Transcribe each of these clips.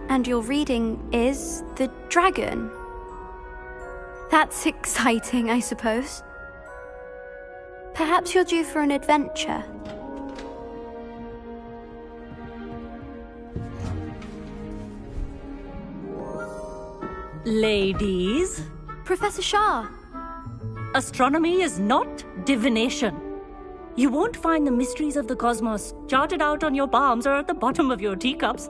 And your reading is the dragon. That's exciting, I suppose. Perhaps you're due for an adventure. Ladies, Professor Shah. astronomy is not divination. You won't find the mysteries of the cosmos charted out on your palms or at the bottom of your teacups.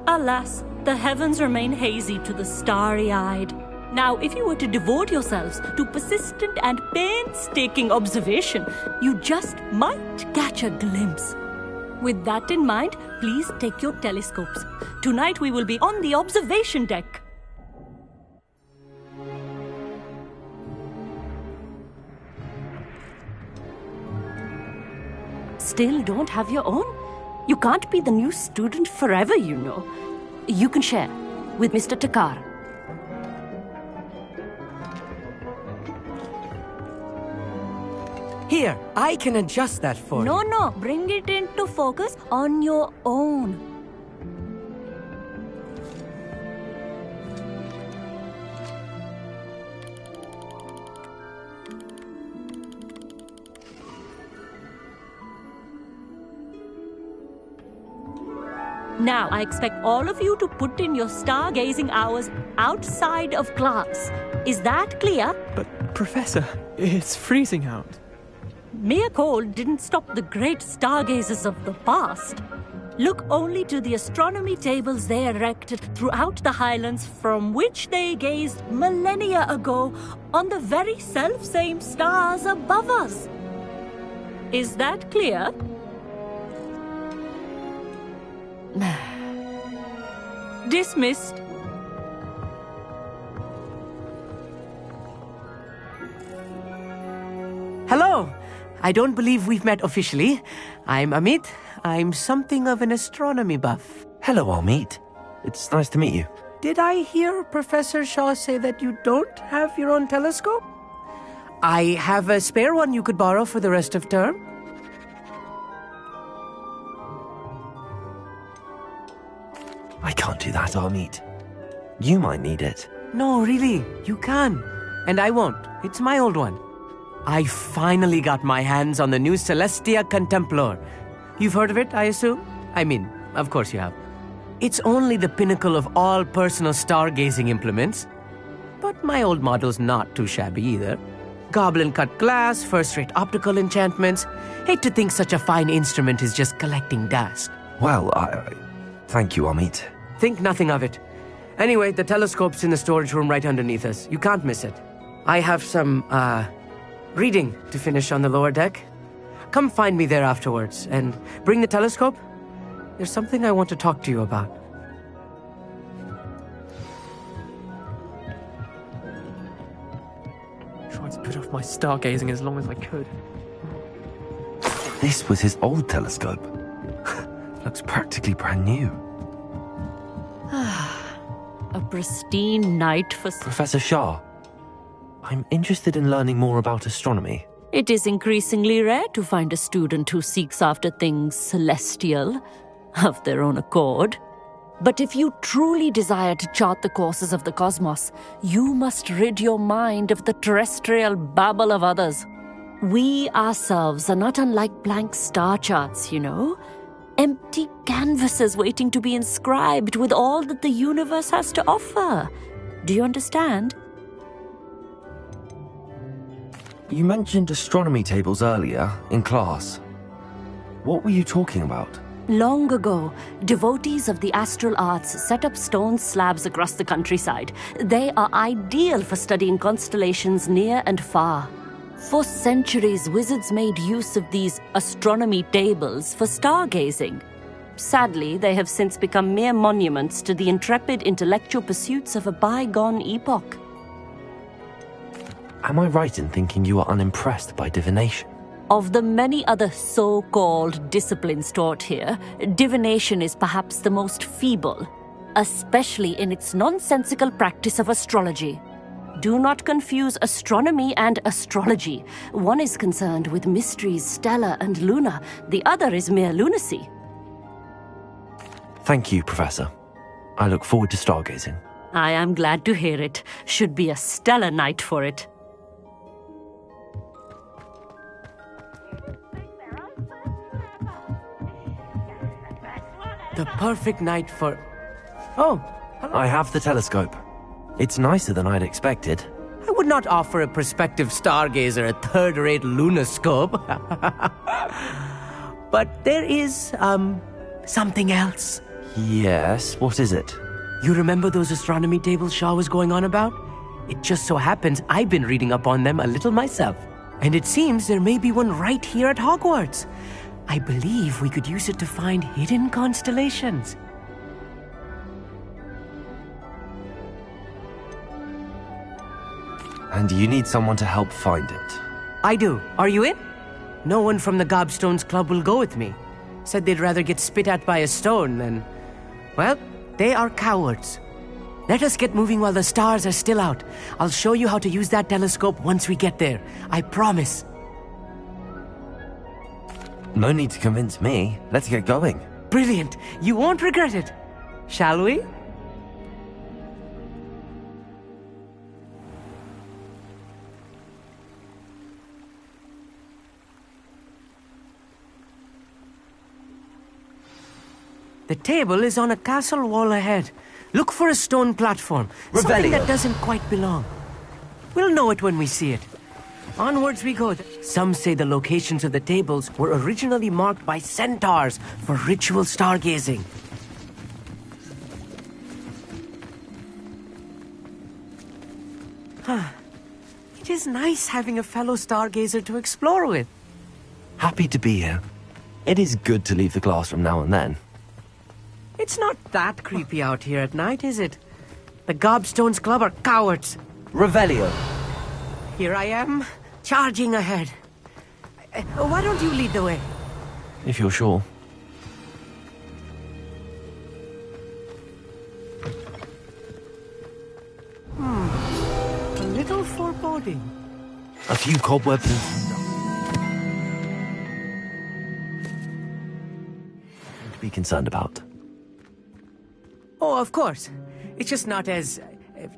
Alas, the heavens remain hazy to the starry-eyed. Now, if you were to devote yourselves to persistent and painstaking observation, you just might catch a glimpse. With that in mind, please take your telescopes. Tonight we will be on the observation deck. Still don't have your own? You can't be the new student forever, you know. You can share with Mr. Takar. Here, I can adjust that for you. No, bring it into focus on your own. Now, I expect all of you to put in your stargazing hours outside of class. Is that clear? But, Professor, it's freezing out. Mere cold didn't stop the great stargazers of the past. Look only to the astronomy tables they erected throughout the highlands from which they gazed millennia ago on the very self-same stars above us. Is that clear? Dismissed. Hello! I don't believe we've met officially. I'm Amit. I'm something of an astronomy buff. Hello, Amit. It's nice to meet you. Did I hear Professor Shaw say that you don't have your own telescope? I have a spare one you could borrow for the rest of term. I can't do that, Amit. You might need it. No, really, you can. And I won't. It's my old one. I finally got my hands on the new Celestia Contemplar. You've heard of it, I assume? I mean, of course you have. It's only the pinnacle of all personal stargazing implements. But my old model's not too shabby either. Goblin-cut glass, first-rate optical enchantments. Hate to think such a fine instrument is just collecting dust. Well, thank you, Amit. Think nothing of it. Anyway, the telescope's in the storage room right underneath us. You can't miss it. I have some, reading to finish on the lower deck. Come find me there afterwards, and bring the telescope. There's something I want to talk to you about. Tried to put off my stargazing as long as I could. This was his old telescope. Looks practically brand new. A pristine night for... Professor Shah, I'm interested in learning more about astronomy. It is increasingly rare to find a student who seeks after things celestial, of their own accord. But if you truly desire to chart the courses of the cosmos, you must rid your mind of the terrestrial babble of others. We ourselves are not unlike blank star charts, you know. Empty canvases waiting to be inscribed with all that the universe has to offer. Do you understand? You mentioned astronomy tables earlier, in class. What were you talking about? Long ago, devotees of the astral arts set up stone slabs across the countryside. They are ideal for studying constellations near and far. For centuries, wizards made use of these astronomy tables for stargazing. Sadly, they have since become mere monuments to the intrepid intellectual pursuits of a bygone epoch. Am I right in thinking you are unimpressed by divination? Of the many other so-called disciplines taught here, divination is perhaps the most feeble, especially in its nonsensical practice of astrology. Do not confuse astronomy and astrology. One is concerned with mysteries stellar and lunar, the other is mere lunacy. Thank you, Professor. I look forward to stargazing. I am glad to hear it. Should be a stellar night for it. The perfect night for... Oh, hello. I have the telescope. It's nicer than I'd expected. I would not offer a prospective stargazer a third-rate lunoscope. But there is, something else. Yes, what is it? You remember those astronomy tables Shaw was going on about? It just so happens I've been reading up on them a little myself. And it seems there may be one right here at Hogwarts. I believe we could use it to find hidden constellations. And you need someone to help find it. I do. Are you in? No one from the Gobstones Club will go with me. Said they'd rather get spit at by a stone than... Well, they are cowards. Let us get moving while the stars are still out. I'll show you how to use that telescope once we get there. I promise. No need to convince me. Let's get going. Brilliant. You won't regret it. Shall we? The table is on a castle wall ahead. Look for a stone platform. Something that doesn't quite belong. We'll know it when we see it. Onwards we go. Some say the locations of the tables were originally marked by centaurs for ritual stargazing. It is nice having a fellow stargazer to explore with. Happy to be here. It is good to leave the classroom now and then. It's not that creepy out here at night, is it? The Gobstones Club are cowards. Revelio. Here I am, charging ahead. Why don't you lead the way? If you're sure. A little foreboding. A few cobwebs and... to be concerned about. Oh, of course. It's just not as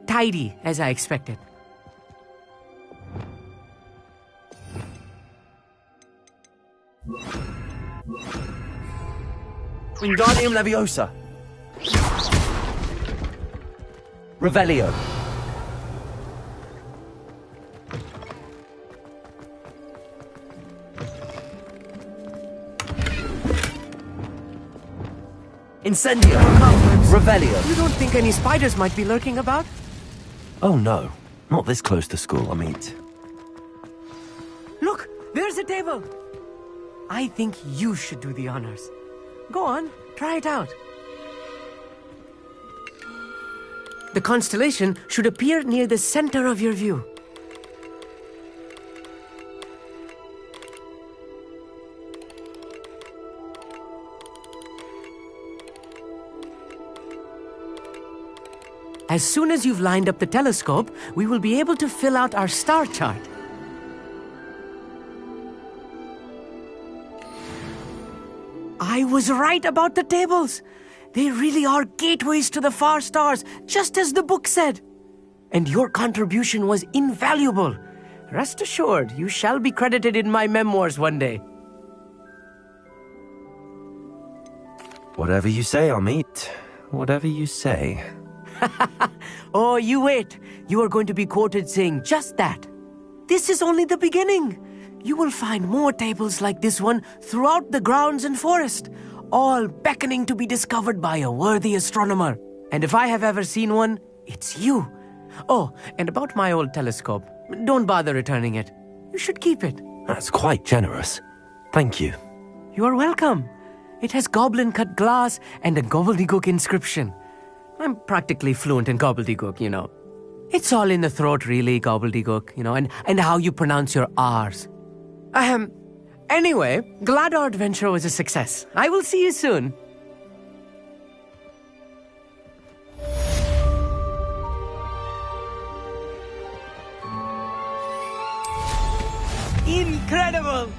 tidy as I expected. Wingardium Leviosa. Revelio. Incendio. Revelio. You don't think any spiders might be lurking about? Oh no, not this close to school, I mean. Look, there's a table. I think you should do the honors. Go on, try it out. The constellation should appear near the center of your view. As soon as you've lined up the telescope, we will be able to fill out our star chart. I was right about the tables. They really are gateways to the far stars, just as the book said. And your contribution was invaluable. Rest assured, you shall be credited in my memoirs one day. Whatever you say, Amit. Whatever you say. Oh, you wait. You are going to be quoted saying just that. This is only the beginning. You will find more tables like this one throughout the grounds and forest, all beckoning to be discovered by a worthy astronomer. And if I have ever seen one, it's you. Oh, and about my old telescope, don't bother returning it. You should keep it. That's quite generous. Thank you. You are welcome. It has goblin-cut glass and a gobbledygook inscription. I'm practically fluent in gobbledygook, you know. It's all in the throat, really, gobbledygook, you know, and how you pronounce your R's. Anyway, glad our adventure was a success. I will see you soon. Incredible!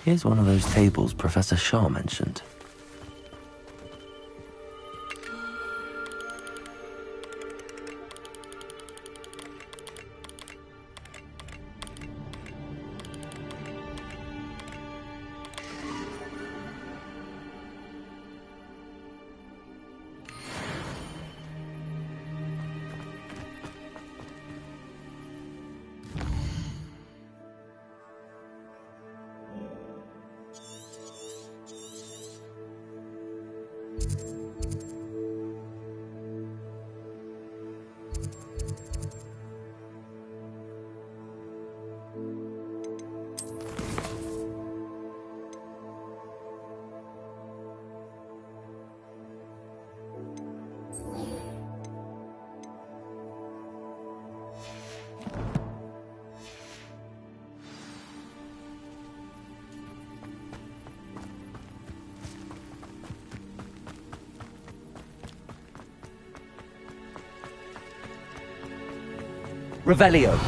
Here's one of those tables Professor Shaw mentioned. Revelio.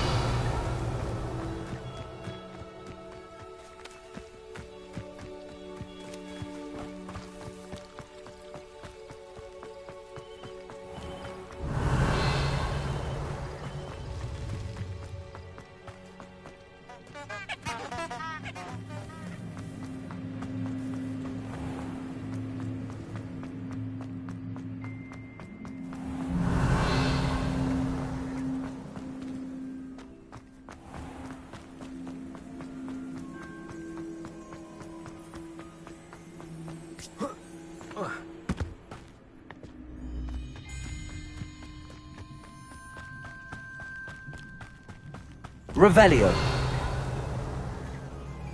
Revelio.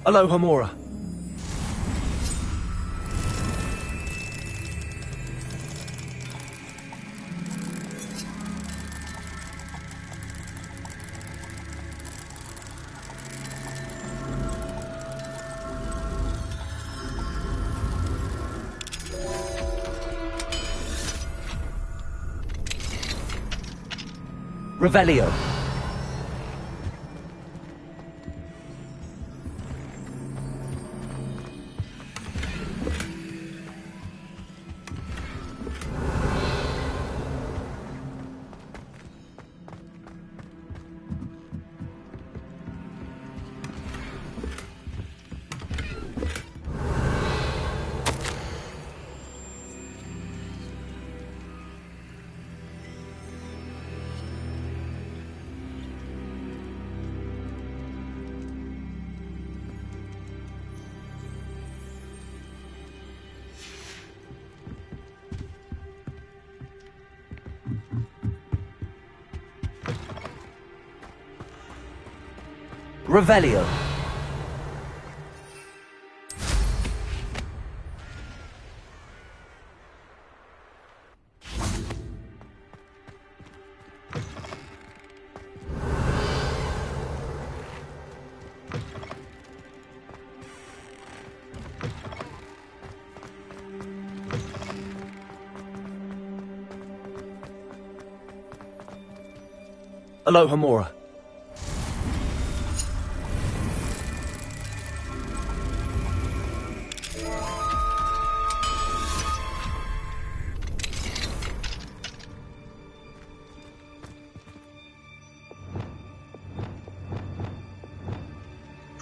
Aloha Mora. Revelio. Revelio. Aloha Mora.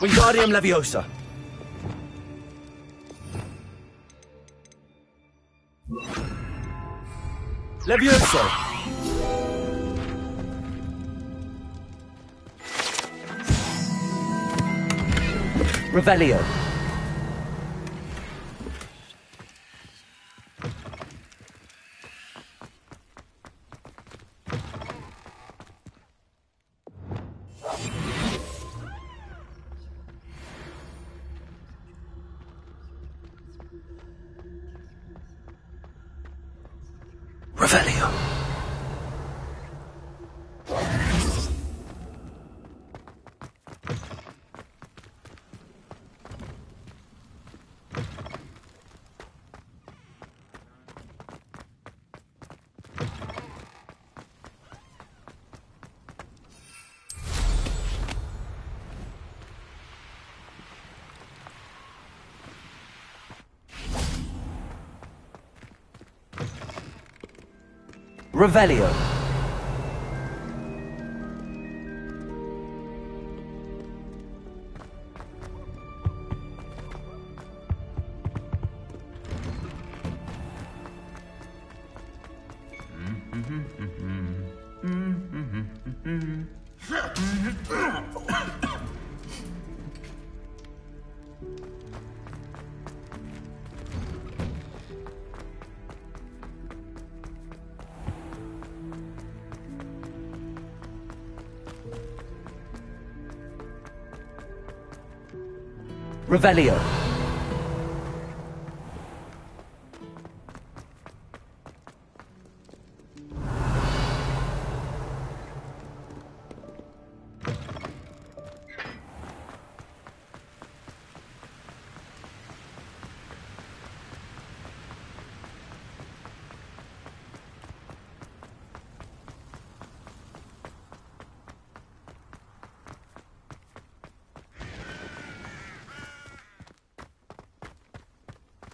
Wingardium Leviosa. Levioso. Revelio. Revelio. Revelio. Revelio.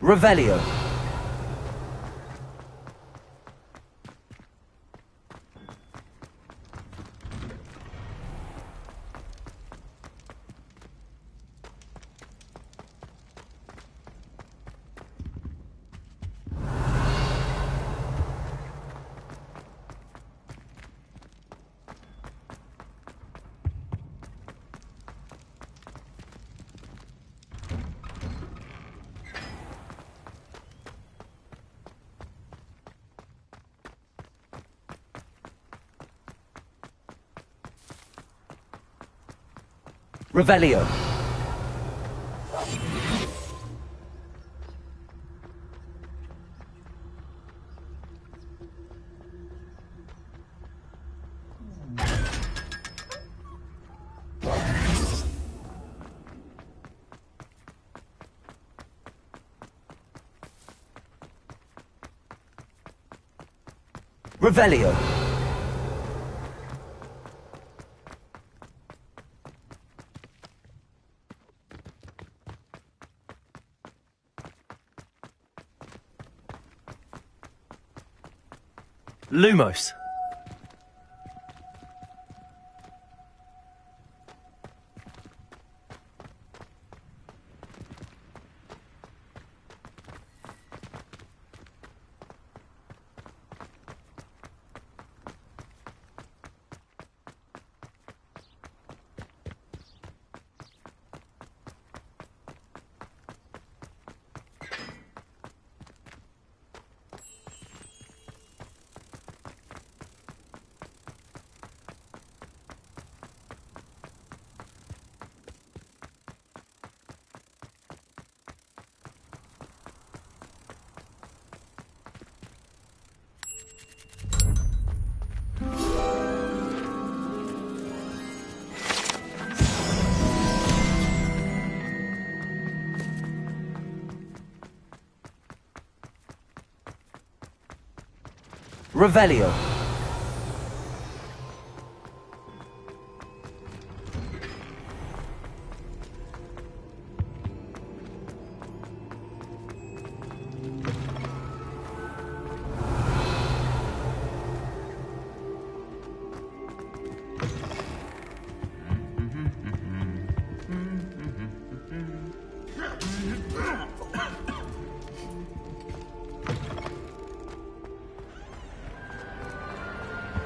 Revelio. Revelio. Revelio. Lumos. Revelio.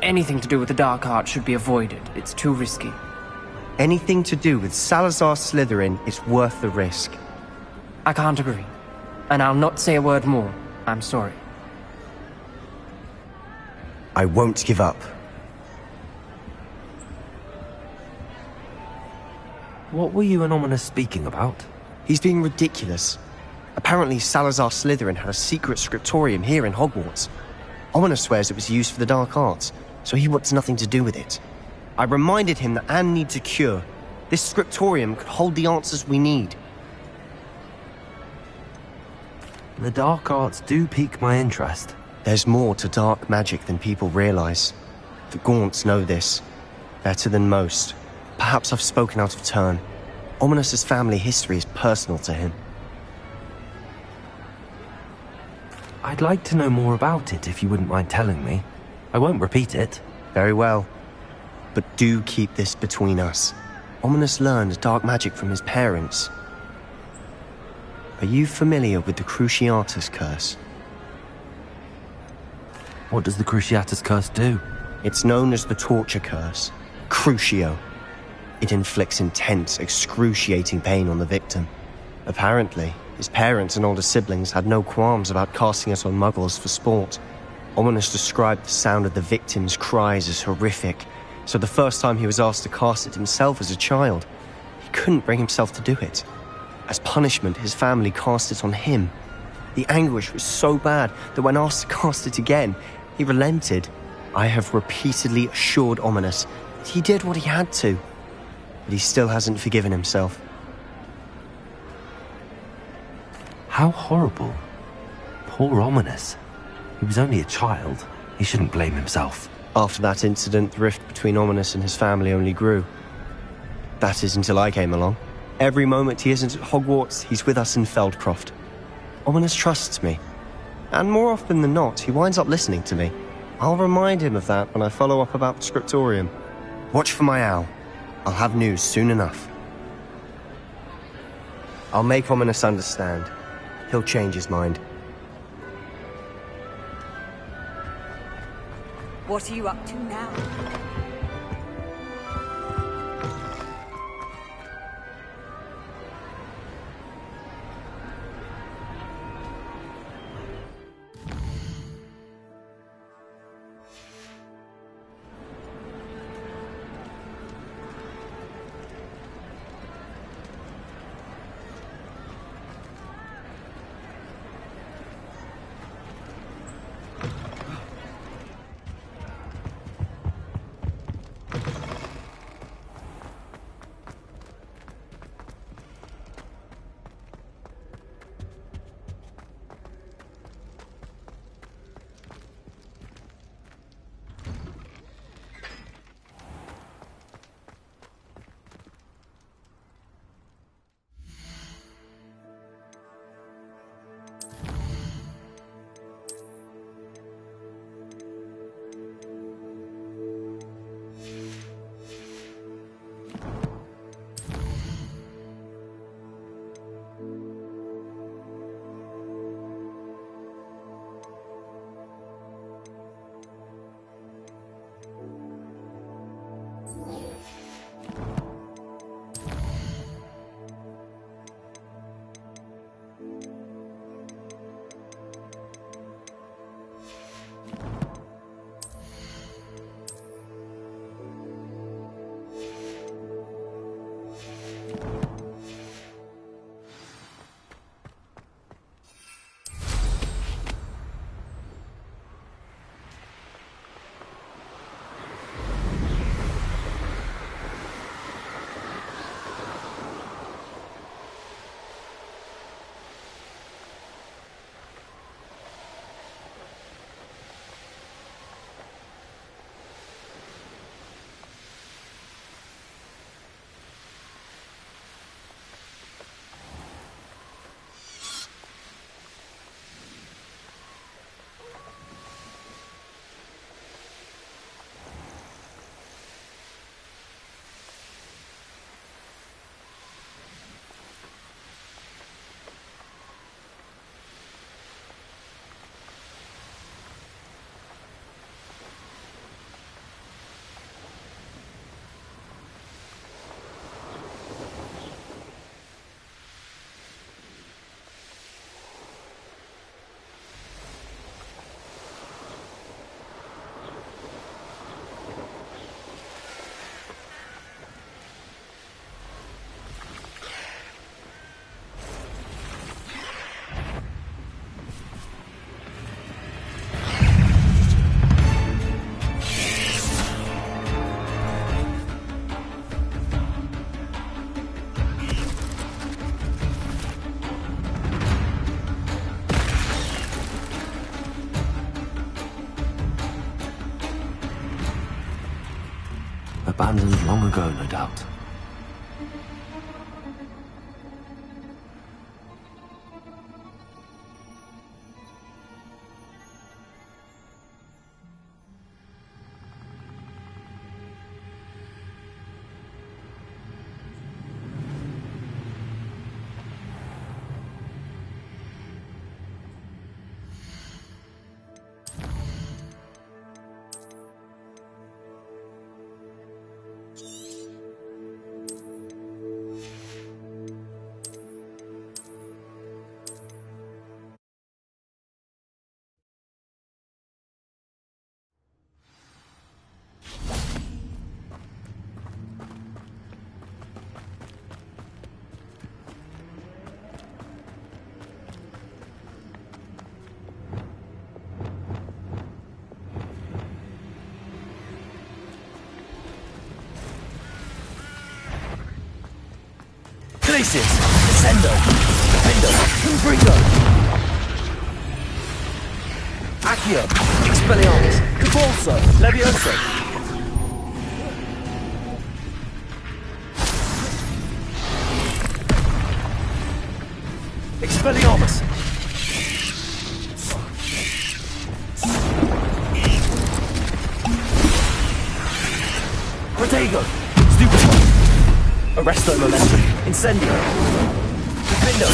Anything to do with the dark art should be avoided. It's too risky. Anything to do with Salazar Slytherin is worth the risk. I can't agree. And I'll not say a word more. I'm sorry. I won't give up. What were you and Ominous speaking about? He's being ridiculous. Apparently Salazar Slytherin had a secret scriptorium here in Hogwarts. Ominous swears it was used for the dark arts, so he wants nothing to do with it. I reminded him that Anne needs a cure. This scriptorium could hold the answers we need. The dark arts do pique my interest. There's more to dark magic than people realize. The Gaunts know this. Better than most. Perhaps I've spoken out of turn. Ominous's family history is personal to him. I'd like to know more about it if you wouldn't mind telling me. I won't repeat it. Very well. But do keep this between us. Ominous learned dark magic from his parents. Are you familiar with the Cruciatus Curse? What does the Cruciatus Curse do? It's known as the Torture Curse. Crucio. It inflicts intense, excruciating pain on the victim. Apparently, his parents and older siblings had no qualms about casting it on muggles for sport. Ominous described the sound of the victim's cries as horrific, so the first time he was asked to cast it himself as a child, he couldn't bring himself to do it. As punishment, his family cast it on him. The anguish was so bad that when asked to cast it again, he relented. I have repeatedly assured Ominous that he did what he had to, but he still hasn't forgiven himself. How horrible. Poor Ominous. He was only a child. He shouldn't blame himself. After that incident, the rift between Ominous and his family only grew. That is until I came along. Every moment he isn't at Hogwarts, he's with us in Feldcroft. Ominous trusts me. And more often than not, he winds up listening to me. I'll remind him of that when I follow up about the scriptorium. Watch for my owl. I'll have news soon enough. I'll make Ominous understand. He'll change his mind. What are you up to now? Abandoned long ago, no doubt. Glacius! Descendo! Defendo! Confringo! Accio! Expelliarmus! Convulso! Levioso! Expelliarmus! Protego! Stupefy! Arresto Momentum! Incendio! Defendo!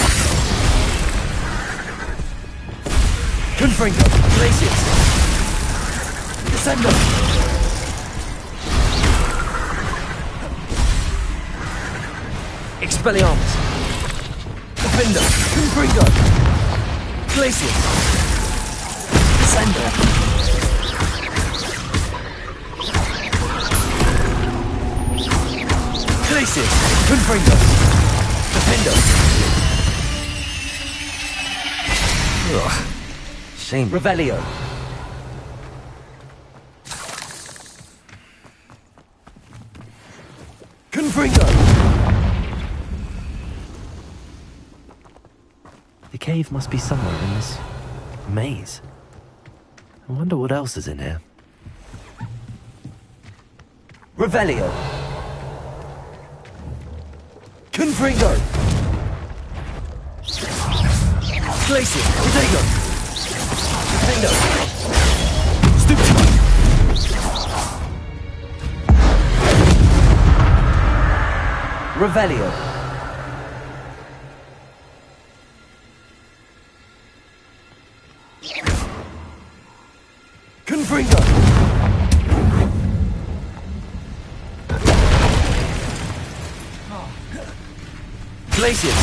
Confringo! Glacius! Descendo! Expelliarmus! Defendo! Confringo! Glacius! Descendo! Glacius! Confringo! Defendo! Ugh. Shame. Revelio! Confringo! The cave must be somewhere in this maze. I wonder what else is in here. Revelio! Confringo! Glacius! Protego! Defendo! Stupefy! Revelio! Confringo! Glacius!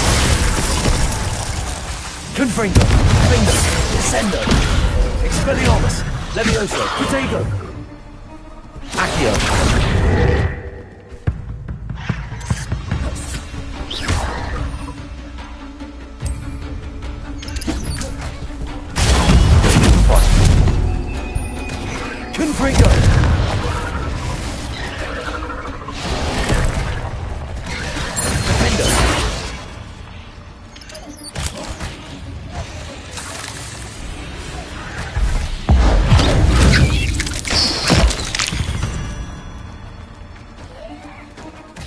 Confringo! Defendo! Descendo! Expelliarmus! Levioso! Protego! Accio! Confringo! Defendo!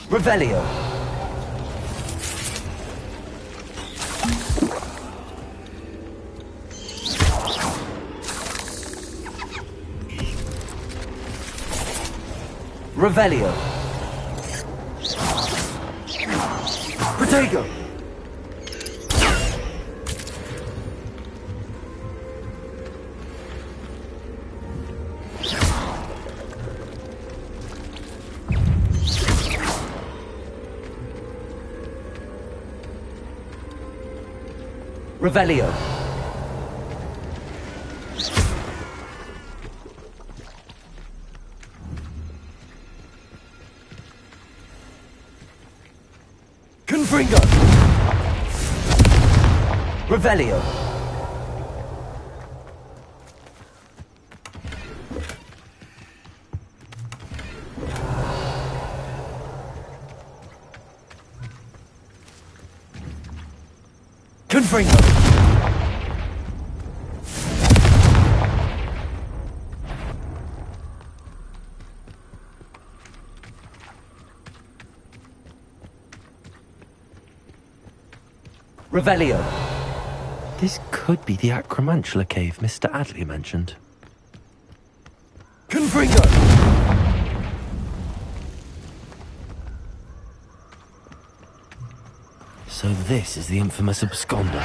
Revelio! Revelio! Protego! Revelio! Confringo! Revelio! Confringo! Revelio! This could be the Acromantula cave Mr. Adley mentioned. Confringo! So this is the infamous absconder.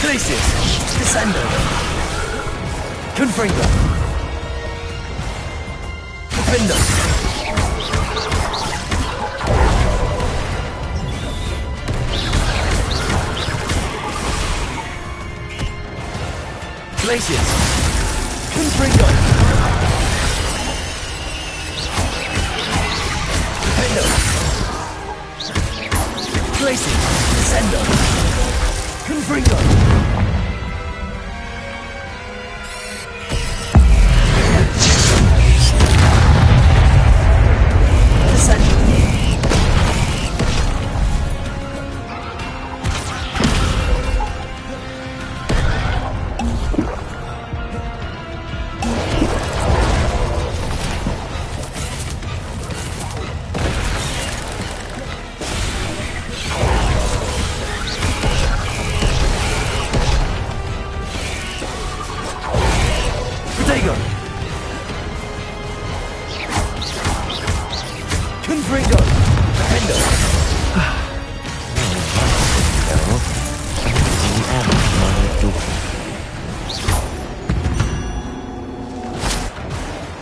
Glacius! Descendo! Confringo! Defendo! Glacius! Confringo! Defendo! Glacius! Descendo! Confringo!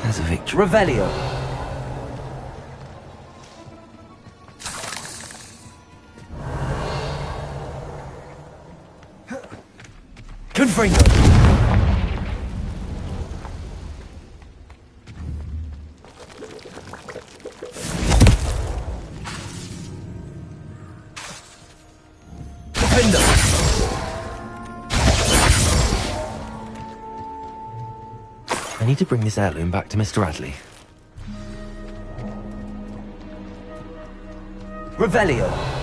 That's a victory. Revelio. Confringo. Defendo. I need to bring this heirloom back to Mr. Radley. Revelio.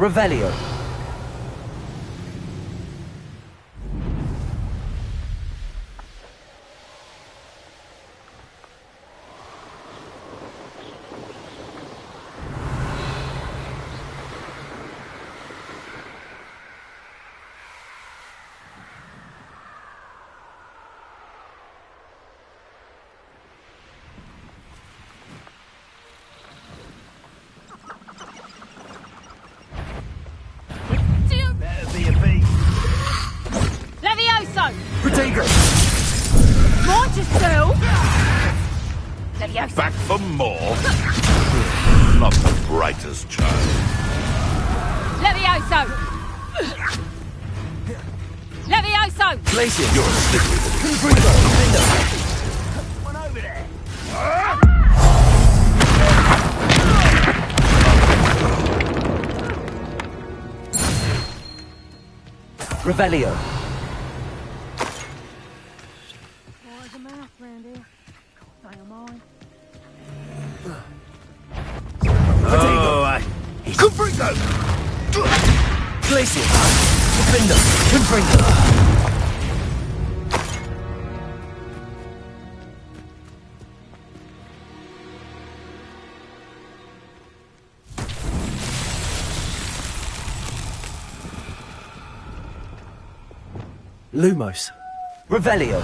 Revelio. Levioso! Protego. Mortisu! Levioso! Back for more? Not the brightest child. Levioso! Levioso! Glacius. You're slippery little Confringo. Defendo. one over there. Revelio. Confringo! Glacius. Defendo. Confringo. Lumos. Revelio.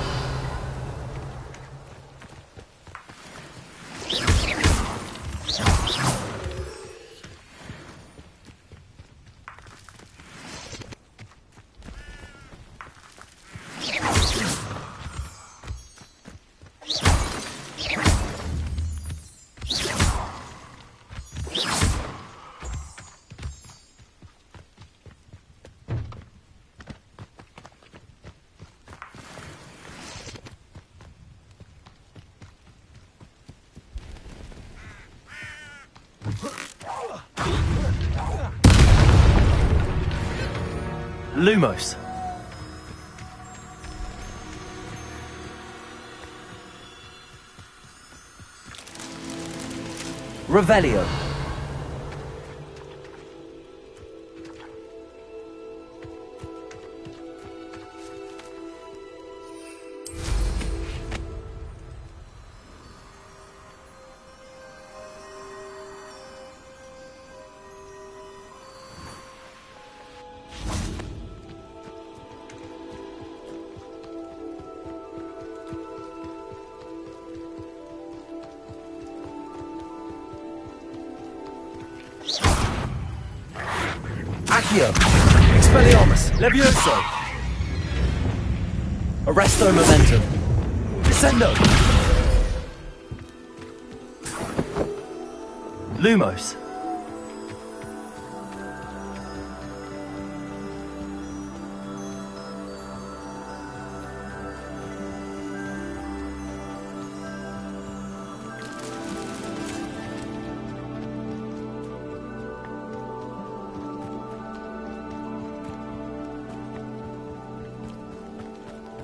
Lumos. Revelio. Accio. Expelliarmus. Levioso. Arresto momentum. Descendo. Lumos.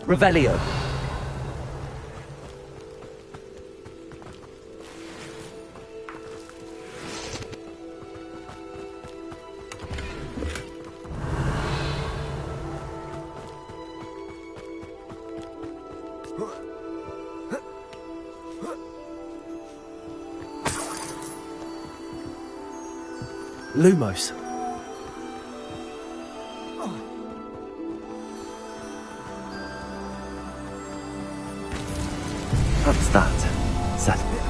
Revelio. Lumos. What's that? Settle it.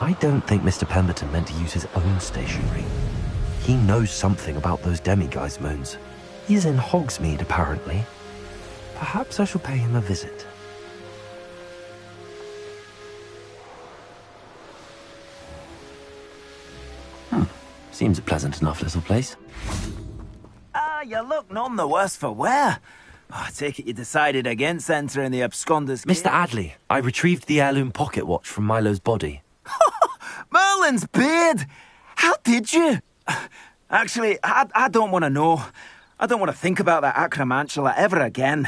I don't think Mr. Pemberton meant to use his own stationery. He knows something about those demiguise moons. He's in Hogsmeade, apparently. Perhaps I shall pay him a visit. Seems a pleasant enough little place. Ah, you look none the worse for wear. Oh, I take it you decided against entering the absconders' Mr. Adley, I retrieved the heirloom pocket watch from Milo's body. Merlin's beard! How did you? Actually, I don't want to know. I don't want to think about that acromantula ever again.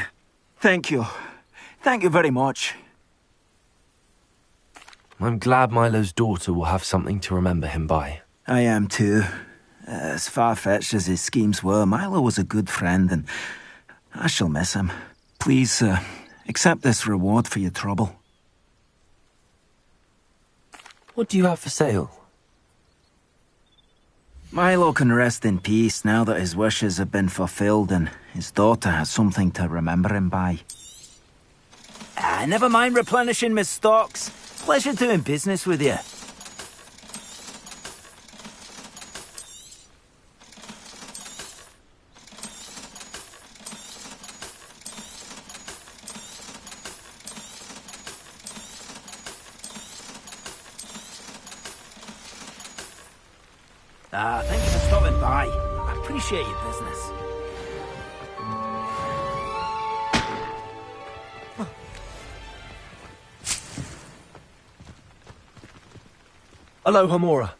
Thank you. Thank you very much. I'm glad Milo's daughter will have something to remember him by. I am too. As far-fetched as his schemes were, Milo was a good friend, and I shall miss him. Please, accept this reward for your trouble. What do you have for sale? Milo can rest in peace now that his wishes have been fulfilled and his daughter has something to remember him by. Never mind replenishing my stocks. Pleasure doing business with you. Thank you for stopping by. I appreciate your business. Hello, Hamura.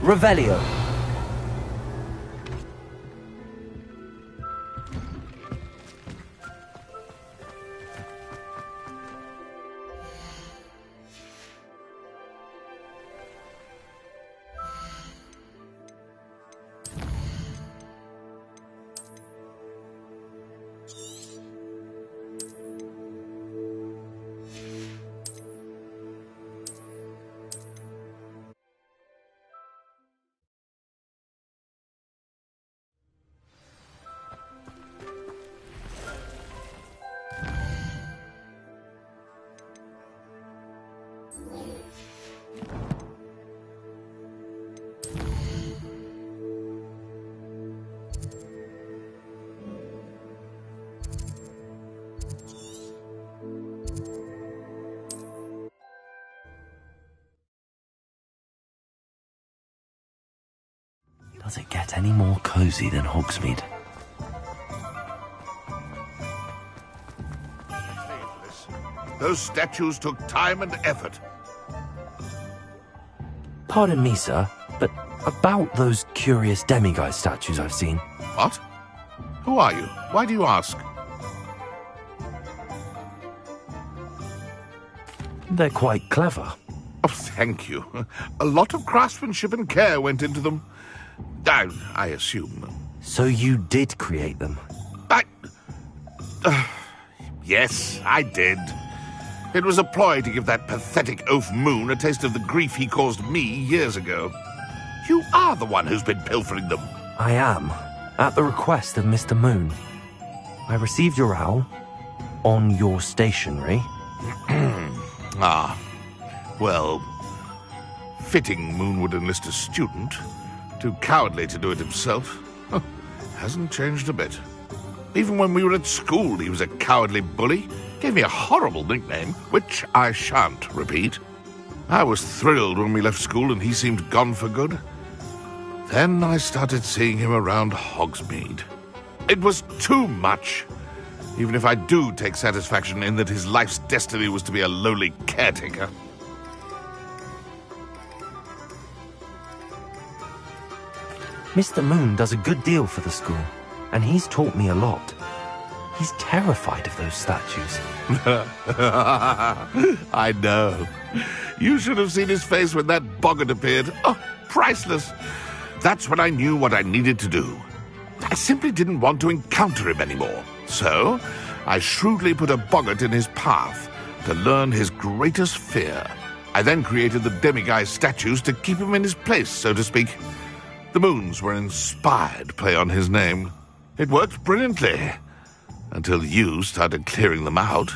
Revelio. Does it get any more cozy than Hogsmeade? Those statues took time and effort. Pardon me, sir, but about those curious demiguise statues I've seen. What? Who are you? Why do you ask? They're quite clever. Oh, thank you. A lot of craftsmanship and care went into them. I assume. So you did create them? Yes, I did. It was a ploy to give that pathetic oaf Moon a taste of the grief he caused me years ago. You are the one who's been pilfering them. I am, at the request of Mr. Moon. I received your owl on your stationery. Ah, well, fitting Moon would enlist a student. Too cowardly to do it himself. Hasn't changed a bit. Even when we were at school, he was a cowardly bully. Gave me a horrible nickname, which I shan't repeat. I was thrilled when we left school and he seemed gone for good. Then I started seeing him around Hogsmeade. It was too much. Even if I do take satisfaction in that his life's destiny was to be a lowly caretaker. Mr. Moon does a good deal for the school, and he's taught me a lot. He's terrified of those statues. I know. You should have seen his face when that boggart appeared. Oh, priceless. That's when I knew what I needed to do. I simply didn't want to encounter him anymore. So, I shrewdly put a boggart in his path to learn his greatest fear. I then created the demiguise statues to keep him in his place, so to speak. The Moons were an inspired play on his name. It worked brilliantly. Until you started clearing them out.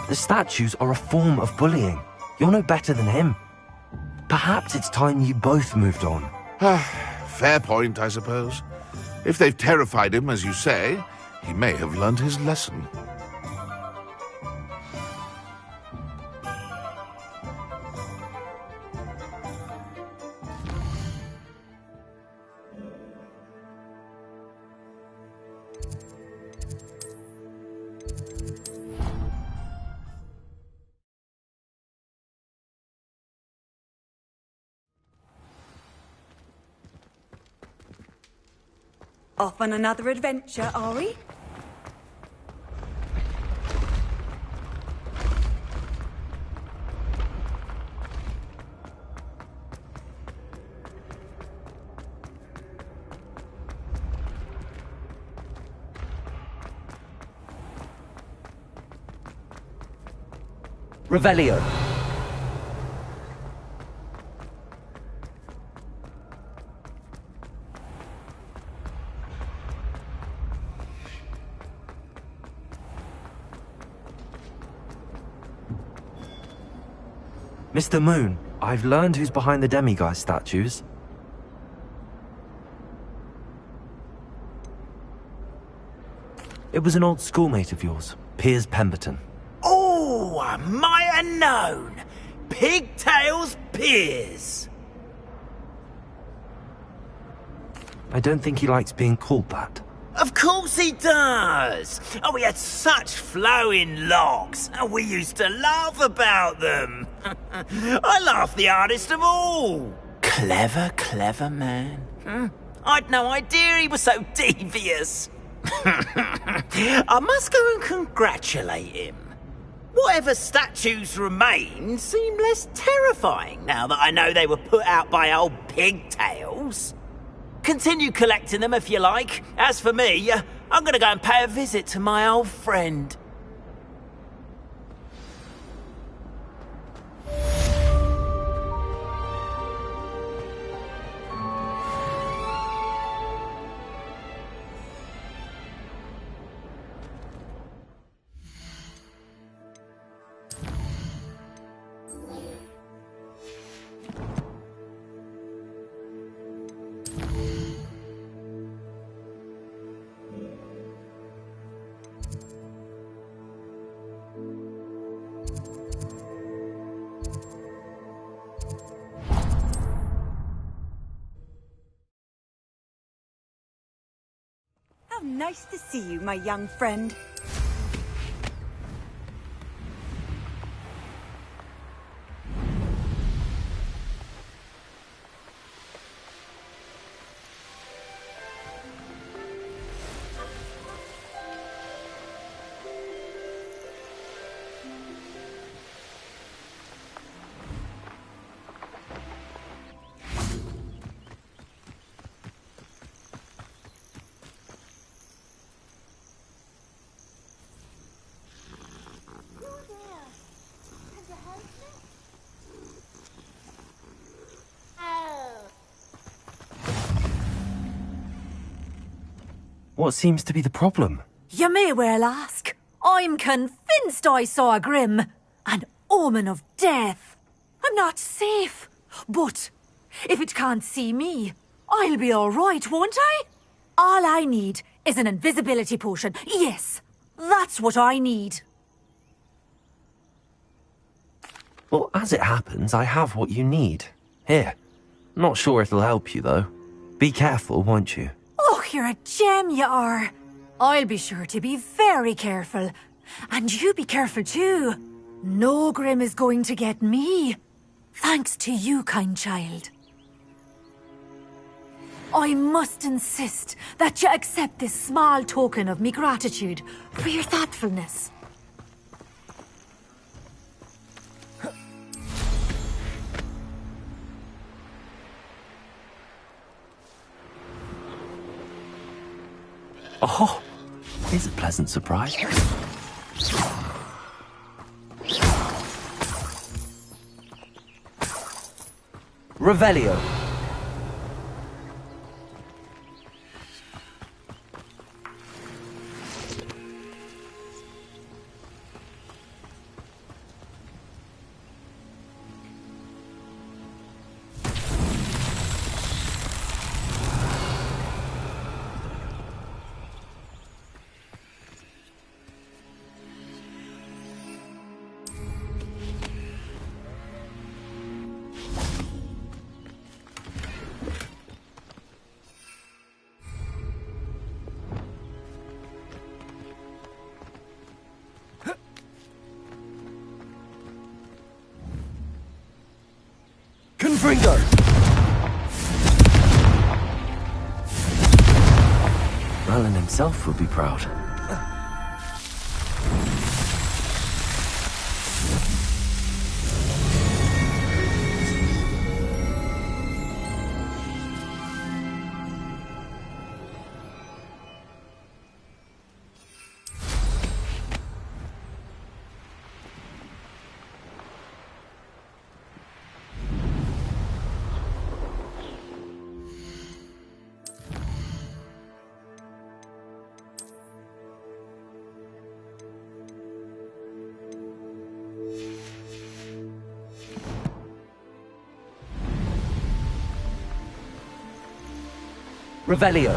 The statues are a form of bullying. You're no better than him. Perhaps it's time you both moved on. Fair point, I suppose. If they've terrified him, as you say, he may have learned his lesson. Off on another adventure, are we? Revelio. Mr. Moon, I've learned who's behind the demiguise statues. It was an old schoolmate of yours, Piers Pemberton. Oh, I might have known. Pigtails Piers. I don't think he likes being called that. Of course he does. Oh, we had such flowing locks, and we used to laugh about them. I laughed the hardest of all. Clever, clever man. I'd no idea he was so devious. I must go and congratulate him. Whatever statues remain seem less terrifying now that I know they were put out by old pigtails. Continue collecting them if you like. As for me, I'm gonna go and pay a visit to my old friend. How nice to see you, my young friend. What seems to be the problem? You may well ask. I'm convinced I saw a Grim, an omen of death. I'm not safe, but if it can't see me, I'll be all right, won't I? All I need is an invisibility potion. Yes, that's what I need. Well, as it happens, I have what you need. Here. Not sure it'll help you, though. Be careful, won't you? Oh, you're a gem, you are. I'll be sure to be very careful. And you be careful too. No Grim is going to get me. Thanks to you, kind child. I must insist that you accept this small token of me gratitude for your thoughtfulness. Oh, here's a pleasant surprise. Revelio. Confringo! Merlin himself would be proud. Revelio.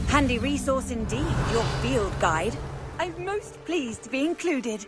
Handy resource indeed, your field guide. I'm most pleased to be included.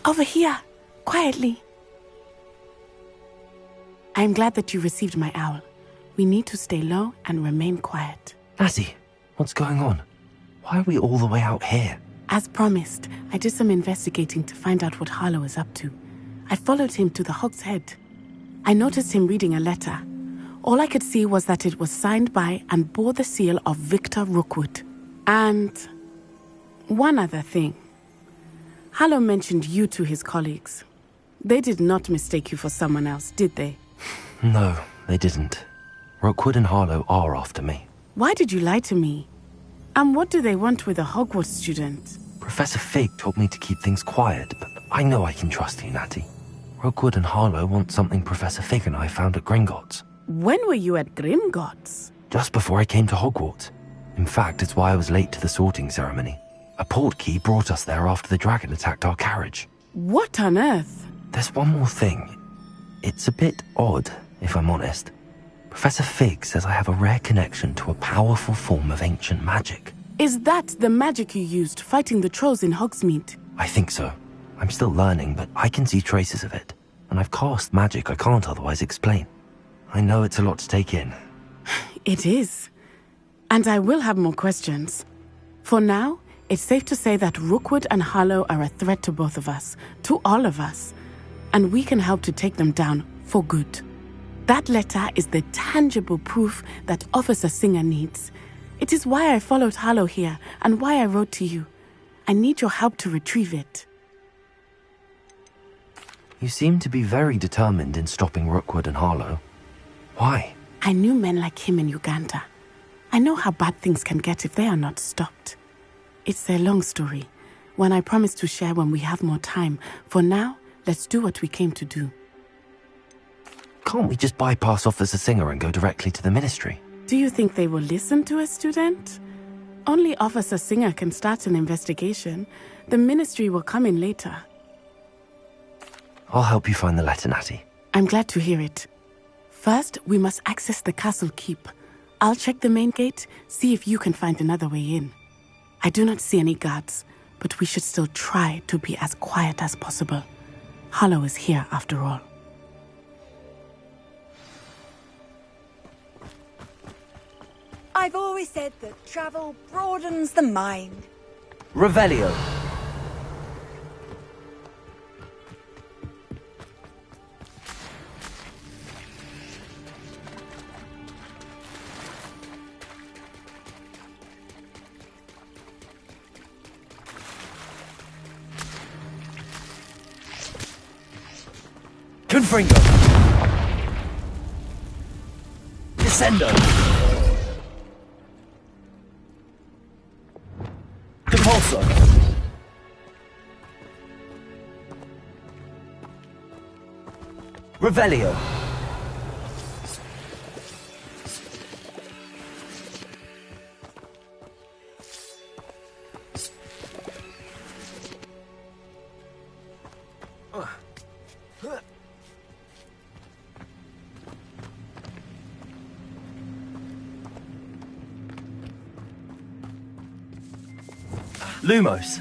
Over here, quietly. I'm glad that you received my owl. We need to stay low and remain quiet. Lassie, what's going on? Why are we all the way out here? As promised, I did some investigating to find out what Harlow is up to. I followed him to the Hog's Head. I noticed him reading a letter. All I could see was that it was signed by and bore the seal of Victor Rookwood. And one other thing. Harlow mentioned you to his colleagues. They did not mistake you for someone else, did they? No, they didn't. Rookwood and Harlow are after me. Why did you lie to me? And what do they want with a Hogwarts student? Professor Fig told me to keep things quiet, but I know I can trust you, Natty. Rookwood and Harlow want something Professor Fig and I found at Gringotts. When were you at Grimgotts? Just before I came to Hogwarts. In fact, it's why I was late to the sorting ceremony. A portkey brought us there after the dragon attacked our carriage. What on earth? There's one more thing. It's a bit odd, if I'm honest. Professor Fig says I have a rare connection to a powerful form of ancient magic. Is that the magic you used fighting the trolls in Hogsmeade? I think so. I'm still learning, but I can see traces of it. And I've cast magic I can't otherwise explain. I know it's a lot to take in. It is. And I will have more questions. For now, it's safe to say that Rookwood and Harlow are a threat to both of us, to all of us. And we can help to take them down for good. That letter is the tangible proof that Officer Singer needs. It is why I followed Harlow here and why I wrote to you. I need your help to retrieve it. You seem to be very determined in stopping Rookwood and Harlow. Why? I knew men like him in Uganda. I know how bad things can get if they are not stopped. It's a long story, one I promise to share when we have more time. For now, let's do what we came to do. Can't we just bypass Officer Singer and go directly to the Ministry? Do you think they will listen to a student? Only Officer Singer can start an investigation. The Ministry will come in later. I'll help you find the letter, Natty. I'm glad to hear it. First, we must access the castle keep. I'll check the main gate, see if you can find another way in. I do not see any guards, but we should still try to be as quiet as possible. Harlow is here after all. I've always said that travel broadens the mind. Revelio. Confringo. Descendo. Depulso. Revelio. Lumos.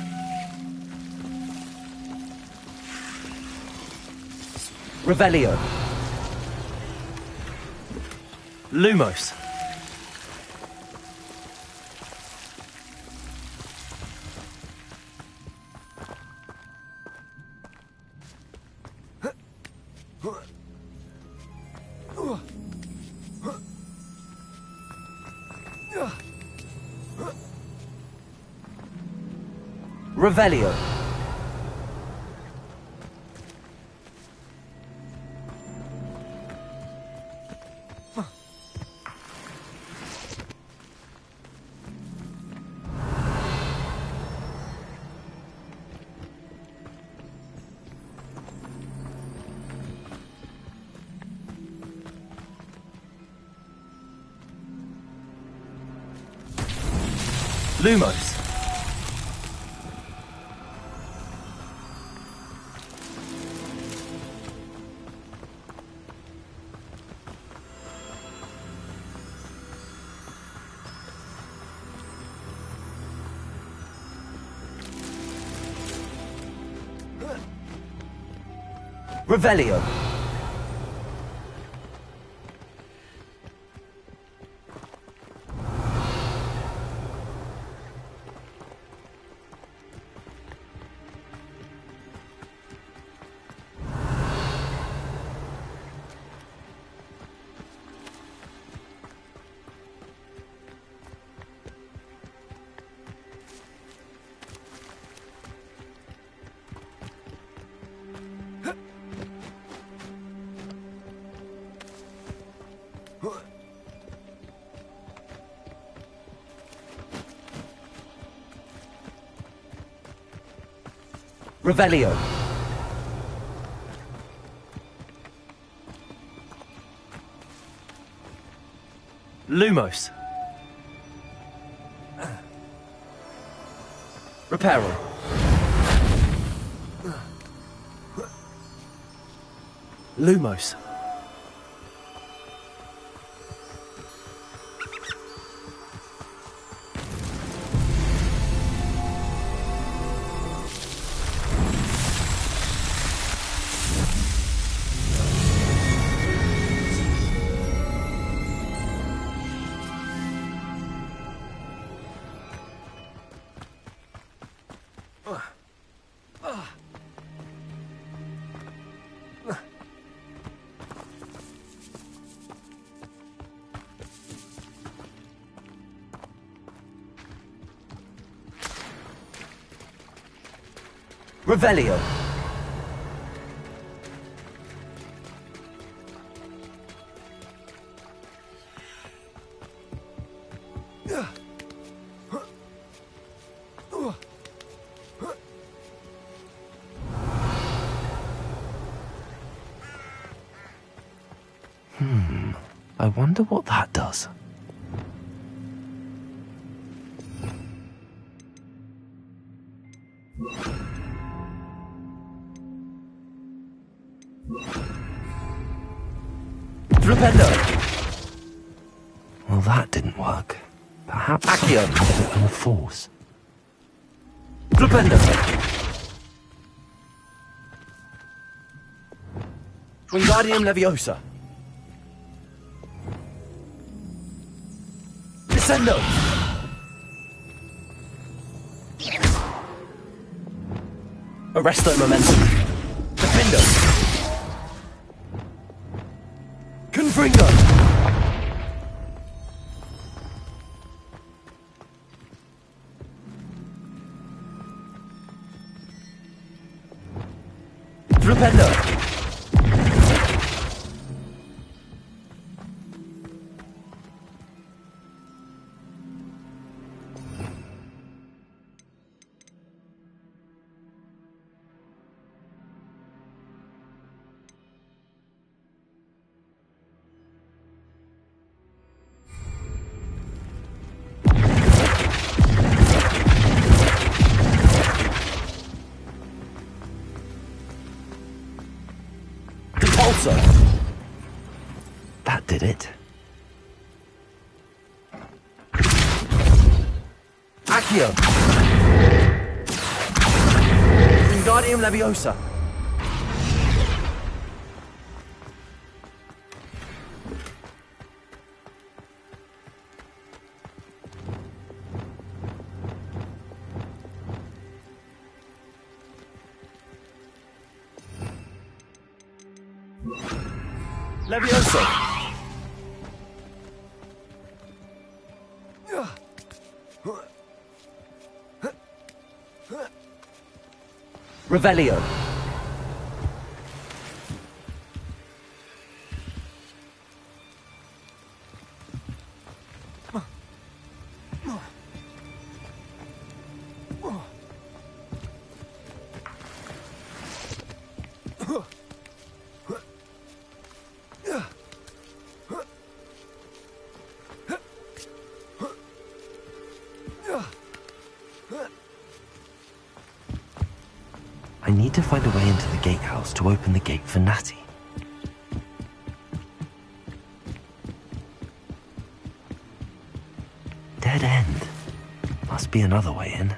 Revelio. Lumos. Revelio. Lumos. Revelio. Revelio. Lumos. Reparo. Lumos. Revelio. I wonder what that does. Flipendo. Well, that didn't work. Perhaps Accio. a bit more force. Flipendo. Wingardium Leviosa. Descendo. Arresto Momentum. Defendo. Confringo. Flipendo. That did it. Accio. Wingardium Leviosa. Leviosa. Revelio. I need to find a way into the gatehouse to open the gate for Natty. Dead end. Must be another way in.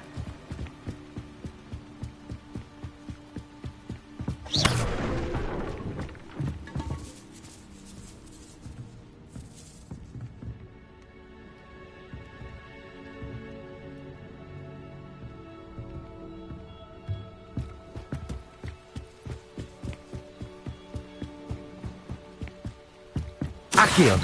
Accio.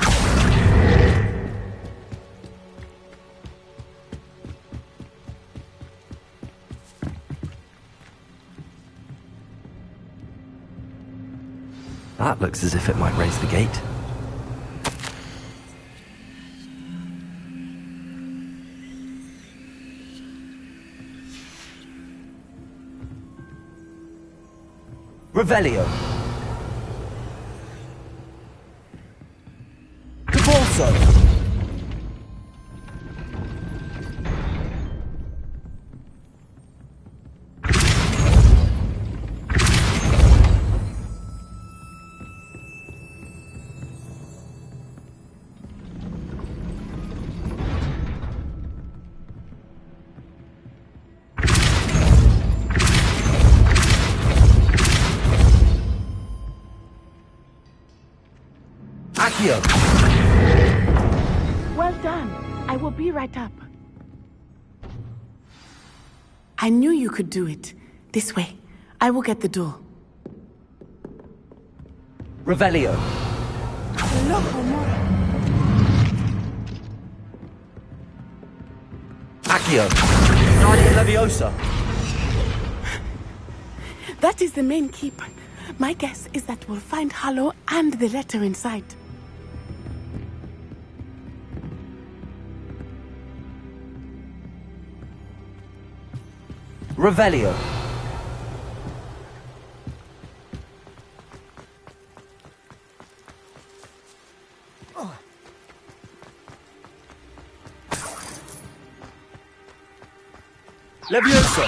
That looks as if it might raise the gate. Revelio. Devolso. Accio. Well done. I will be right up. I knew you could do it. This way. I will get the door. Revelio. Accio. Guardian Leviosa. That is the main keep. My guess is that we'll find Hollow and the letter inside. Revelio. Levioso.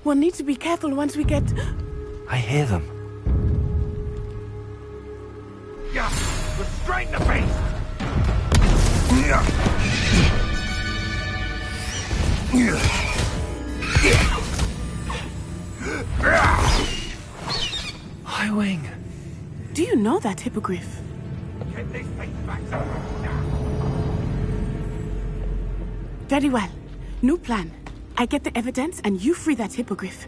We'll need to be careful once we get... I hear them. Yeah, restrain the beast! High Wing. Do you know that hippogriff? Get this thing back. Very well. New plan. I get the evidence and you free that hippogriff.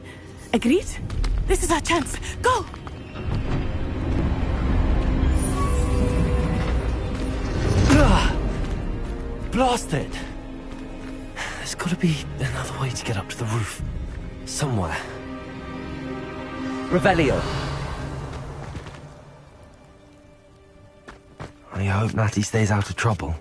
Agreed? This is our chance. Go! Blast it! There's gotta be another way to get up to the roof. Somewhere. Revelio. I hope Natty stays out of trouble.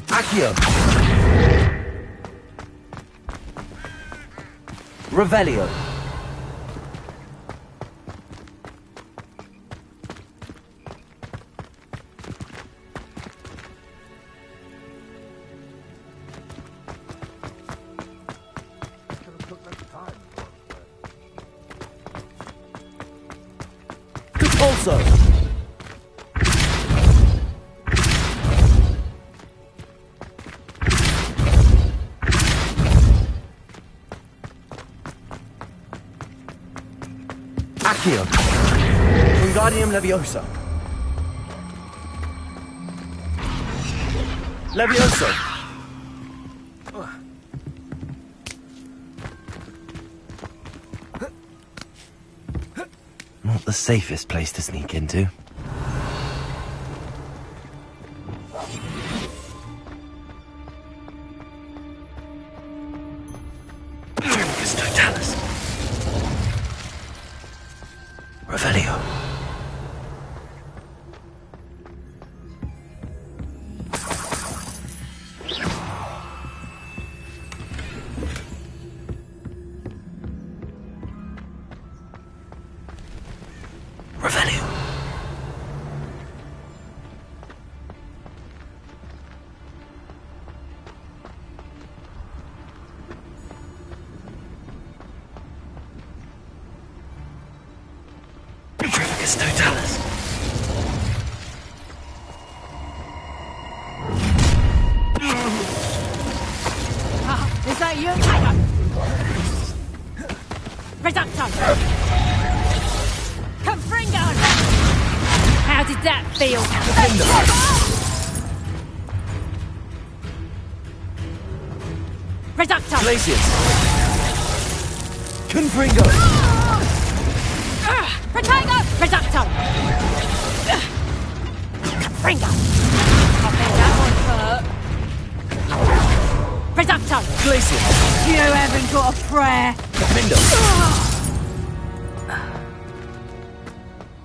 Accio. Revelio. Devolso. Accio. Wingardium Leviosa. Levioso. Not the safest place to sneak into. Totalis. Revelio. Revelio. Petrificus Totalis. Is that you? Reducto! Confringo! How did that feel? Reductor! Glacius! Confringo! Protego! Reductor! Confringo! I think that one's hurt. Reductor! Glacius! You haven't got a prayer! Defendo!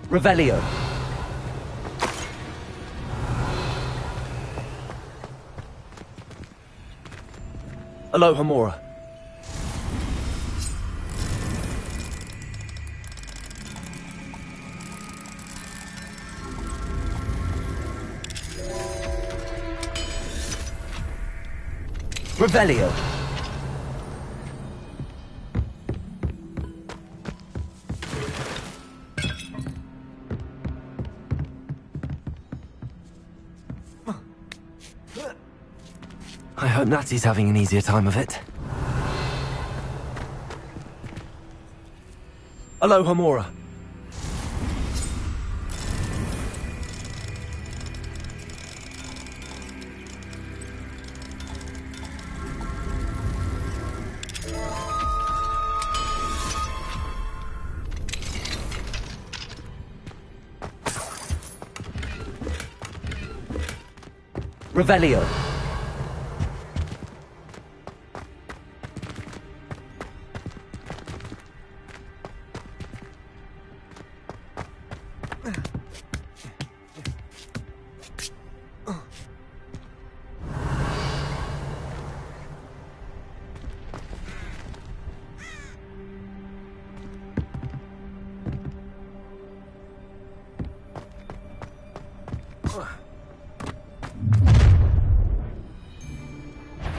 Revelio! Aloha Mora. Revelio. I hope Natty's having an easier time of it. Aloha Mora. Revelio.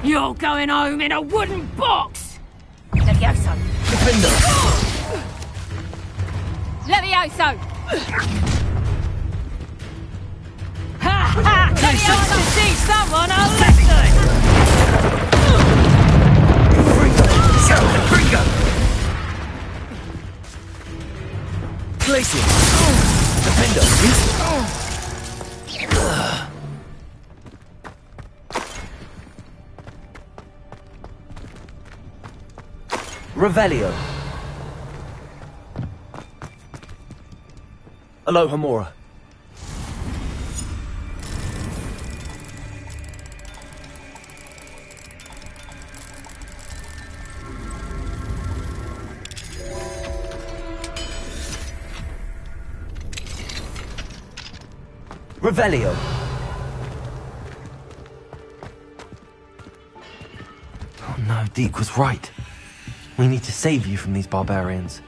You're going home in a wooden box! Levioso! Defendo! Levioso! Ha ha! Levioso to teach someone a lesson! Confringo! Glacius! Defendo! Revelio. Aloha Mora. Revelio. Oh no, Deke was right. We need to save you from these barbarians.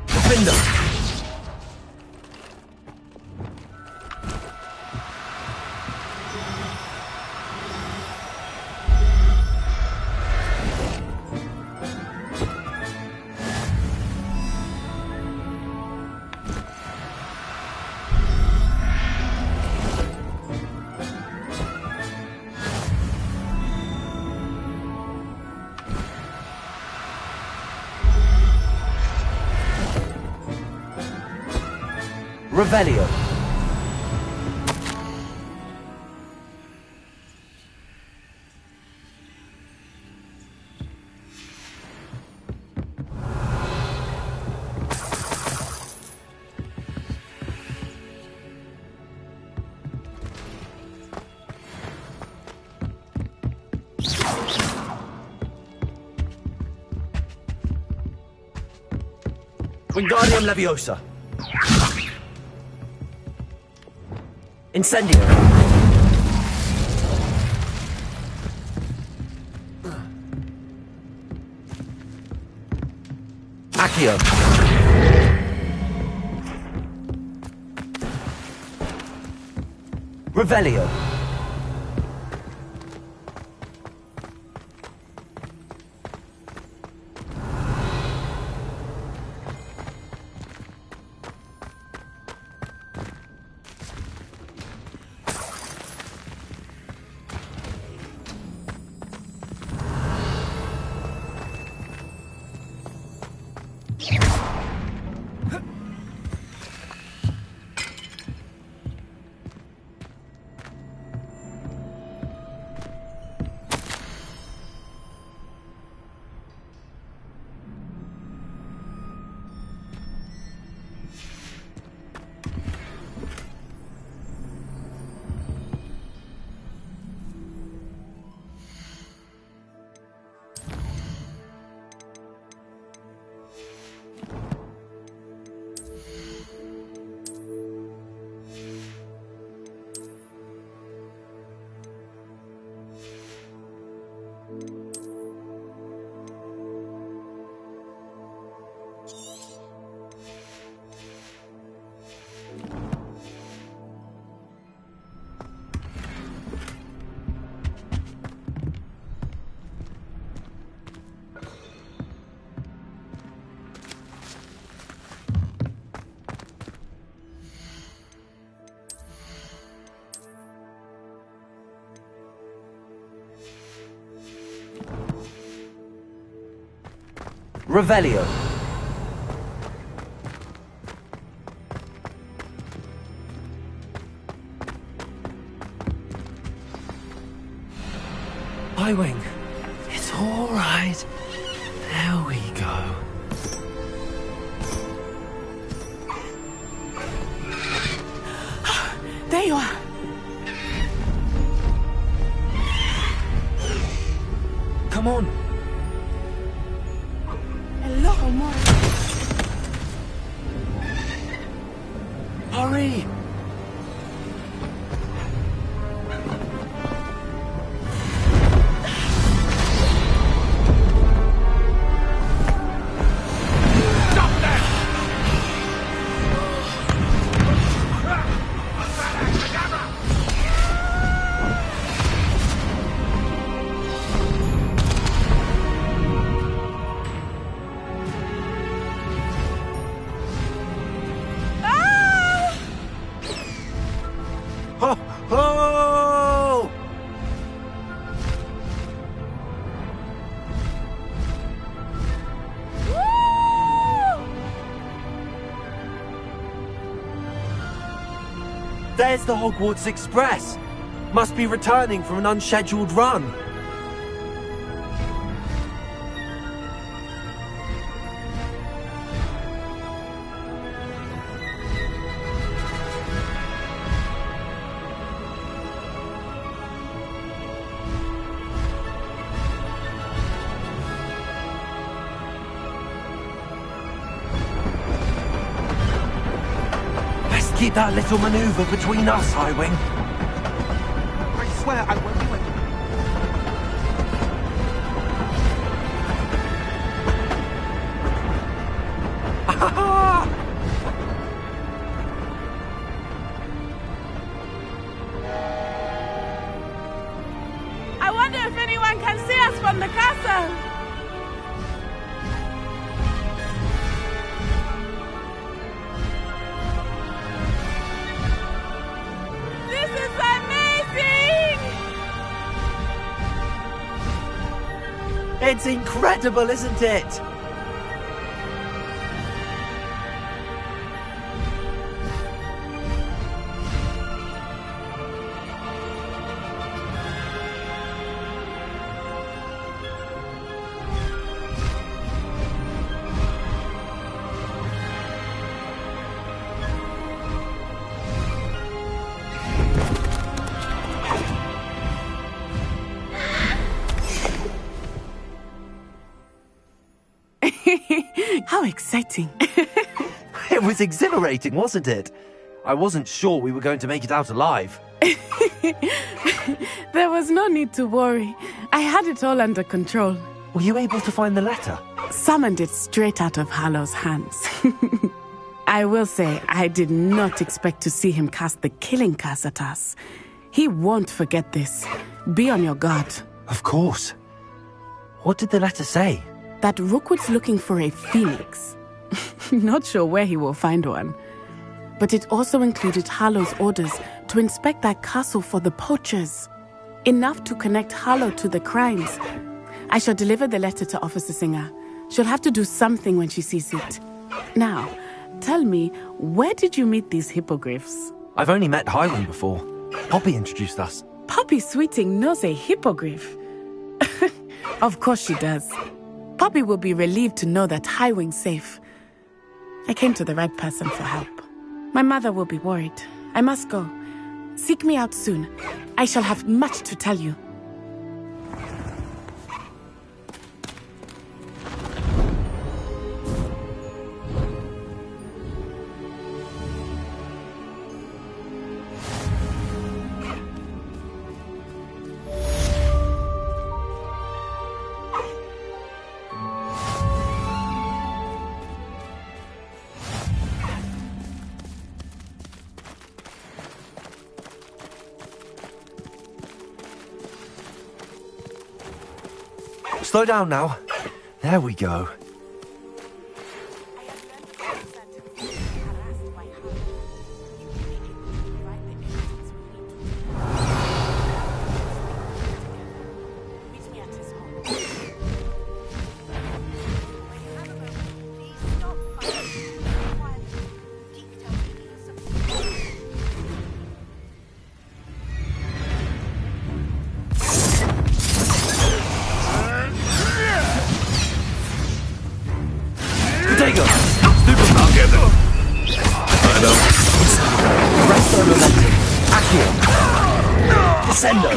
Defendo! Revelio. Wingardium Leviosa. Incendio. Accio. Revelio. Revelio. Highwing. It's all right. There we go. There you are. Come on. Hello, Omar. Hurry! There's the Hogwarts Express. Must be returning from an unscheduled run. Keep that little maneuver between us, Highwing. I swear I won't do it. I wonder if anyone can see us from the castle. It's incredible, isn't it? How exciting. It was exhilarating, wasn't it? I wasn't sure we were going to make it out alive. There was no need to worry. I had it all under control. Were you able to find the letter? Summoned it straight out of Hallow's hands. I will say, I did not expect to see him cast the killing curse at us. He won't forget this. Be on your guard. Of course. What did the letter say? That Rookwood's looking for a phoenix. Not sure where he will find one. But it also included Hallow's orders to inspect that castle for the poachers. Enough to connect Hallow to the crimes. I shall deliver the letter to Officer Singer. She'll have to do something when she sees it. Now, tell me, where did you meet these hippogriffs? I've only met Highwing before. Poppy introduced us. Poppy Sweeting knows a hippogriff. Of course she does. Poppy will be relieved to know that Highwing's safe. I came to the right person for help. My mother will be worried. I must go. Seek me out soon. I shall have much to tell you. Slow down now. There we go. Descendo!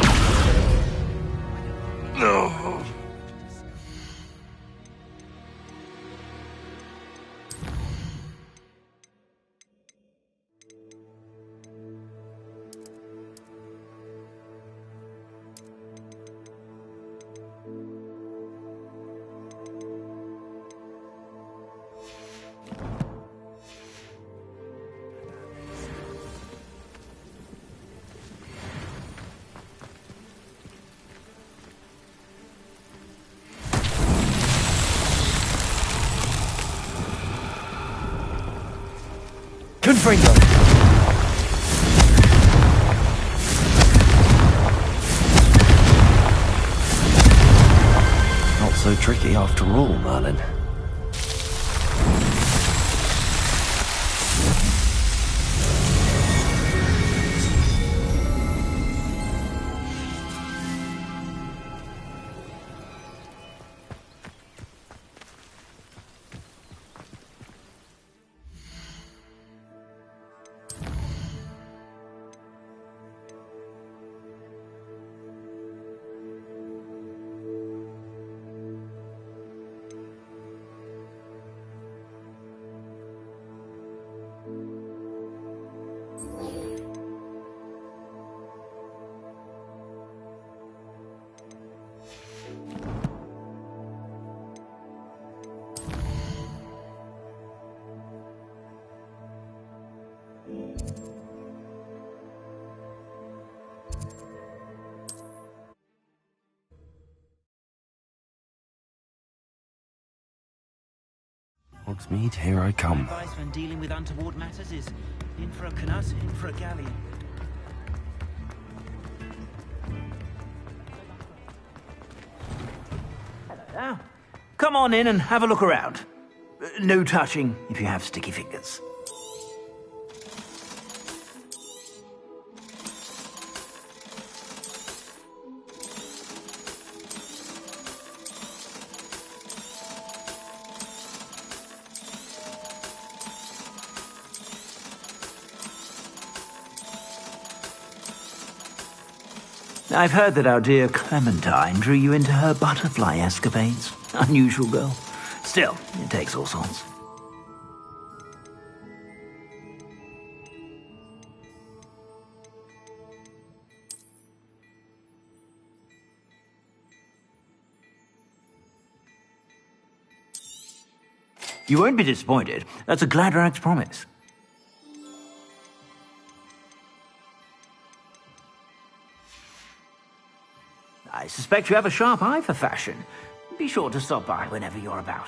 Confringo! Not so tricky after all, Merlin. Hogsmeade, here I come. Advice when dealing with untoward matters is in for a canut, in for a galleon. Hello there. Come on in and have a look around. No touching if you have sticky fingers. I've heard that our dear Clementine drew you into her butterfly escapades. Unusual girl. Still, it takes all sorts. You won't be disappointed. That's a Gladrag's promise. I suspect you have a sharp eye for fashion. Be sure to stop by whenever you're about.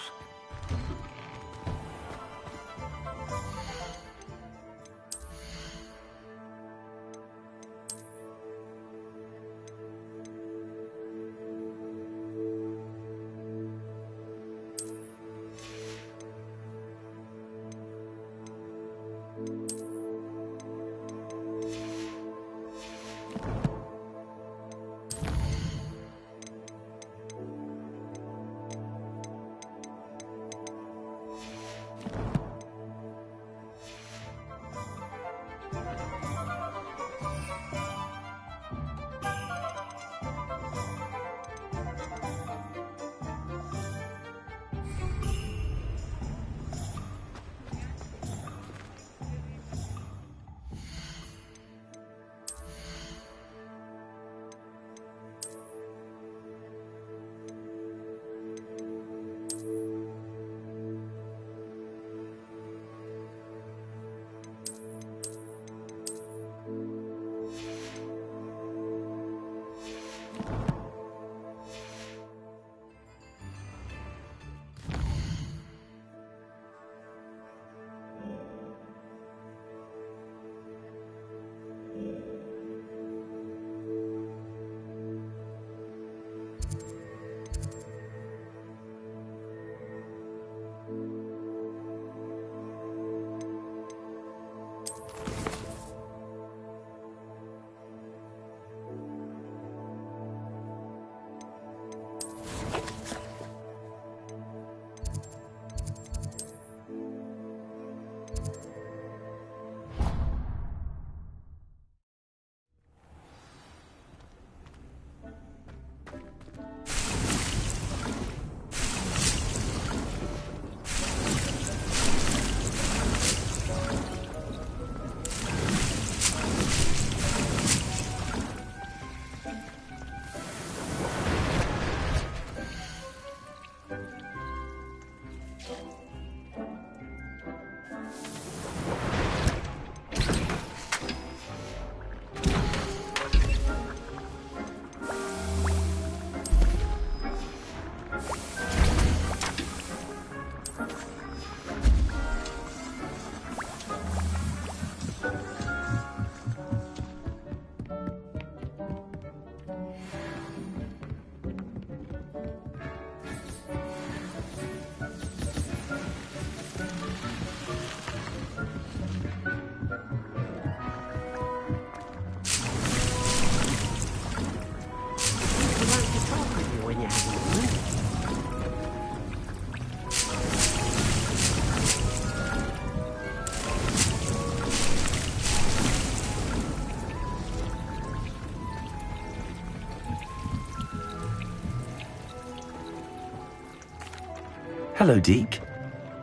Hello, Deke.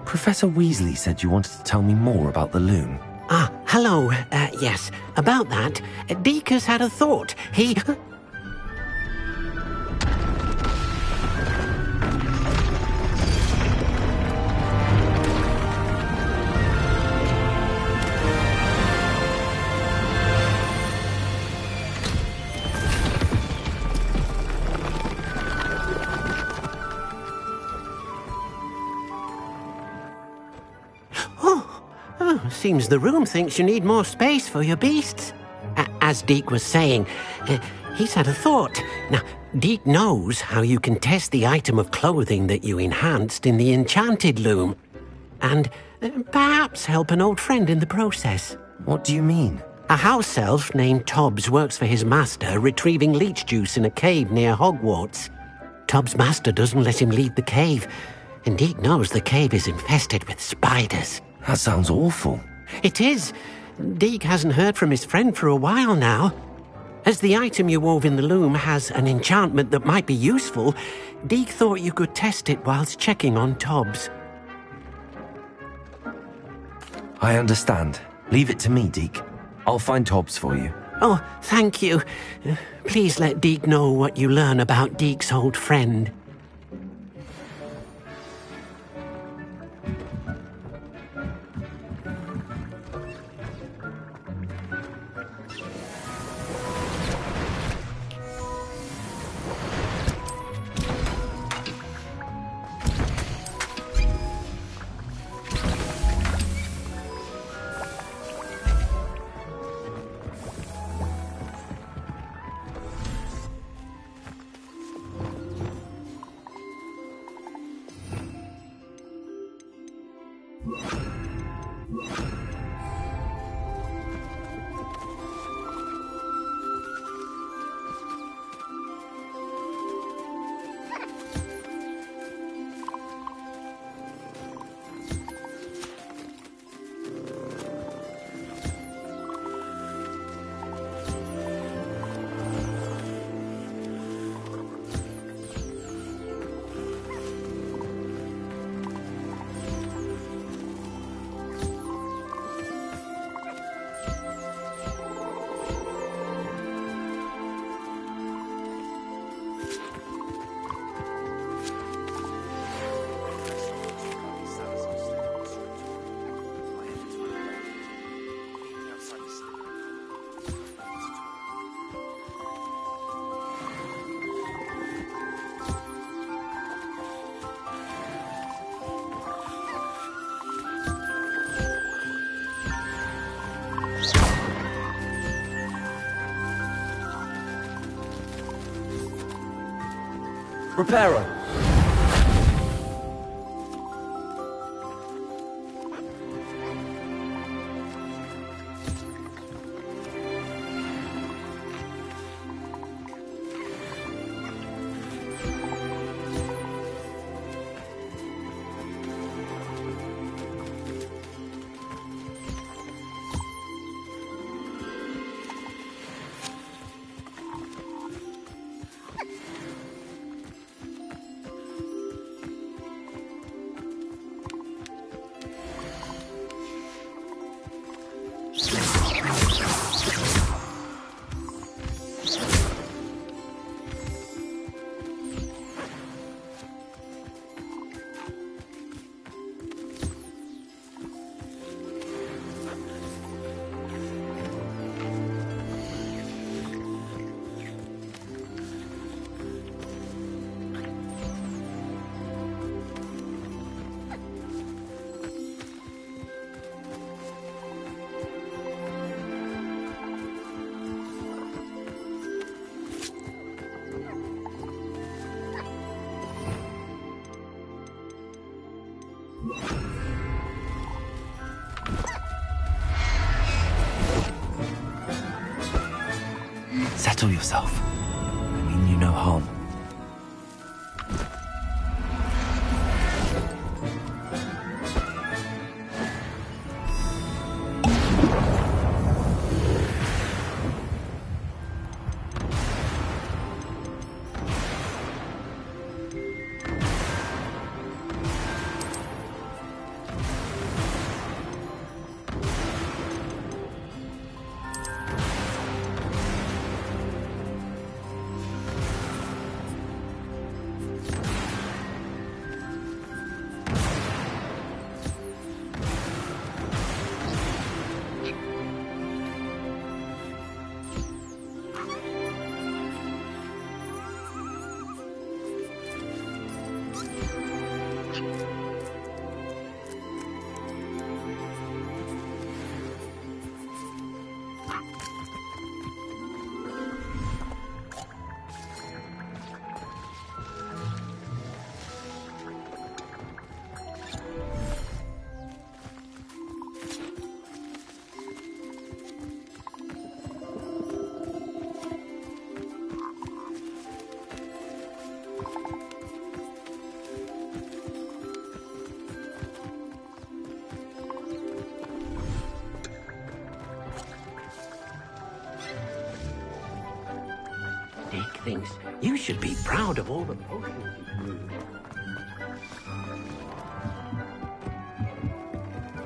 Professor Weasley said you wanted to tell me more about the loom. Ah, hello. Yes, about that. Deke has had a thought. He... Seems the room thinks you need more space for your beasts. As Deke was saying, he's had a thought. Now, Deke knows how you can test the item of clothing that you enhanced in the enchanted loom. And perhaps help an old friend in the process. What do you mean? A house elf named Tobbs works for his master, retrieving leech juice in a cave near Hogwarts. Tobbs' master doesn't let him leave the cave, and Deke knows the cave is infested with spiders. That sounds awful. It is. Deke hasn't heard from his friend for a while now. As the item you wove in the loom has an enchantment that might be useful, Deke thought you could test it whilst checking on Tobbs. I understand. Leave it to me, Deke. I'll find Tobbs for you. Oh, thank you. Please let Deke know what you learn about Deke's old friend. Reparo. Settle yourself. I mean you no harm. Dick thinks you should be proud of all the potions you brewed.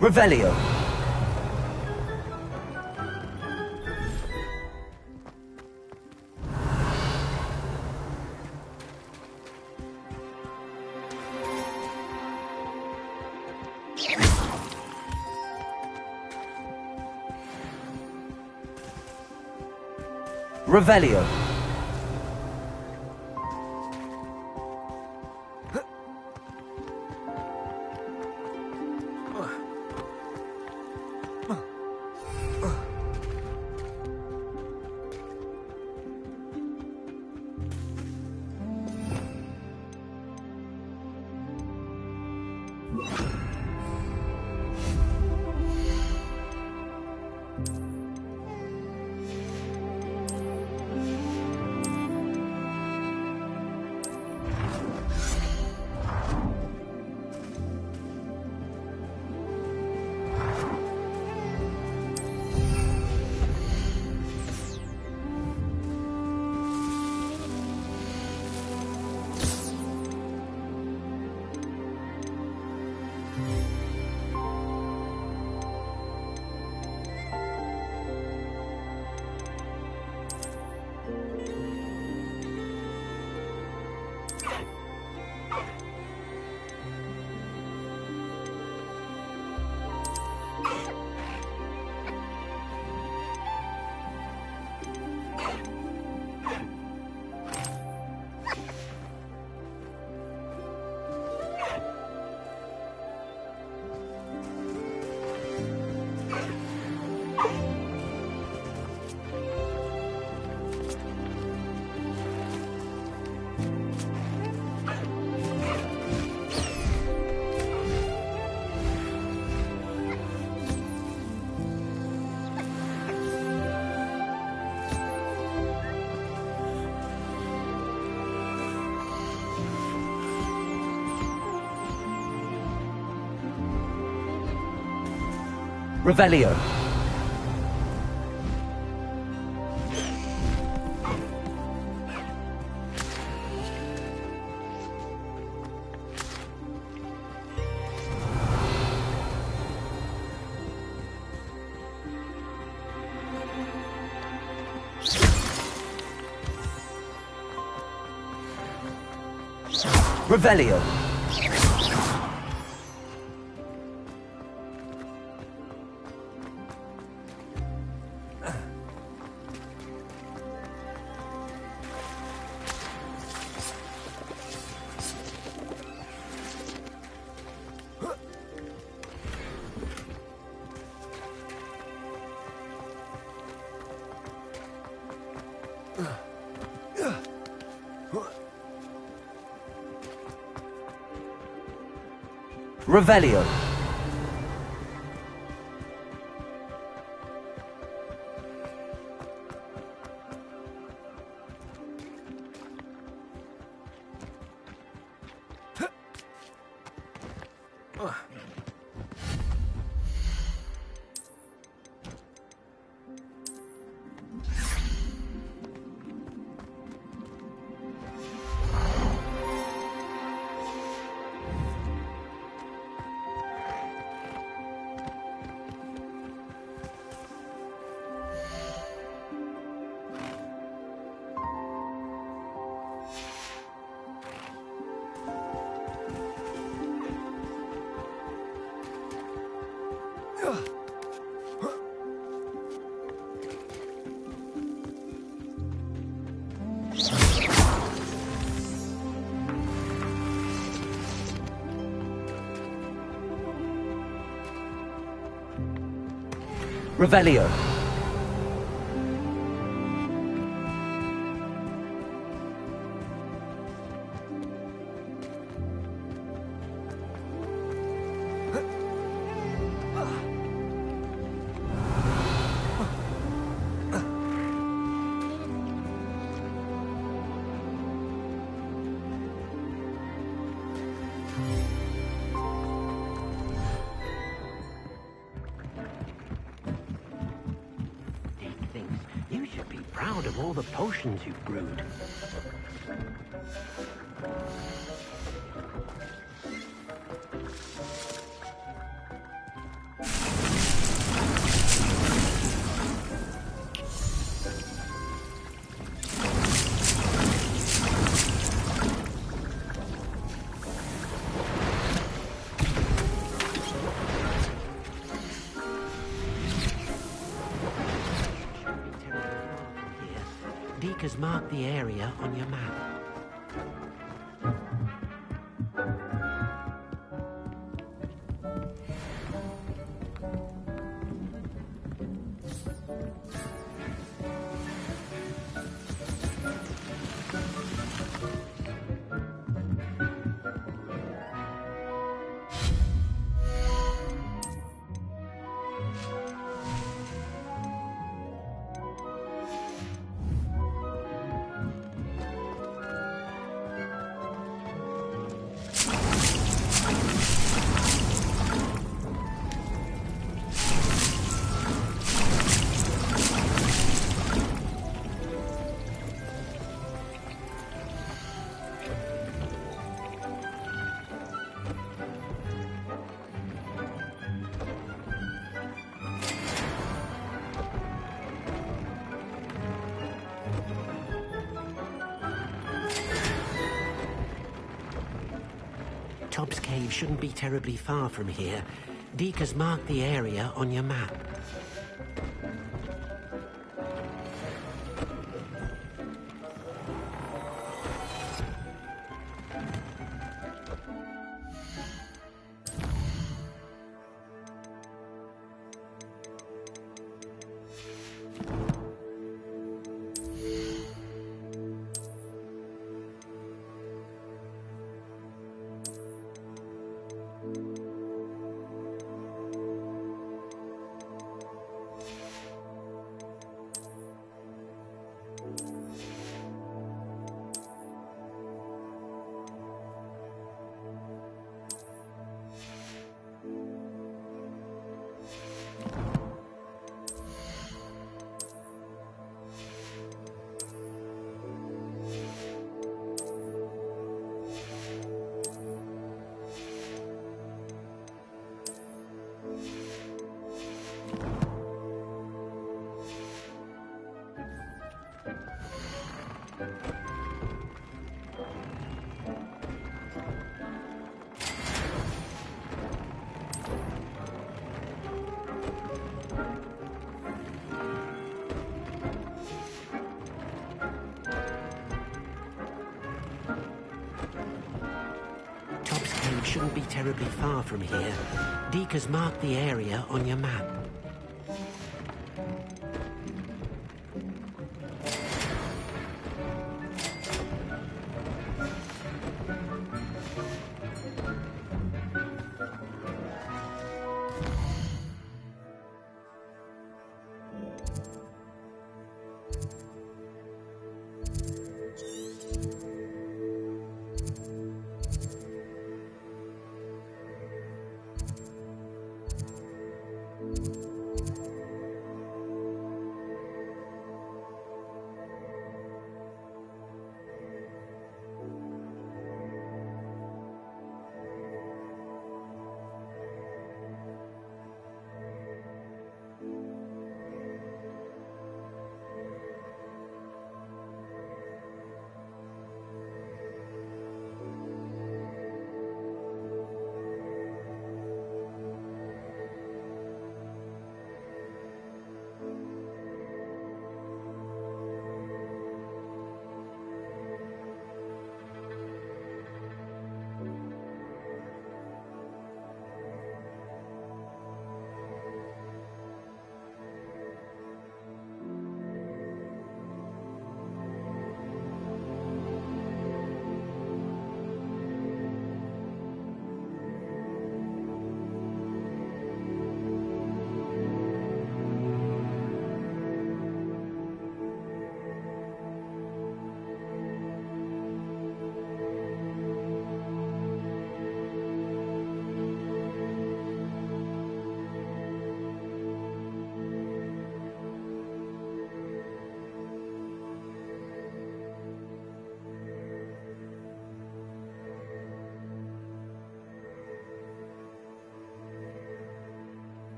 Revelio. Revelio. Revelio. Revelio. Revelio. Revelio. should be proud of all the potions you've brewed. Has marked the area on your map. Top's Cave shouldn't be terribly far from here. Deke has marked the area on your map. Shouldn't be terribly far from here. Deke has marked the area on your map.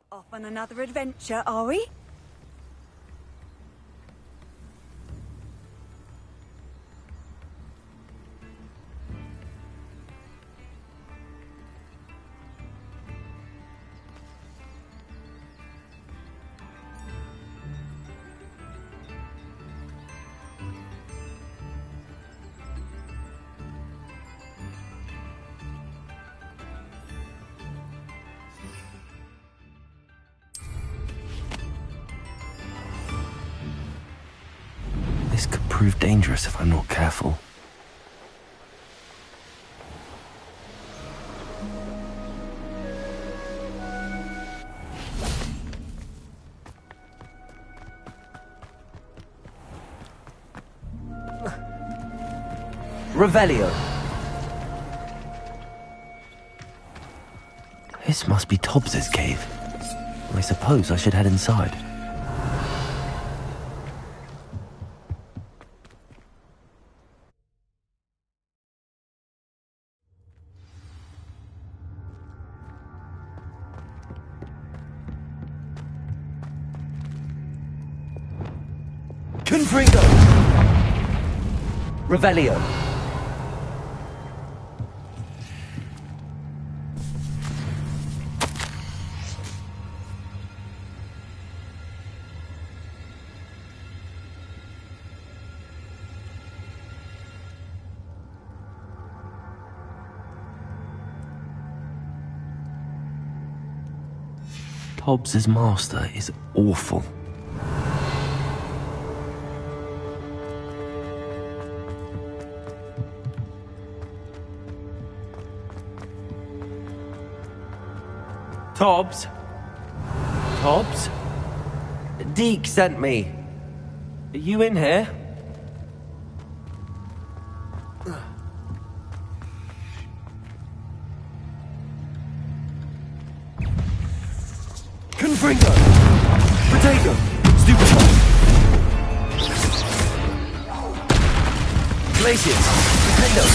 Off on another adventure, are we? This could prove dangerous if I'm not careful. Revelio. This must be Tobbs's cave. I suppose I should head inside. Confringo. Revelio. Tobbs's master is awful. Tobbs? Tobbs? Deke sent me. Are you in here? Confringo! Potato! Stupid one! Glaciers! Nintendo!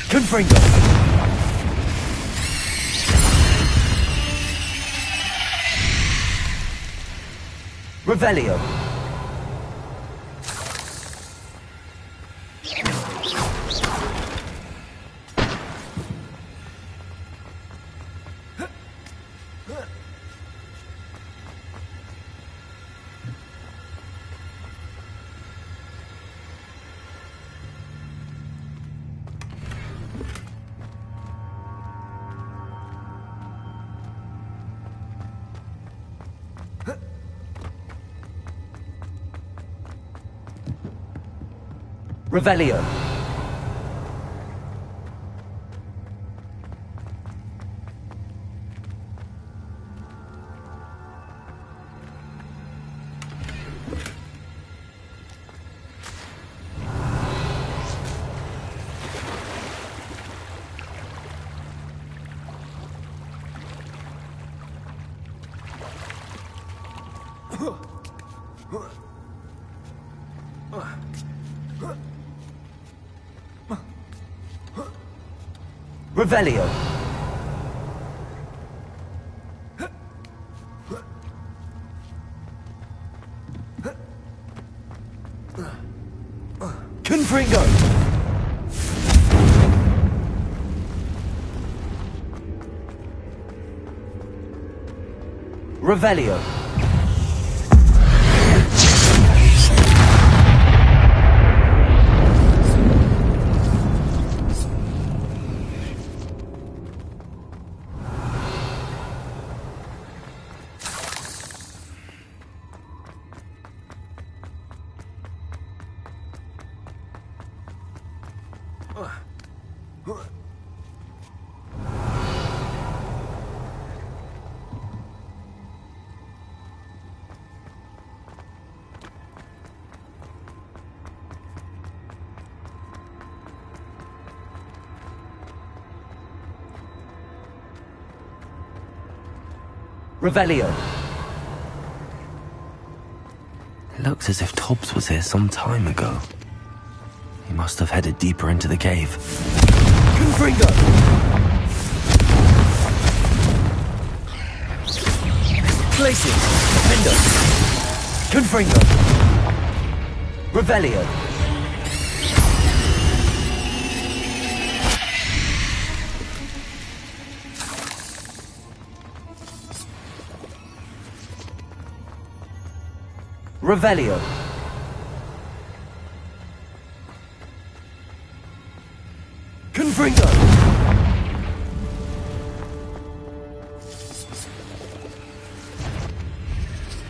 Confringo! Revelio. Revelio. Revelio. Confringo. Revelio. Revelio. It looks as if Tobbs was here some time ago. He must have headed deeper into the cave. Confringo! Glacius. Defender. Confringo. Revelio. Revelio. Confringo.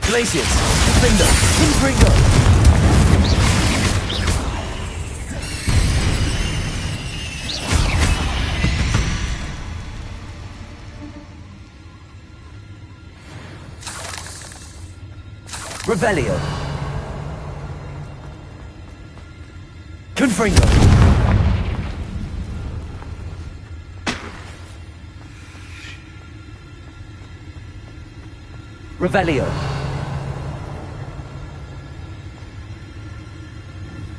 Glacius. Defender. Confringo. Revelio. Confringo. Revelio.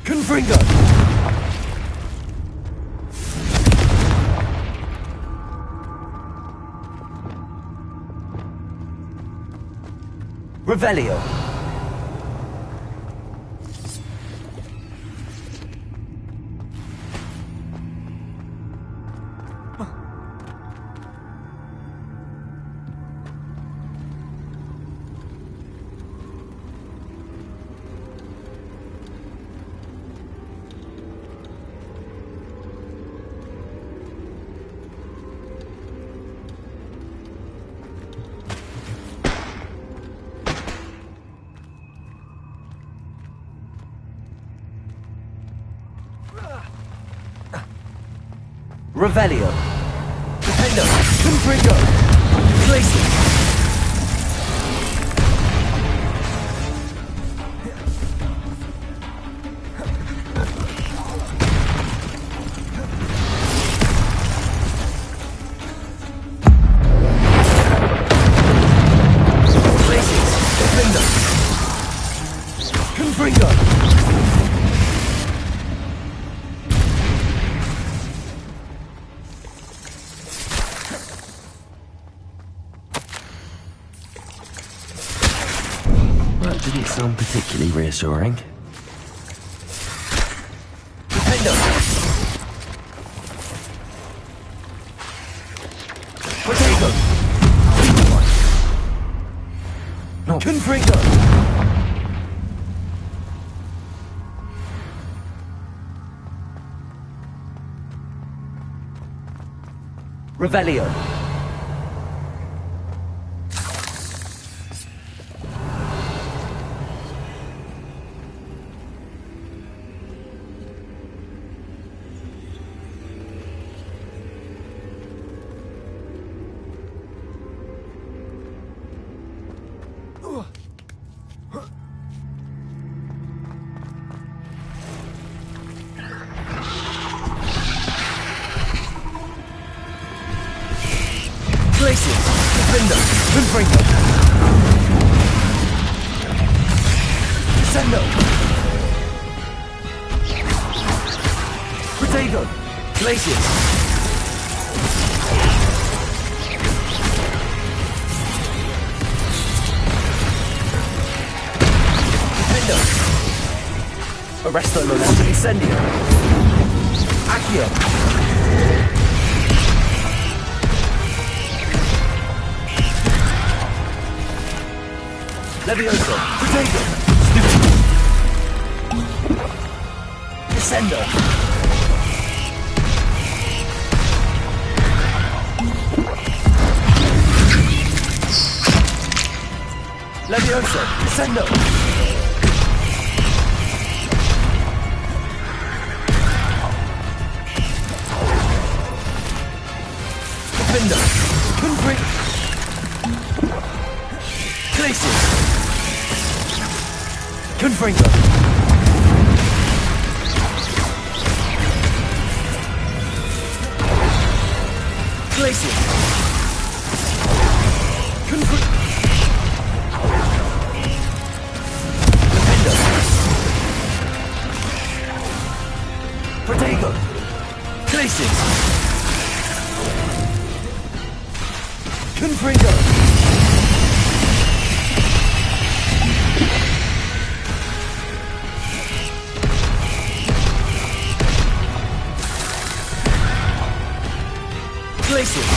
Confringo. Revelio. Revelio. Defender. Confringo. Glacius. Glacius. Defender. Confringo. Didn't sound particularly reassuring. Defender. Potato. No. Confringo. Revelio. Glacius. Defender. Confringo. Descendo. Potato. Glacius. Defender. Arresto lo incendio. Accio. Levioso. Potato. Descendo. Levioso. Descendo. Defender. Confringo. Glacius. Confringo. Glacius. Confringo. Defender. Potato. Glacius. Confringo. Glacius!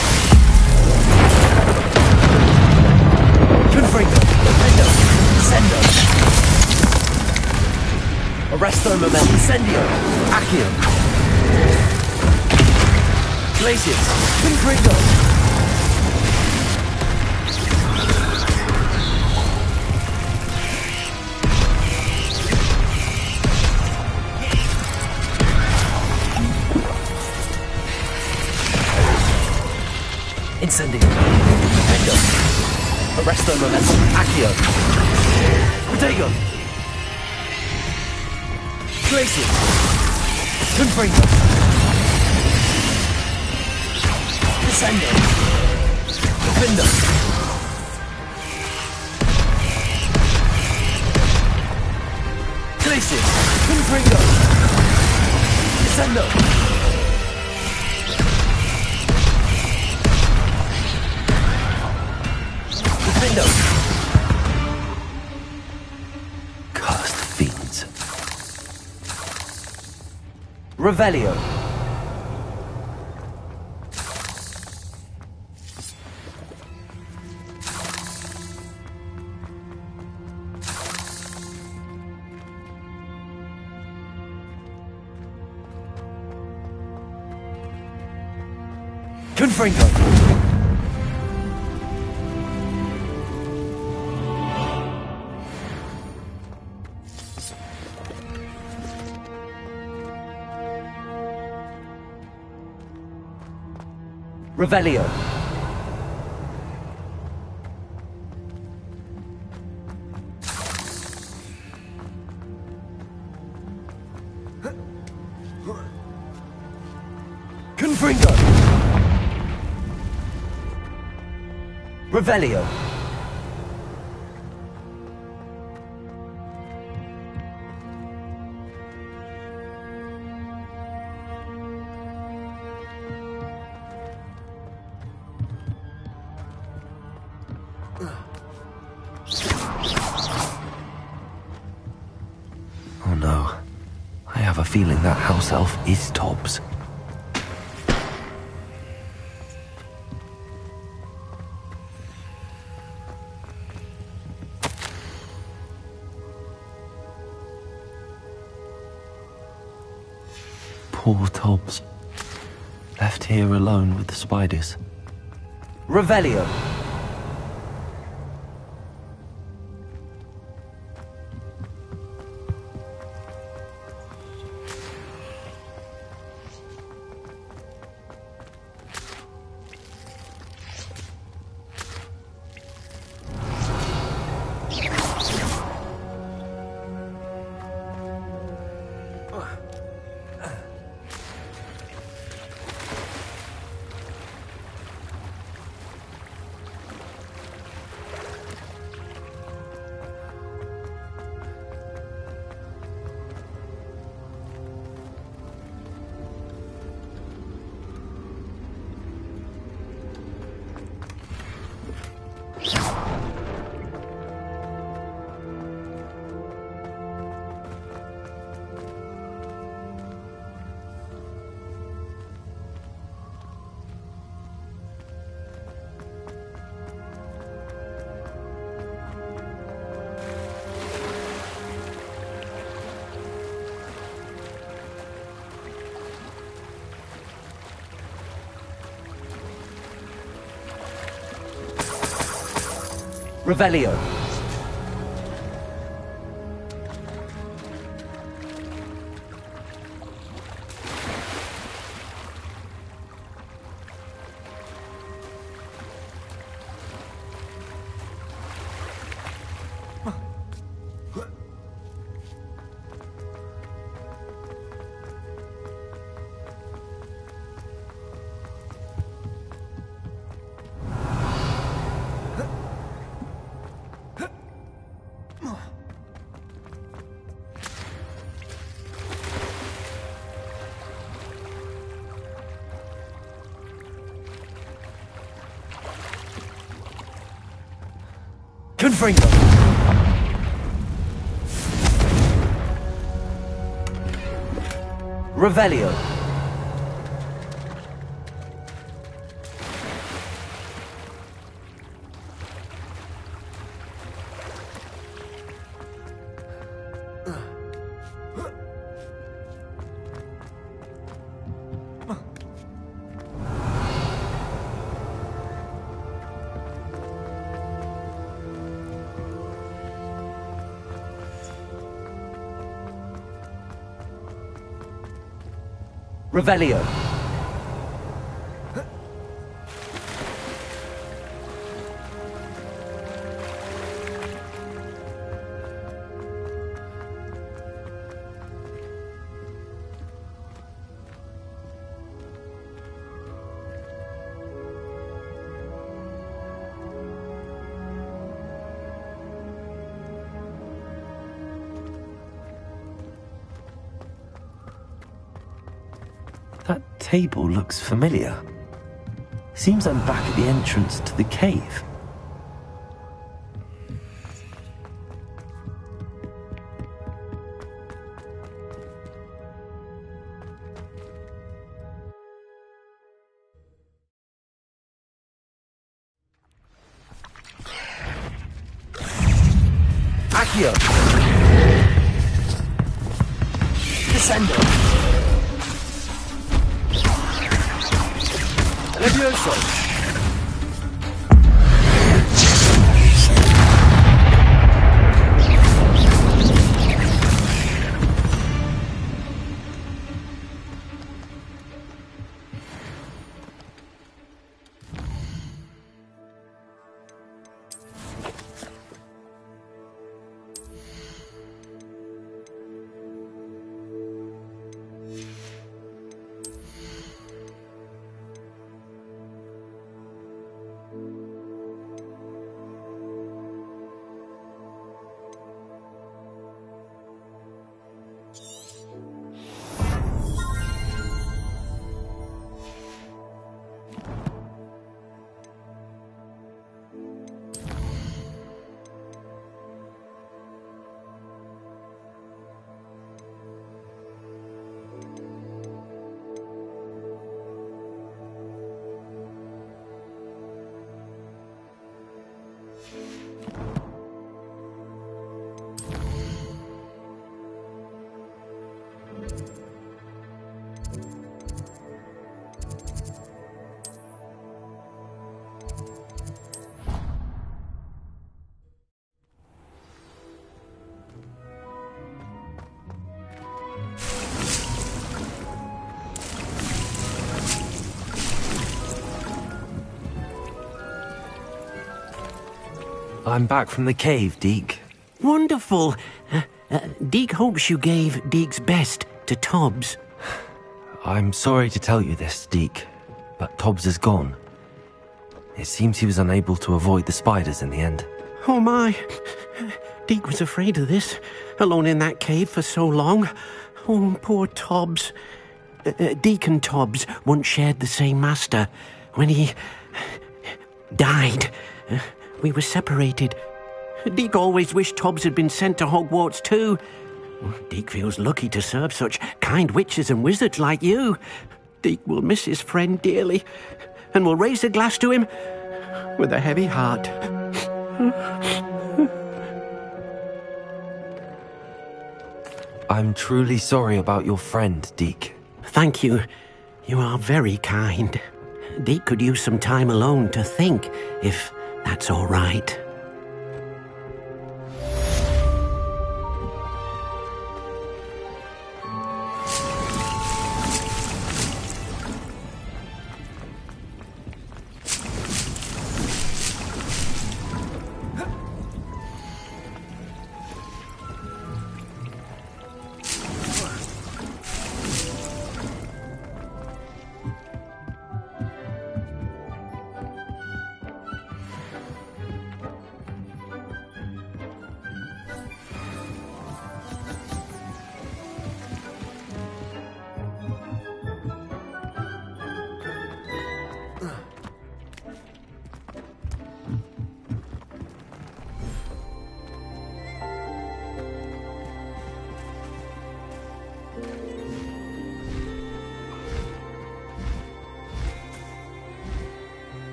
Confringo! Defendo! Sendo! Arresto Momentum! Incendio! Accio! Glacius! Confringo! Incendio! Defendo! Arresto Momentum! Accio! Protego! Glacius! Confringo! Descendo! Defendo! Glacius! Confringo! Descendo! Defendo! Cursed fiends. Revelio! Confringo! Revelio! Confringo! Revelio! Oh no. I have a feeling that house elf is Tobbs. Poor Tobbs. Left here alone with the spiders. Revelio! Revelio! Confringo! Revelio! Revelio. That table looks familiar. Seems I'm back at the entrance to the cave. Accio! Descendo! Levioso! I'm back from the cave, Deke. Wonderful. Deke hopes you gave Deke's best to Tobbs. I'm sorry to tell you this, Deke, but Tobbs is gone. It seems he was unable to avoid the spiders in the end. Oh my. Deke was afraid of this, alone in that cave for so long. Oh, poor Tobbs. Deke and Tobbs once shared the same master. When he died, we were separated. Deke always wished Tobbs had been sent to Hogwarts too. Deke feels lucky to serve such kind witches and wizards like you. Deke will miss his friend dearly, and will raise a glass to him with a heavy heart. I'm truly sorry about your friend, Deke. Thank you. You are very kind. Deke could use some time alone to think, if that's all right.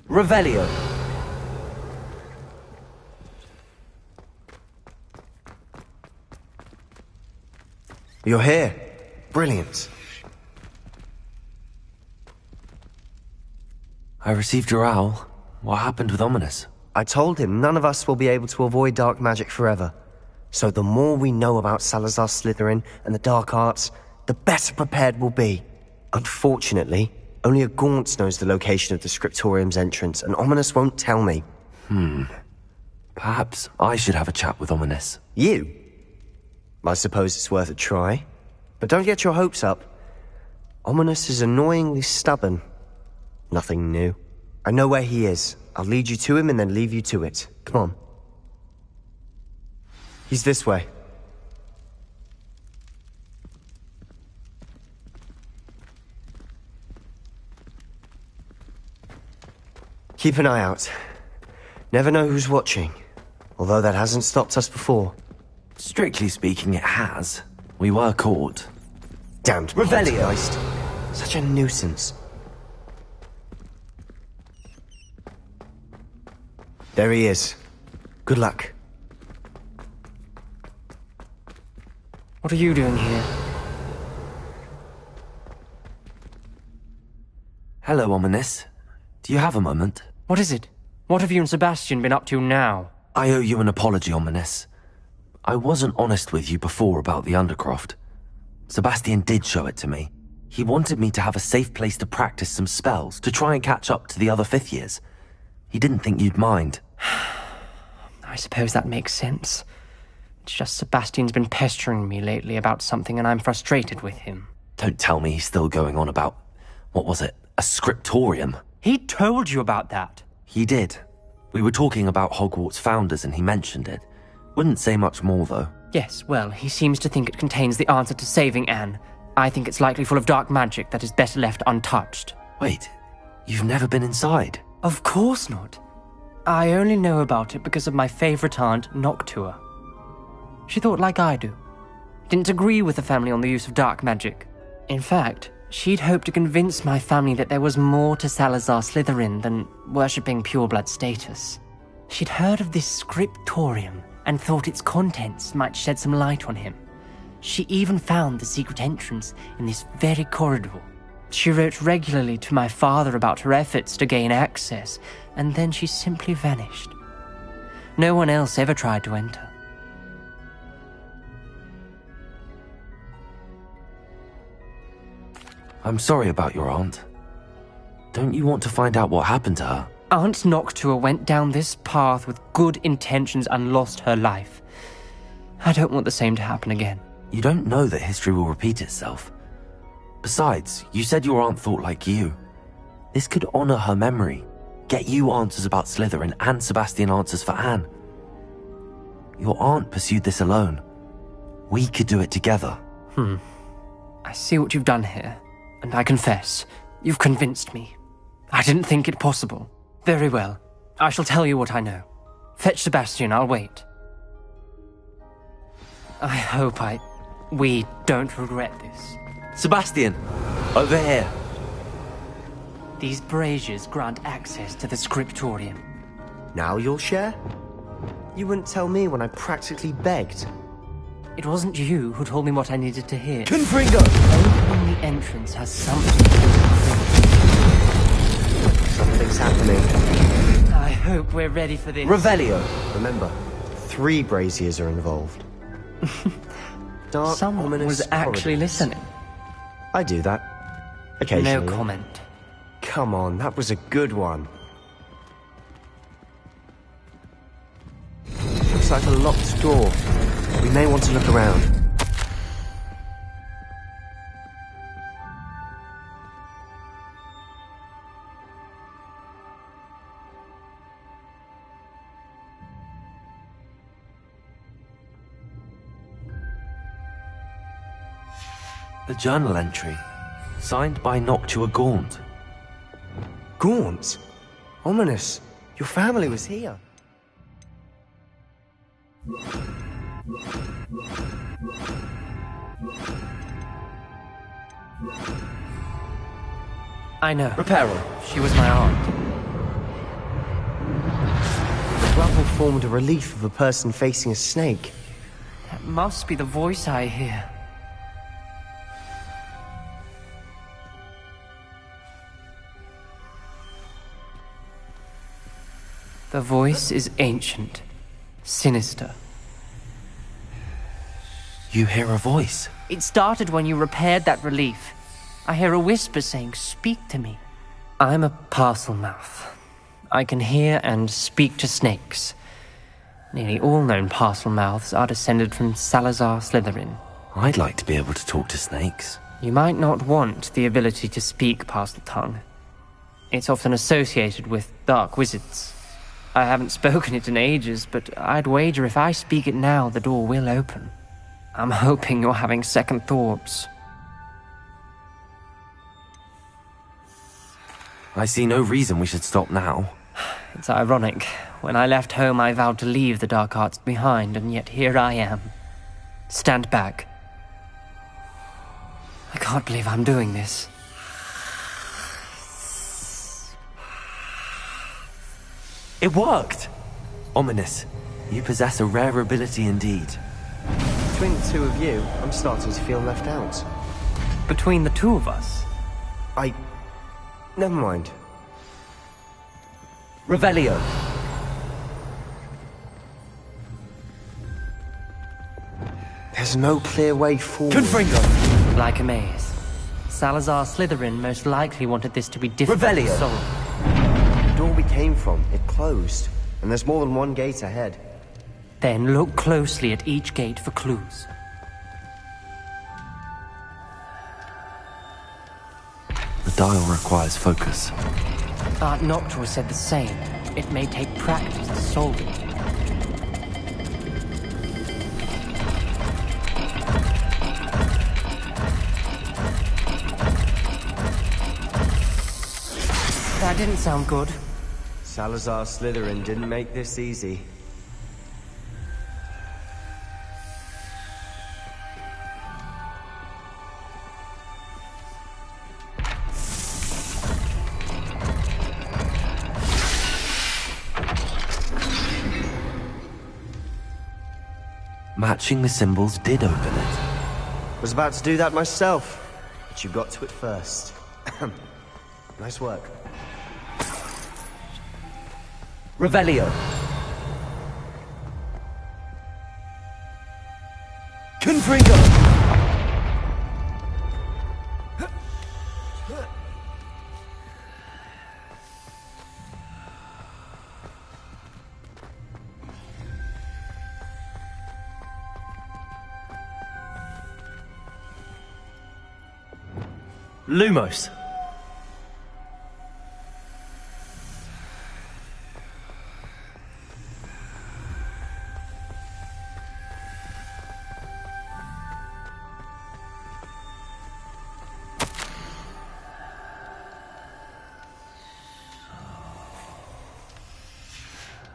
Revelio. You're here. Brilliant. I received your owl. What happened with Ominous? I told him none of us will be able to avoid dark magic forever. So the more we know about Salazar Slytherin and the dark arts, the better prepared we'll be. Unfortunately, only a Gaunt knows the location of the Scriptorium's entrance, and Ominous won't tell me. Perhaps I should have a chat with Ominous. You? I suppose it's worth a try. But don't get your hopes up. Ominous is annoyingly stubborn. Nothing new. I know where he is. I'll lead you to him and then leave you to it. Come on. He's this way. Keep an eye out. Never know who's watching. Although that hasn't stopped us before. Strictly speaking, it has. We were caught. Damned Poltergeist. Such a nuisance. There he is. Good luck. What are you doing here? Hello, Ominous. Do you have a moment? What is it? What have you and Sebastian been up to now? I owe you an apology, Ominous. I wasn't honest with you before about the Undercroft. Sebastian did show it to me. He wanted me to have a safe place to practice some spells, to try and catch up to the other fifth years. He didn't think you'd mind. I suppose that makes sense. It's just Sebastian's been pestering me lately about something and I'm frustrated with him. Don't tell me he's still going on about, what was it, a scriptorium? He told you about that. He did. We were talking about Hogwarts founders and he mentioned it. Wouldn't say much more, though. Yes, well, he seems to think it contains the answer to saving Anne. I think it's likely full of dark magic that is better left untouched. Wait, you've never been inside? Of course not. I only know about it because of my favourite aunt, Noctua. She thought like I do. Didn't agree with the family on the use of dark magic. In fact, she'd hoped to convince my family that there was more to Salazar Slytherin than worshipping pureblood status. She'd heard of this scriptorium and thought its contents might shed some light on him. She even found the secret entrance in this very corridor. She wrote regularly to my father about her efforts to gain access, and then she simply vanished. No one else ever tried to enter. I'm sorry about your aunt. Don't you want to find out what happened to her? Aunt Noctua went down this path with good intentions and lost her life. I don't want the same to happen again. You don't know that history will repeat itself. Besides, you said your aunt thought like you. This could honor her memory, get you answers about Slytherin and Sebastian answers for Anne. Your aunt pursued this alone. We could do it together. I see what you've done here, and I confess, you've convinced me. I didn't think it possible. Very well. I shall tell you what I know. Fetch Sebastian, I'll wait. I hope we don't regret this. Sebastian, over here. These braziers grant access to the scriptorium. Now you'll share? You wouldn't tell me when I practically begged. It wasn't you who told me what I needed to hear. Confringo! Opening the entrance has something to do with it. Something's happening. I hope we're ready for this. Revelio. Remember, 3 braziers are involved. Dark, Someone ominous was actually corridors. listening. I do that. Occasionally. No comment. Come on, that was a good one. Looks like a locked door. We may want to look around. The journal entry, signed by Noctua Gaunt. Gaunt? Ominous. Your family was here. I know. Reparo. She was my aunt. formed a relief of a person facing a snake. That must be the voice I hear. The voice is ancient, sinister. You hear a voice? It started when you repaired that relief. I hear a whisper saying, "Speak to me." I'm a parcel mouth. I can hear and speak to snakes. Nearly all known parcel mouths are descended from Salazar Slytherin. I'd like to be able to talk to snakes. You might not want the ability to speak parcel tongue. It's often associated with dark wizards. I haven't spoken it in ages, but I'd wager if I speak it now, the door will open. I'm hoping you're having second thoughts. I see no reason we should stop now. It's ironic. When I left home, I vowed to leave the dark arts behind, and yet here I am. Stand back. I can't believe I'm doing this. It worked! Ominous. You possess a rare ability indeed. Between the two of you, I'm starting to feel left out. Between the two of us? Never mind. Revelio. There's no clear way forward. Confringo. Like a maze. Salazar Slytherin most likely wanted this to be difficult to Revelio. solve. The door we came from, it closed. And there's more than one gate ahead. Then look closely at each gate for clues. The dial requires focus. Art Noctua said the same. It may take practice to solve it. That didn't sound good. Salazar Slytherin didn't make this easy. Matching the symbols did open it. Was about to do that myself, but you got to it first. Nice work. Revelio. Confringo. Lumos.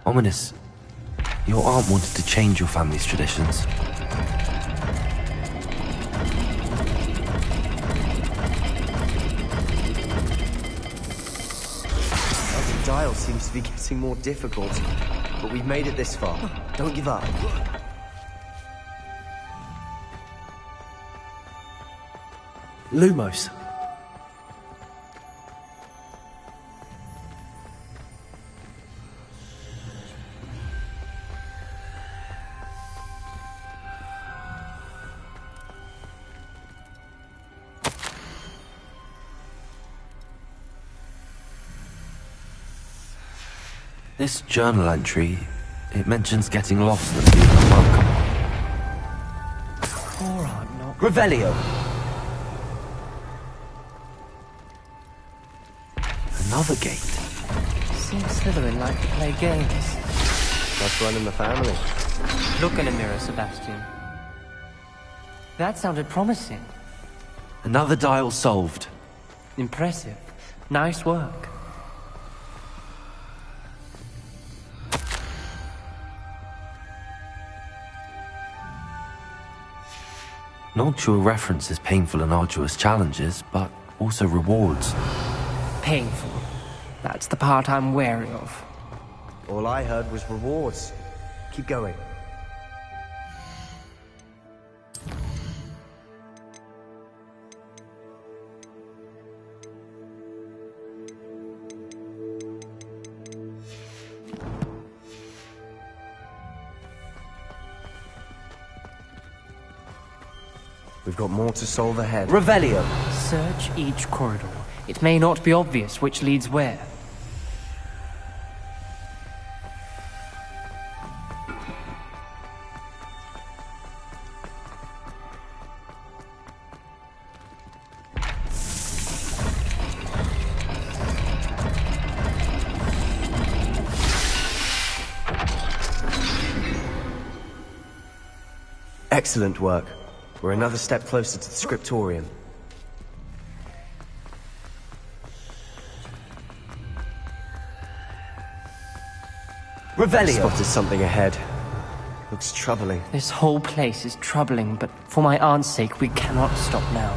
Ominous. Your aunt wanted to change your family's traditions. The dial seems to be getting more difficult, but we've made it this far. Don't give up. Lumos. This journal entry, it mentions getting lost and being unwelcome. Poor Art Noctua. Revelio. Another gate. Seems Slytherin like to play games. That's running the family. Look in a mirror, Sebastian. That sounded promising. Another dial solved. Impressive. Nice work. Noctua references painful and arduous challenges, but also rewards. Painful. That's the part I'm wary of. All I heard was rewards. Keep going. We've got more to solve ahead. Revelio. Search each corridor. It may not be obvious which leads where. Excellent work. We're another step closer to the scriptorium. Revelio. Spotted something ahead. Looks troubling. This whole place is troubling, but for my aunt's sake, we cannot stop now.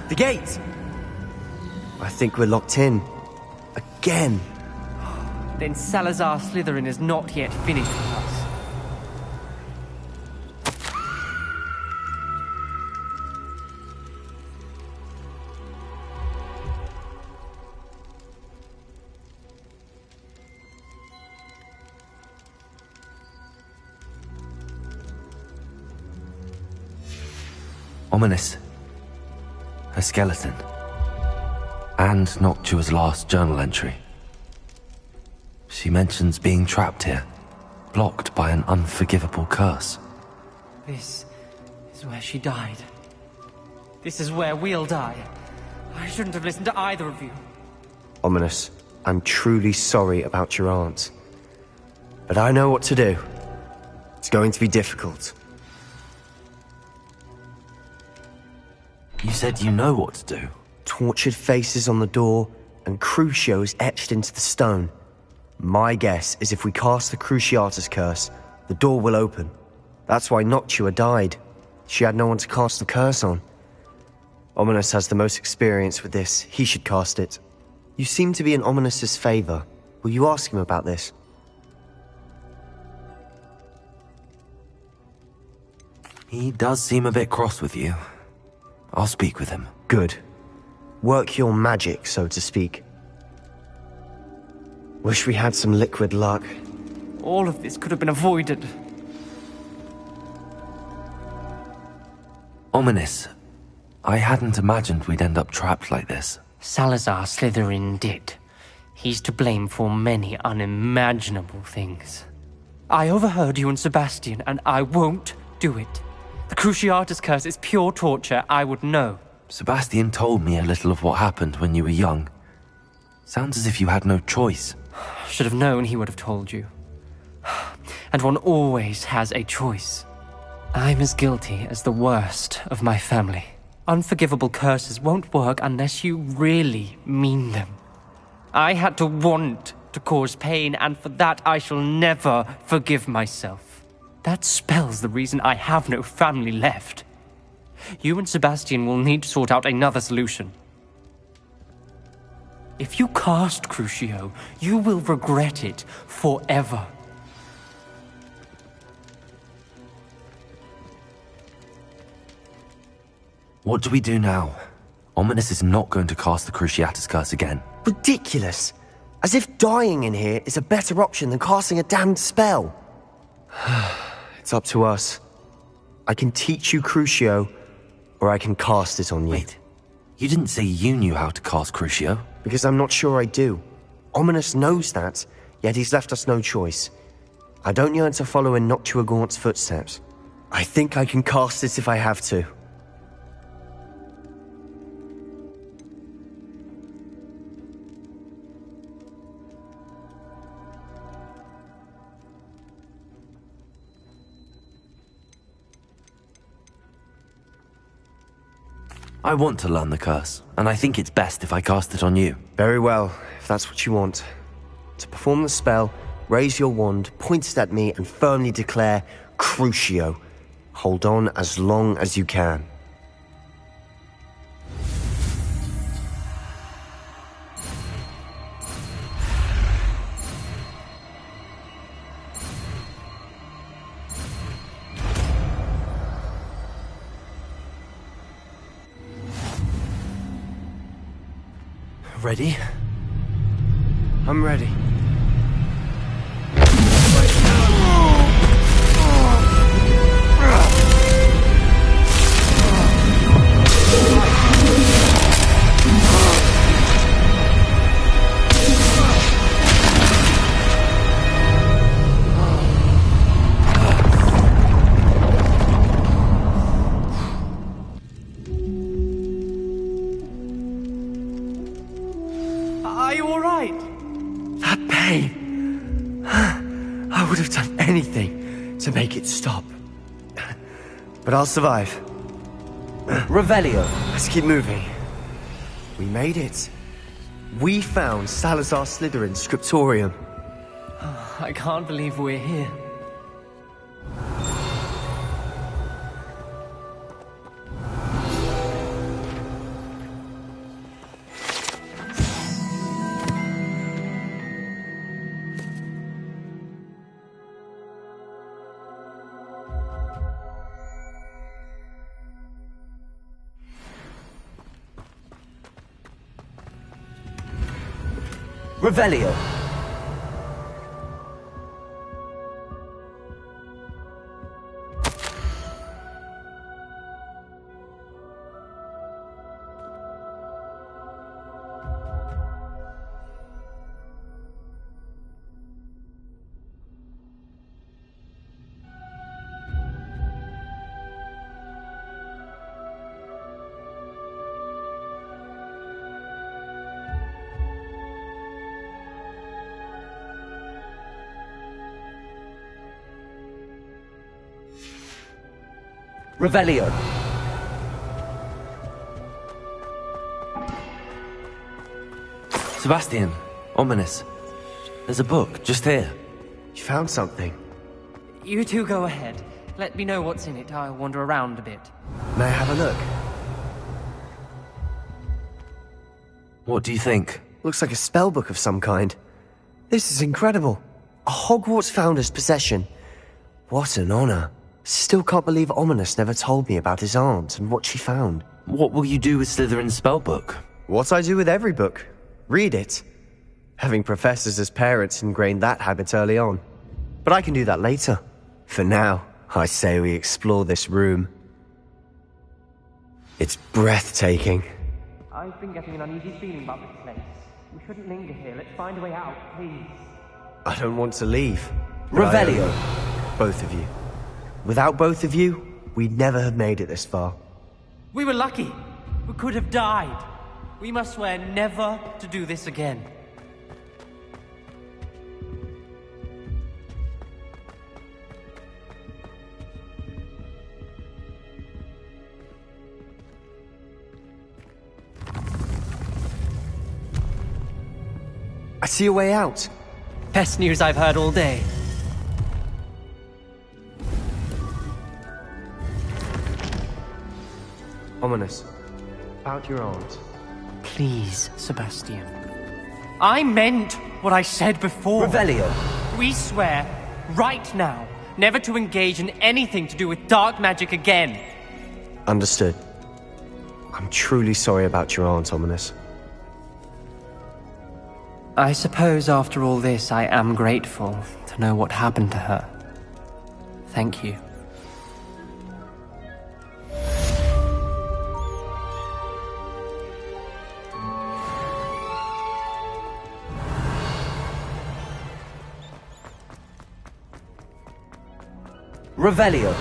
The gate! I think we're locked in. Again. Then Salazar Slytherin is not yet finished with us. Ominous. A skeleton. And Noctua's last journal entry. She mentions being trapped here, blocked by an unforgivable curse. This is where she died. This is where we'll die. I shouldn't have listened to either of you. Ominous, I'm truly sorry about your aunt. But I know what to do. It's going to be difficult. You said you know what to do. Tortured faces on the door, and Crucio is etched into the stone. My guess is if we cast the Cruciatus curse, the door will open. That's why Noctua died. She had no one to cast the curse on. Ominous has the most experience with this. He should cast it. You seem to be in Ominous's favor. Will you ask him about this? He does seem a bit cross with you. I'll speak with him. Good. Work your magic, so to speak. Wish we had some liquid luck. All of this could have been avoided. Ominous. I hadn't imagined we'd end up trapped like this. Salazar Slytherin did. He's to blame for many unimaginable things. I overheard you and Sebastian, and I won't do it. The Cruciatus curse is pure torture, I would know. Sebastian told me a little of what happened when you were young. Sounds as if you had no choice. Should have known he would have told you. And one always has a choice. I'm as guilty as the worst of my family. Unforgivable curses won't work unless you really mean them. I had to want to cause pain, and for that I shall never forgive myself. That spells the reason I have no family left. You and Sebastian will need to sort out another solution. If you cast Crucio, you will regret it forever. What do we do now? Ominous is not going to cast the Cruciatus curse again. Ridiculous! As if dying in here is a better option than casting a damned spell. It's up to us. I can teach you Crucio, or I can cast it on you. Wait, you didn't say you knew how to cast Crucio? Because I'm not sure I do. Ominous knows that, yet he's left us no choice. I don't yearn to follow in Noctua Gaunt's footsteps. I think I can cast it if I have to. I want to learn the curse, and I think it's best if I cast it on you. Very well, if that's what you want. To perform the spell, raise your wand, point it at me, and firmly declare, Crucio. Hold on as long as you can. Ready? I'm ready. Are you all right? That pain. I would have done anything to make it stop. But I'll survive. Revelio. Let's keep moving. We made it. We found Salazar Slytherin's scriptorium. I can't believe we're here. Revelio. Revelio. Sebastian, ominous. There's a book just here. You found something. You two go ahead. Let me know what's in it. I'll wander around a bit. May I have a look? What do you think? Looks like a spellbook of some kind. This is incredible. A Hogwarts founder's possession. What an honor. Still can't believe Ominous never told me about his aunt and what she found. What will you do with Slytherin's spellbook? What I do with every book. Read it. Having professors as parents ingrained that habit early on. But I can do that later. For now, I say we explore this room. It's breathtaking. I've been getting an uneasy feeling about this place. We shouldn't linger here. Let's find a way out, please. I don't want to leave. Revelio. Both of you. Without both of you, we'd never have made it this far. We were lucky. We could have died. We must swear never to do this again. I see a way out. Best news I've heard all day. Ominous. About your aunt. Please, Sebastian. I meant what I said before. Revelio. We swear, right now, never to engage in anything to do with dark magic again. Understood. I'm truly sorry about your aunt, Ominous. I suppose after all this, I am grateful to know what happened to her. Thank you. Revelio.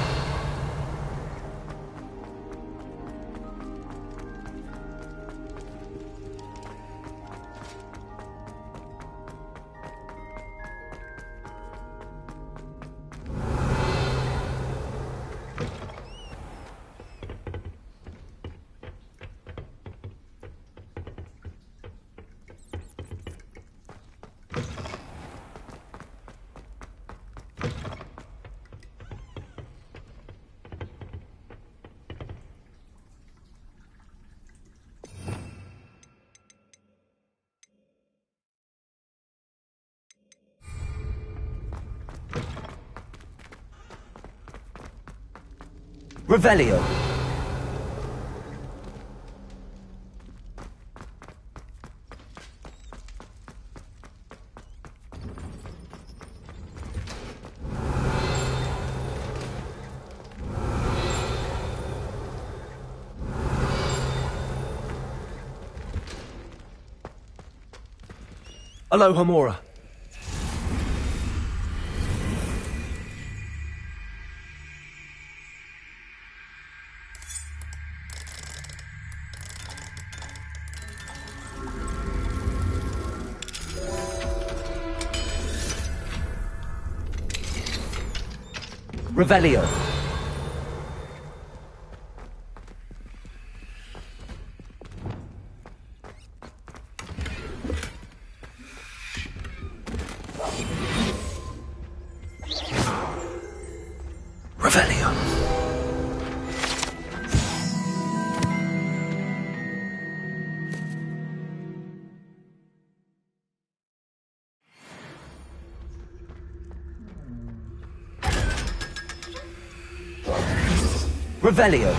Revelio. Aloha Mora. Revelio. Revelio. Revelio.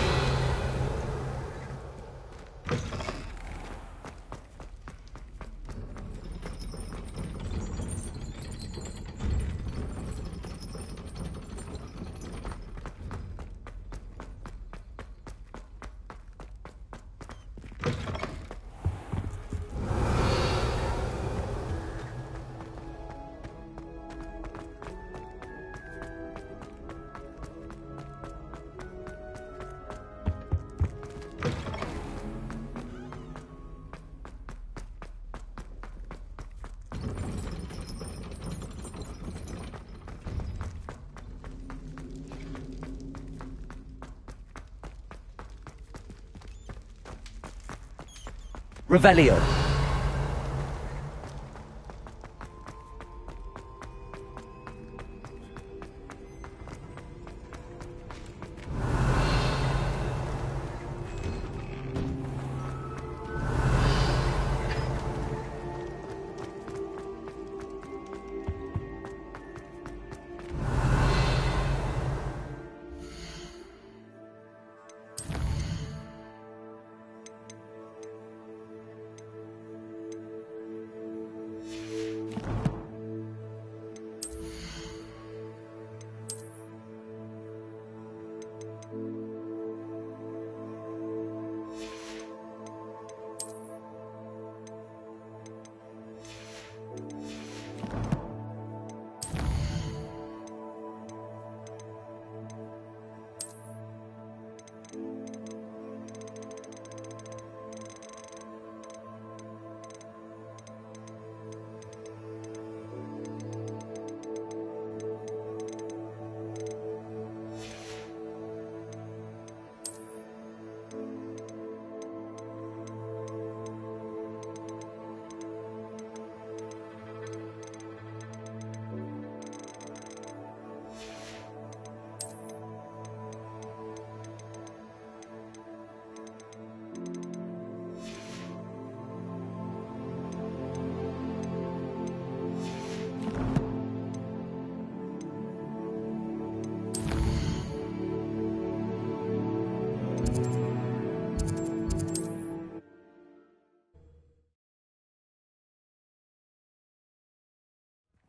Revelio.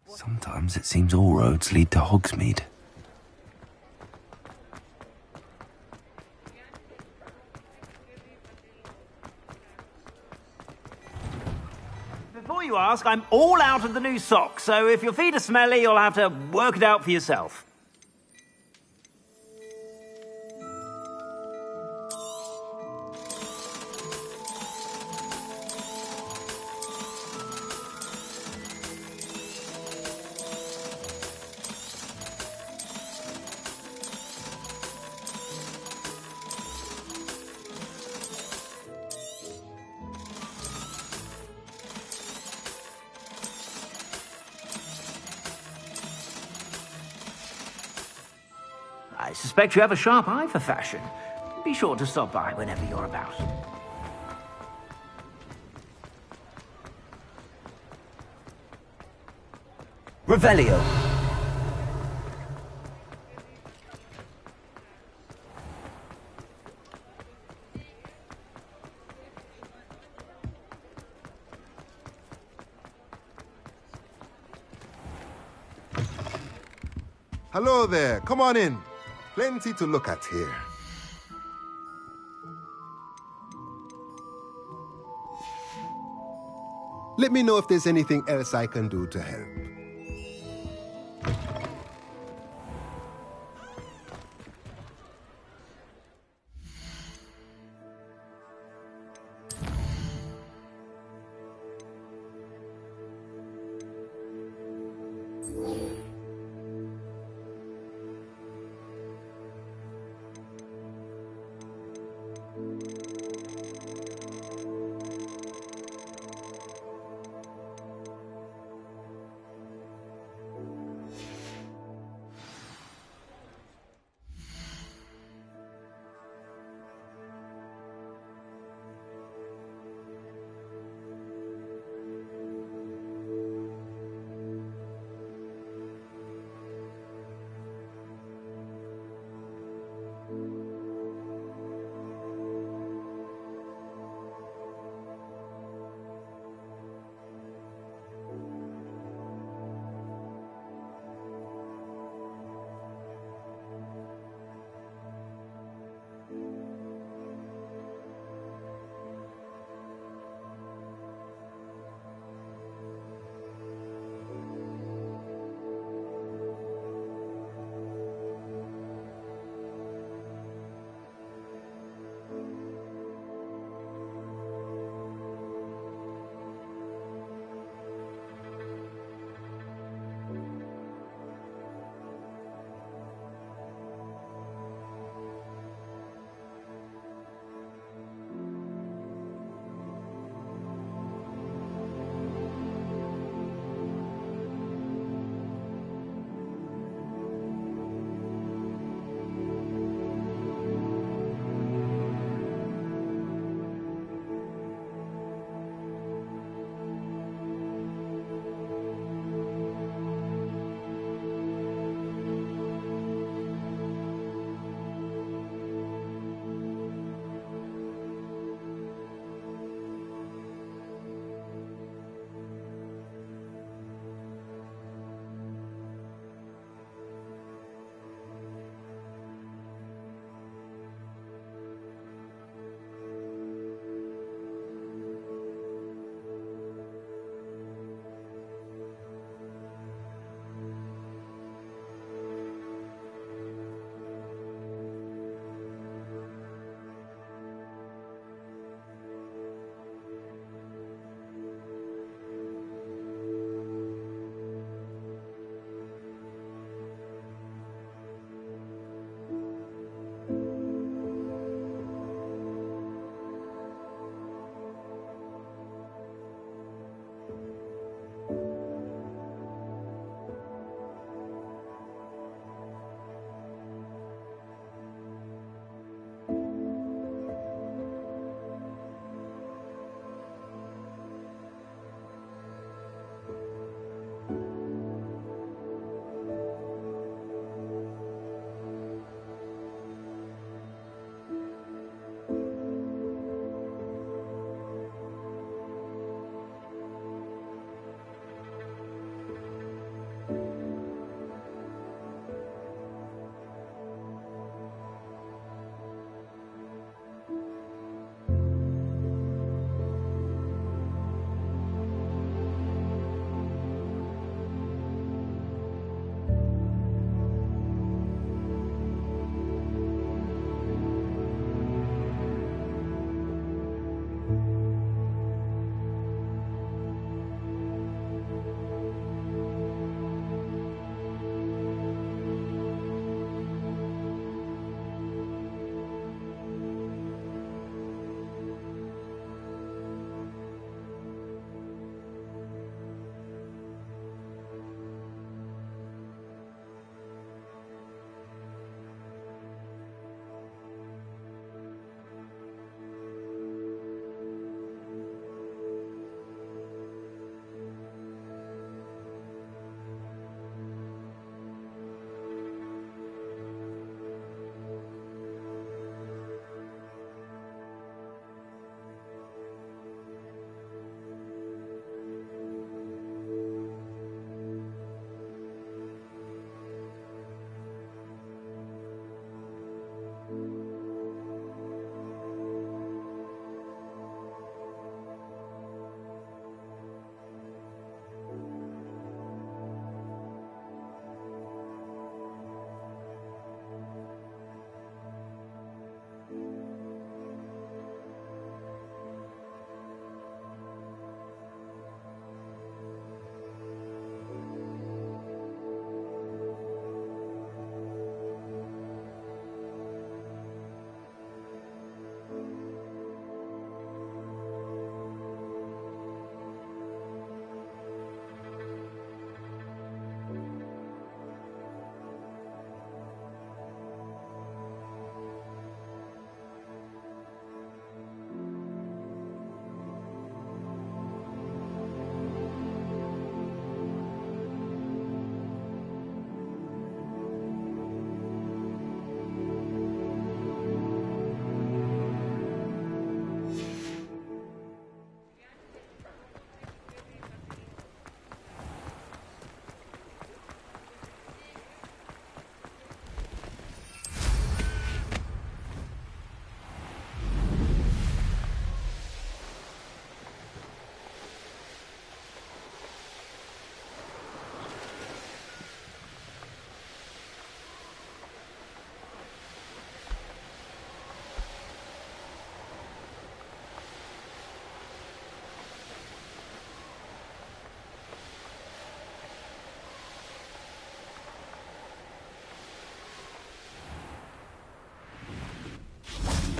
Sometimes it seems all roads lead to Hogsmeade. Before you ask, I'm all out of the new socks, so if your feet are smelly, you'll have to work it out for yourself. I suspect you have a sharp eye for fashion. Be sure to stop by whenever you're about. Revelio. Hello there. Come on in. Plenty to look at here. Let me know if there's anything else I can do to help.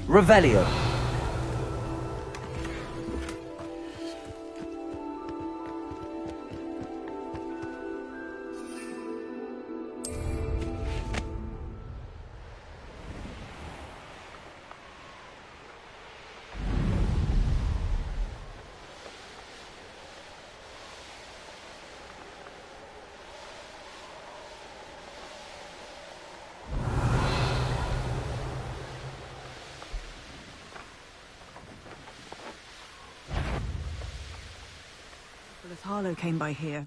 Revelio. Well, if Harlow came by here...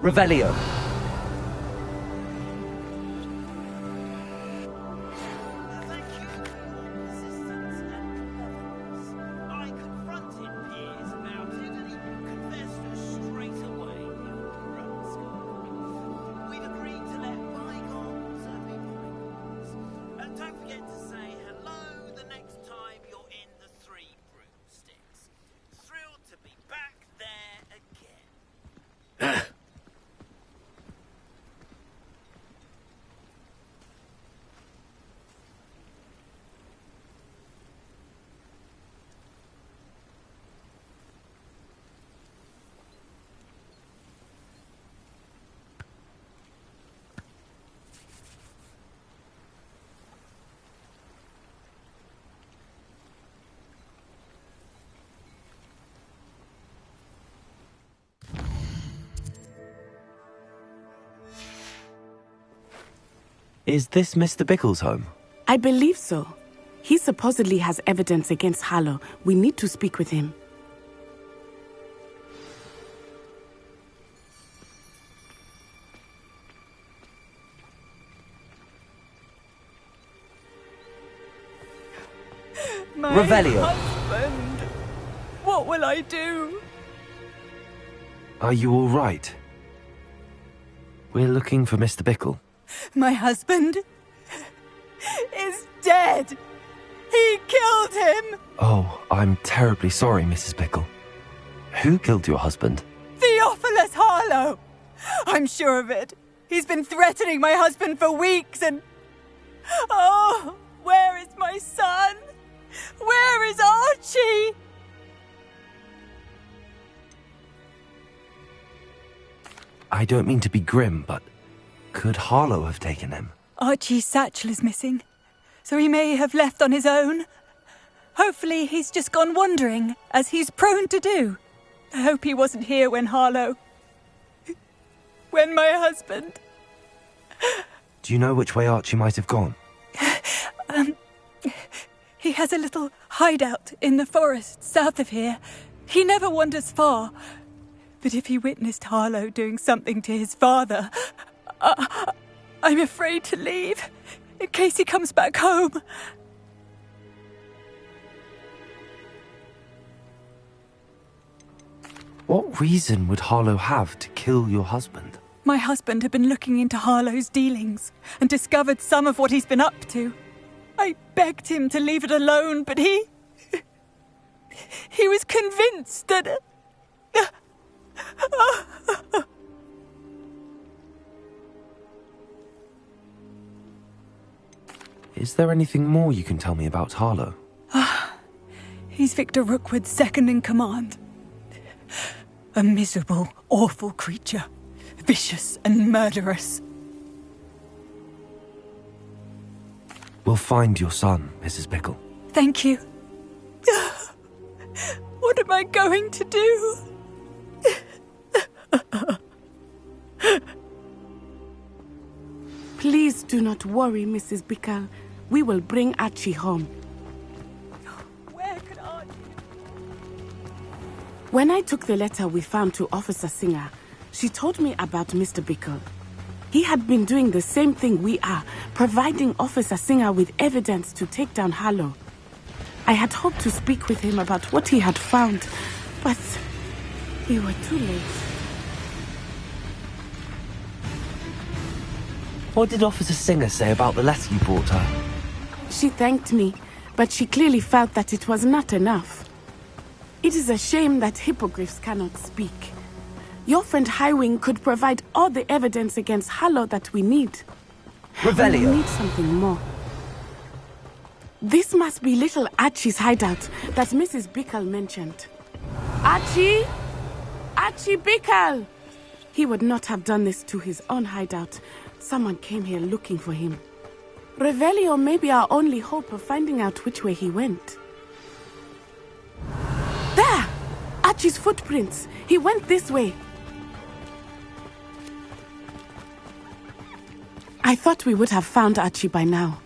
Revelio. Is this Mr. Bickle's home? I believe so. He supposedly has evidence against Harlow. We need to speak with him. My Revelio. husband! What will I do? Are you all right? We're looking for Mr. Bickle. My husband is dead! He killed him! Oh, I'm terribly sorry, Mrs. Bickle. Who killed your husband? Theophilus Harlow! I'm sure of it. He's been threatening my husband for weeks and... Oh, where is my son? Where is Archie? I don't mean to be grim, but could Harlow have taken him? Archie's satchel is missing, so he may have left on his own. Hopefully he's just gone wandering, as he's prone to do. I hope he wasn't here when when my husband... Do you know which way Archie might have gone? He has a little hideout in the forest south of here. He never wanders far. But if he witnessed Harlow doing something to his father, I'm afraid to leave, in case he comes back home. What reason would Harlow have to kill your husband? My husband had been looking into Harlow's dealings and discovered some of what he's been up to. I begged him to leave it alone, but he was convinced that... Is there anything more you can tell me about Harlow? He's Victor Rookwood's second in command. A miserable, awful creature. Vicious and murderous. We'll find your son, Mrs. Bickle. Thank you. What am I going to do? Please do not worry, Mrs. Bickle. We will bring Archie home. Where could Archie... When I took the letter we found to Officer Singer, she told me about Mr. Bickle. He had been doing the same thing we are, providing Officer Singer with evidence to take down Harlow. I had hoped to speak with him about what he had found, but we were too late. What did Officer Singer say about the letter you brought her? She thanked me, but she clearly felt that it was not enough. It is a shame that hippogriffs cannot speak. Your friend Highwing could provide all the evidence against Harlow that we need. Revelio. We need something more. This must be little Archie's hideout that Mrs. Bickle mentioned. Archie? Archie Bickle! He would not have done this to his own hideout. Someone came here looking for him. Revelio may be our only hope of finding out which way he went. There! Archie's footprints. He went this way. I thought we would have found Archie by now.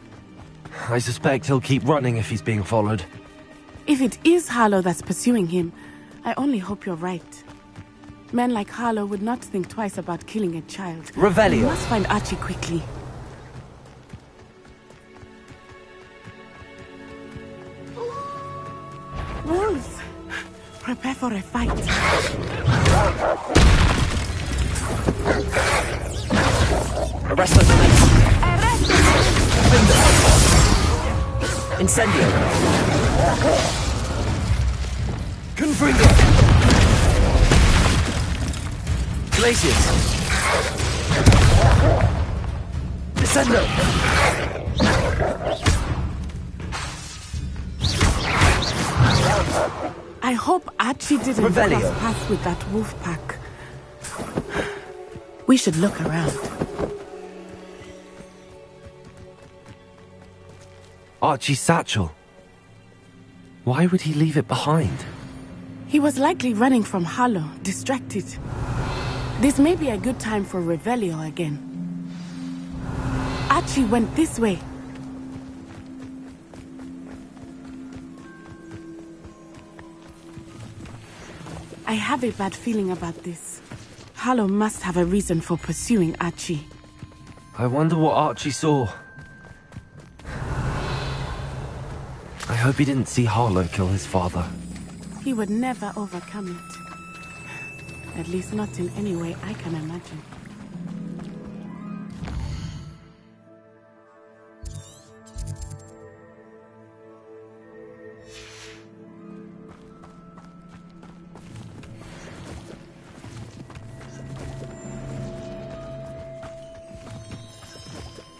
I suspect he'll keep running if he's being followed. If it is Harlow that's pursuing him, I only hope you're right. Men like Harlow would not think twice about killing a child. Revelio. We must find Archie quickly. Wolves! Prepare for a fight. Arrest those men. Incendio. Confringo. Glacius. Descendo. I hope Archie didn't Revelio. cross paths with that wolf pack. We should look around. Archie's satchel. Why would he leave it behind? He was likely running from Harlow, distracted. This may be a good time for Revelio again. Archie went this way. I have a bad feeling about this. Harlow must have a reason for pursuing Archie. I wonder what Archie saw. I hope he didn't see Harlow kill his father. He would never overcome it. At least not in any way I can imagine.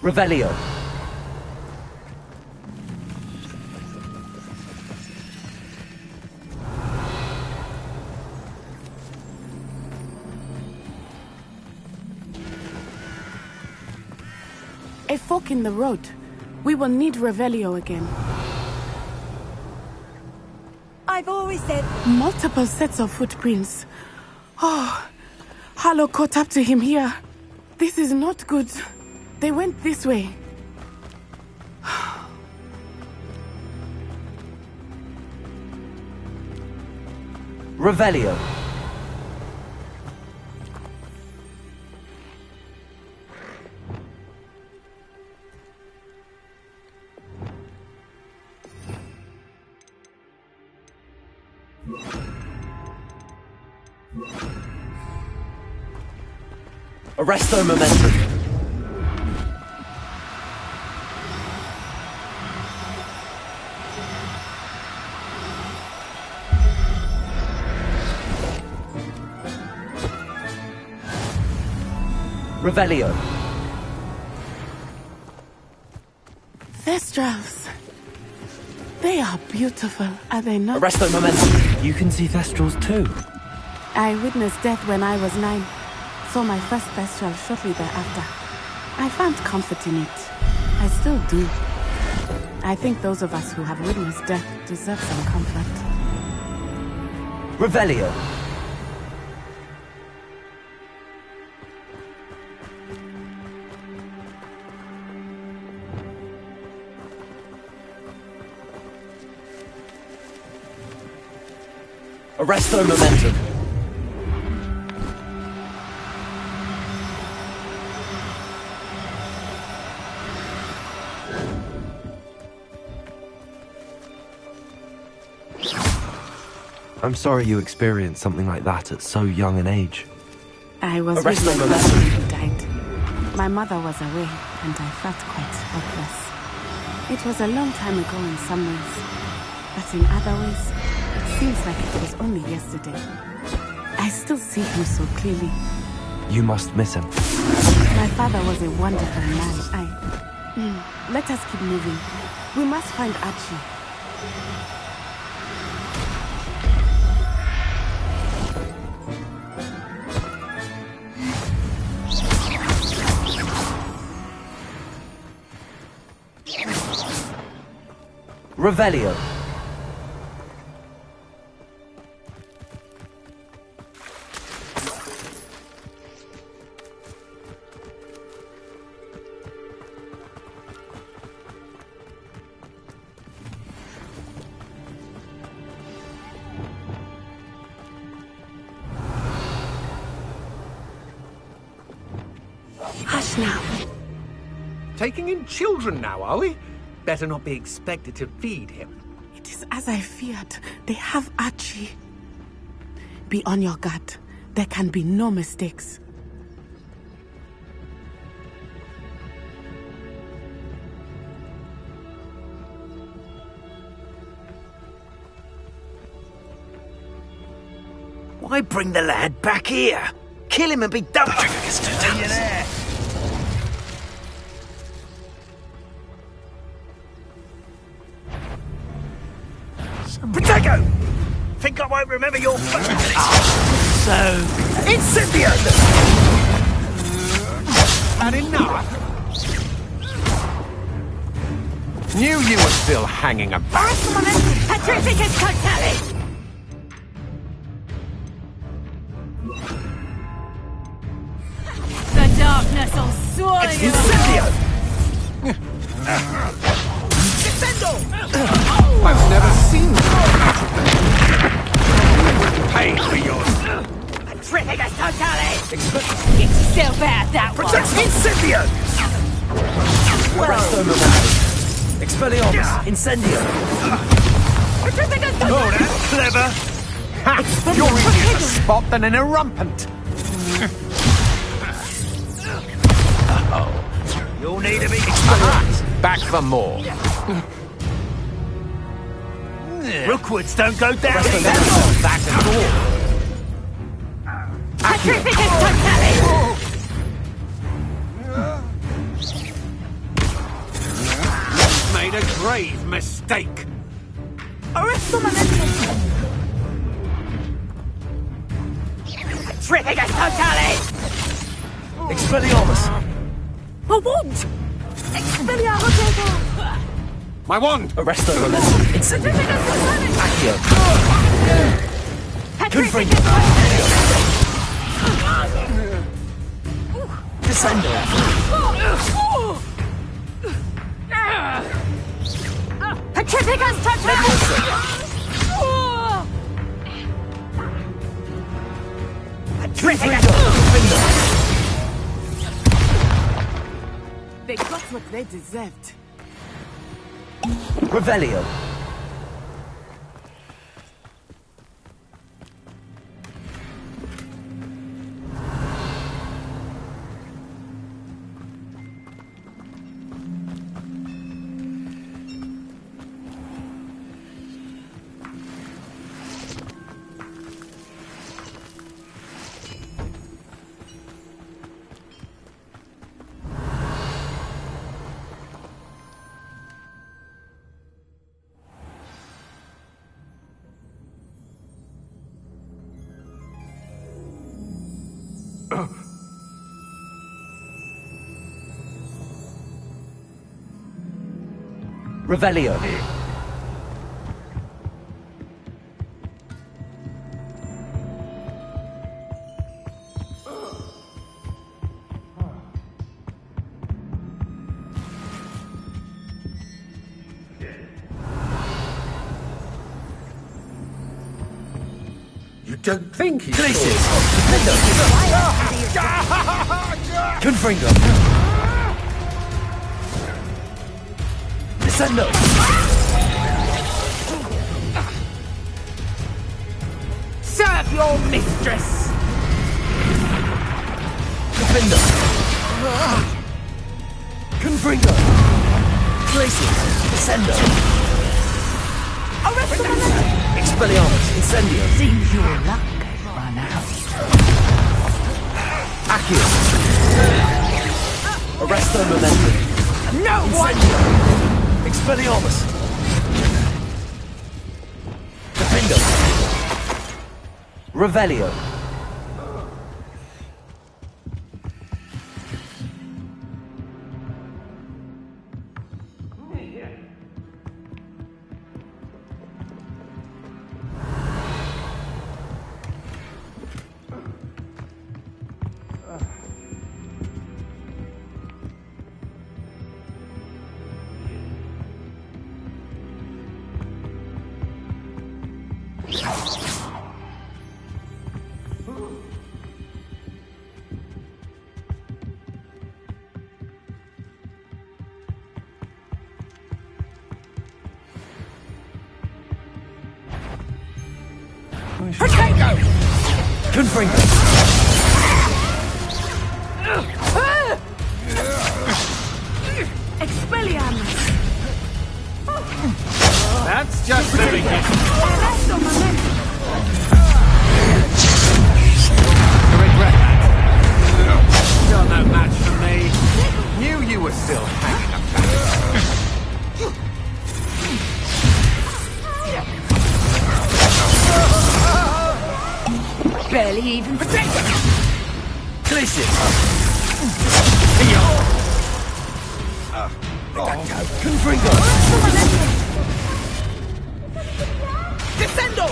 Revelio. A fork in the road. We will need Revelio again. I've always said... Multiple sets of footprints. Oh, Harlow caught up to him here. This is not good. They went this way. Revelio. Arresto momentum. Revelio. Thestrals. They are beautiful, are they not? Arresto momentum. You can see Thestrals too. I witnessed death when I was 9. Saw my first Thestral shortly thereafter. I found comfort in it. I still do. I think those of us who have witnessed death deserve some comfort. Revelio. Arresto momentum. I'm sorry you experienced something like that at so young an age. I was with my brother when he died. My mother was away, and I felt quite helpless. It was a long time ago in some ways, but in other ways, it seems like it was only yesterday. I still see him so clearly. You must miss him. My father was a wonderful man. Let us keep moving. We must find Archie. Revelio. Hush now. Taking in children now, are we? Better not be expected to feed him. It is as I feared. They have Archie. Be on your guard. There can be no mistakes. Why bring the lad back here? Kill him and be done with it. Protego! Think I won't remember your face? So... Incendio! Had enough? Knew you were still hanging about. Petrificus totale! The darkness will swallow you! Incendio! Defendo! I've never seen Pay for yours. Petrificus totale! Get yourself out that way! Incendio! Presto momentum. Expelliarmus. Incendio. Petrificus Oh, totale! that's clever. Ha! You're easier to spot than an irrumpant. Uh-oh. You'll need to be... Back for more. Rookwoods don't go down. That at all. Petrificus totale! Made a grave mistake. Arresto momentum! Petrificus totale! Expelliarmus. A wand! Expelliarmus! My wand! Arresto momentum. Incendio. Accio. Confringo. Descendo. Petrificus totale! They got what they deserved. Revelio. Revelio. You don't think he's... Glaciers. Confringo. Descendo. Serve your mistress! Defendo. Confringo. Glaciers. Descendo. Expelliarmus. Incendio. Seems your luck has run out. Accio. Arresto momentum. No one! Expelliarmus! Defender! Revelio. Confringo! Expelliarmus! That's just the beginning. You regret that? You're no match for me. Knew you were still hanging about. Barely even protected! Glacius! Confringo! Descendo!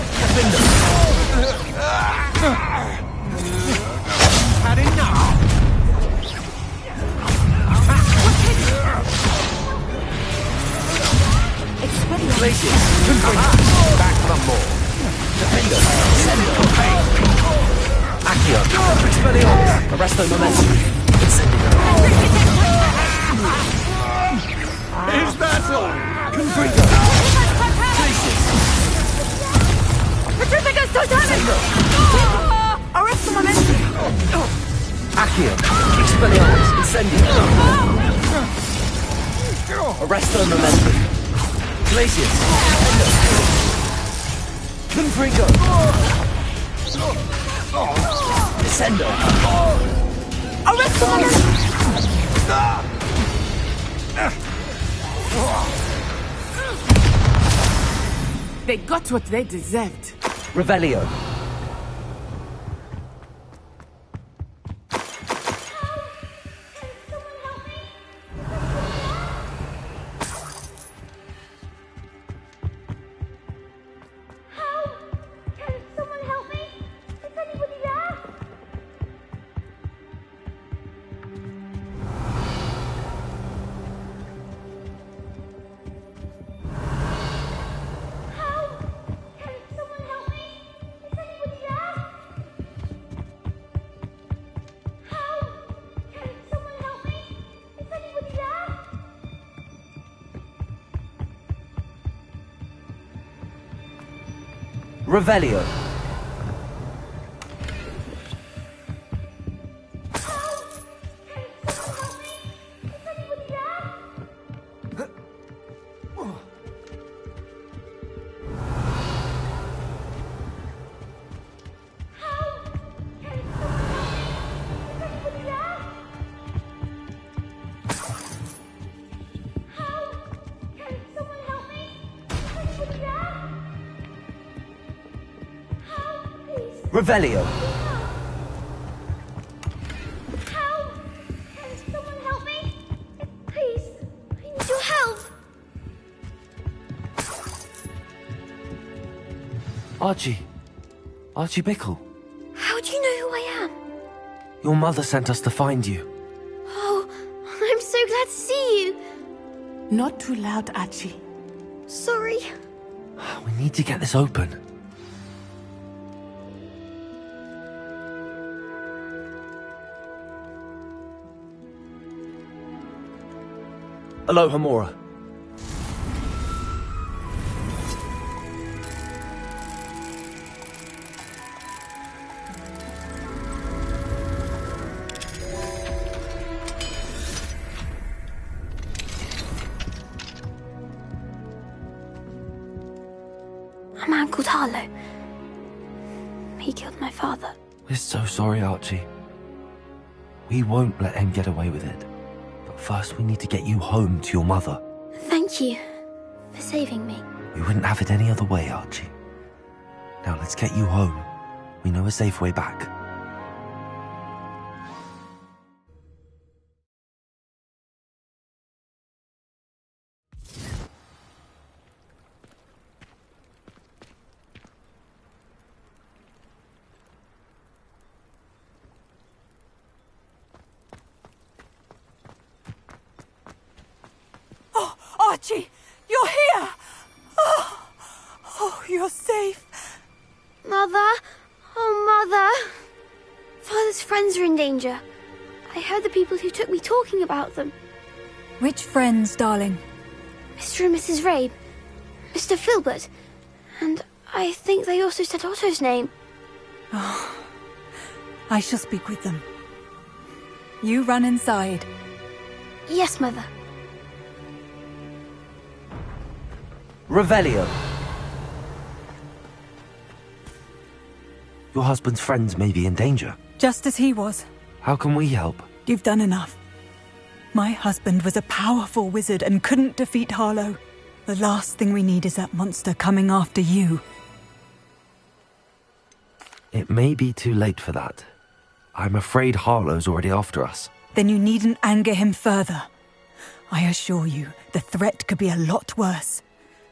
Had enough! Glacius! Confringo! Back for more! Defender! Descendo! Accio! Expelliarmus! Arresto momentum! Incendio! Is that all? Confringo! Glacius! Petrificus totalis! Arresto momentum! Accio! Expelliarmus! Incendio! Arresto momentum! Glacius! Confringo! Descendo! Arresto momentum! They got what they deserved. Revelio. Revelio. Revelio. Help! Can someone help me? Please, I need your help. Archie. Archie Bickle. How do you know who I am? Your mother sent us to find you. Oh, I'm so glad to see you. Not too loud, Archie. Sorry. We need to get this open. Alohomora. A man called Harlow. He killed my father. We're so sorry, Archie. We won't let him get away with it. But first we need to get you home to your mother. Thank Thank you for saving me. We wouldn't have it any other way, Archie. Now let's get you home. We know a safe way back. Oh, Archie, you're here! Oh, you're safe. Mother? Oh, Mother! Father's friends are in danger. I heard the people who took me talking about them. Which friends, darling? Mr. and Mrs. Rabe, Mr. Filbert, and I think they also said Otto's name. Oh, I shall speak with them. You run inside. Yes, Mother. Revelio. Your husband's friends may be in danger. Just as he was. How can we help? You've done enough. My husband was a powerful wizard and couldn't defeat Harlow. The last thing we need is that monster coming after you. It may be too late for that. I'm afraid Harlow's already after us. Then you needn't anger him further. I assure you, the threat could be a lot worse.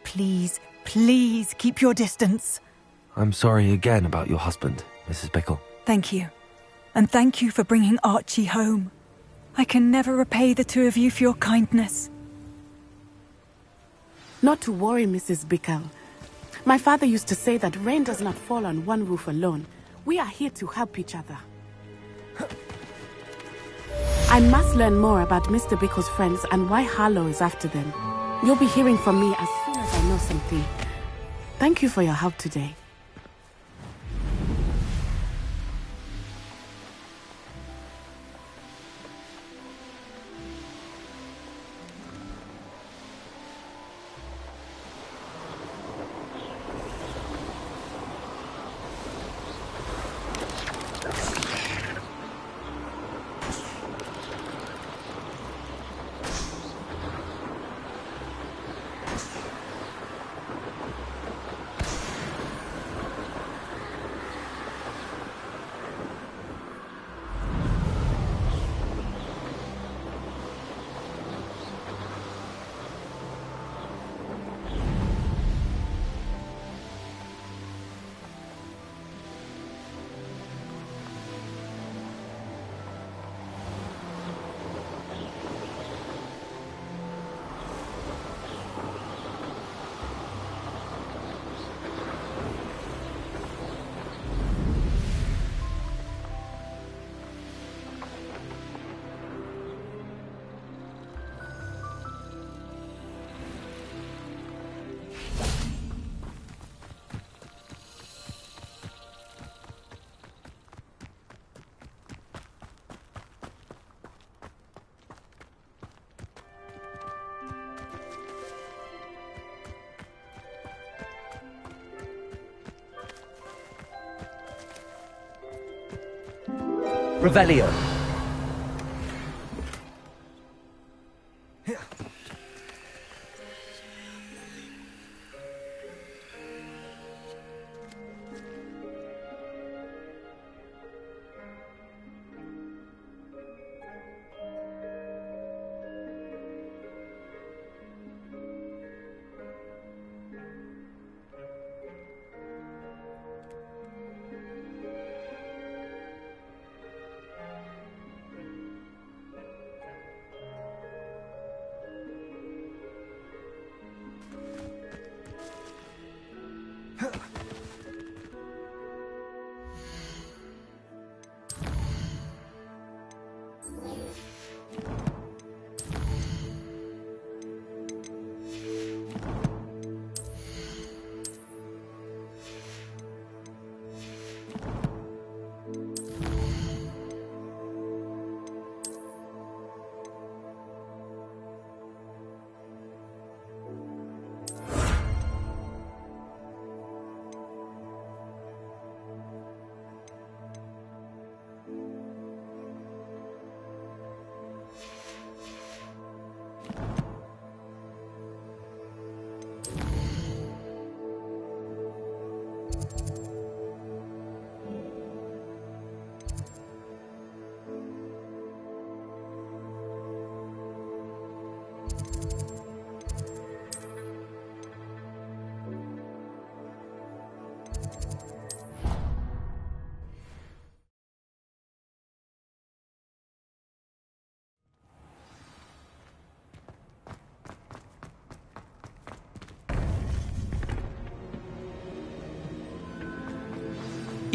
Please, please keep your distance. I'm sorry again about your husband, Mrs. Bickle. Thank you. And thank you for bringing Archie home. I can never repay the two of you for your kindness. Not to worry, Mrs. Bickle. My father used to say that rain does not fall on one roof alone. We are here to help each other. I must learn more about Mr. Bickle's friends and why Harlow is after them. You'll be hearing from me as soon as I know something. Thank you for your help today. Revelio.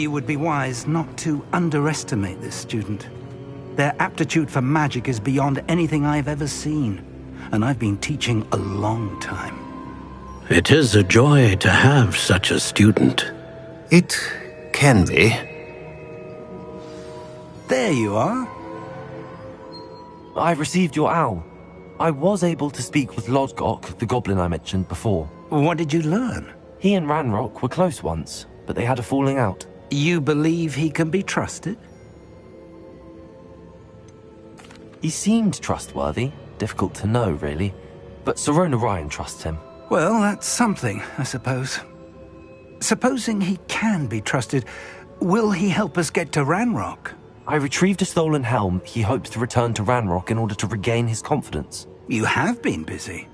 You would be wise not to underestimate this student. Their aptitude for magic is beyond anything I've ever seen, and I've been teaching a long time. It is a joy to have such a student. It can be. There you are. I received your owl. I was able to speak with Lodgok, the goblin I mentioned before. What did you learn? He and Ranrock were close once, but they had a falling out. You believe he can be trusted? He seemed trustworthy. Difficult to know, really. But Sirona Ryan trusts him. Well, that's something, I suppose. Supposing he can be trusted, will he help us get to Ranrock? I retrieved a stolen helm. He hopes to return to Ranrock in order to regain his confidence. You have been busy.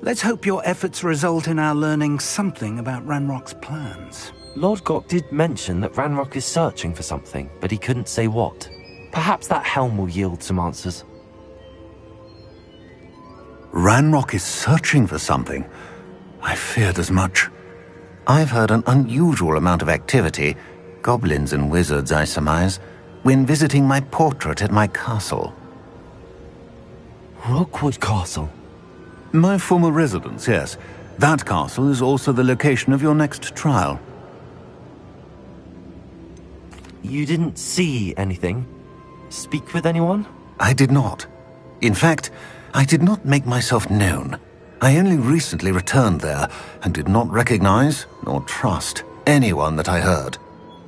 Let's hope your efforts result in our learning something about Ranrock's plans. Lodgok did mention that Ranrock is searching for something, but he couldn't say what. Perhaps that helm will yield some answers. Ranrock is searching for something? I feared as much. I've heard an unusual amount of activity, goblins and wizards, I surmise, when visiting my portrait at my castle. Rookwood Castle? My former residence, yes. That castle is also the location of your next trial. You didn't see anything? Speak with anyone? I did not. In fact, I did not make myself known. I only recently returned there and did not recognize nor trust anyone that I heard.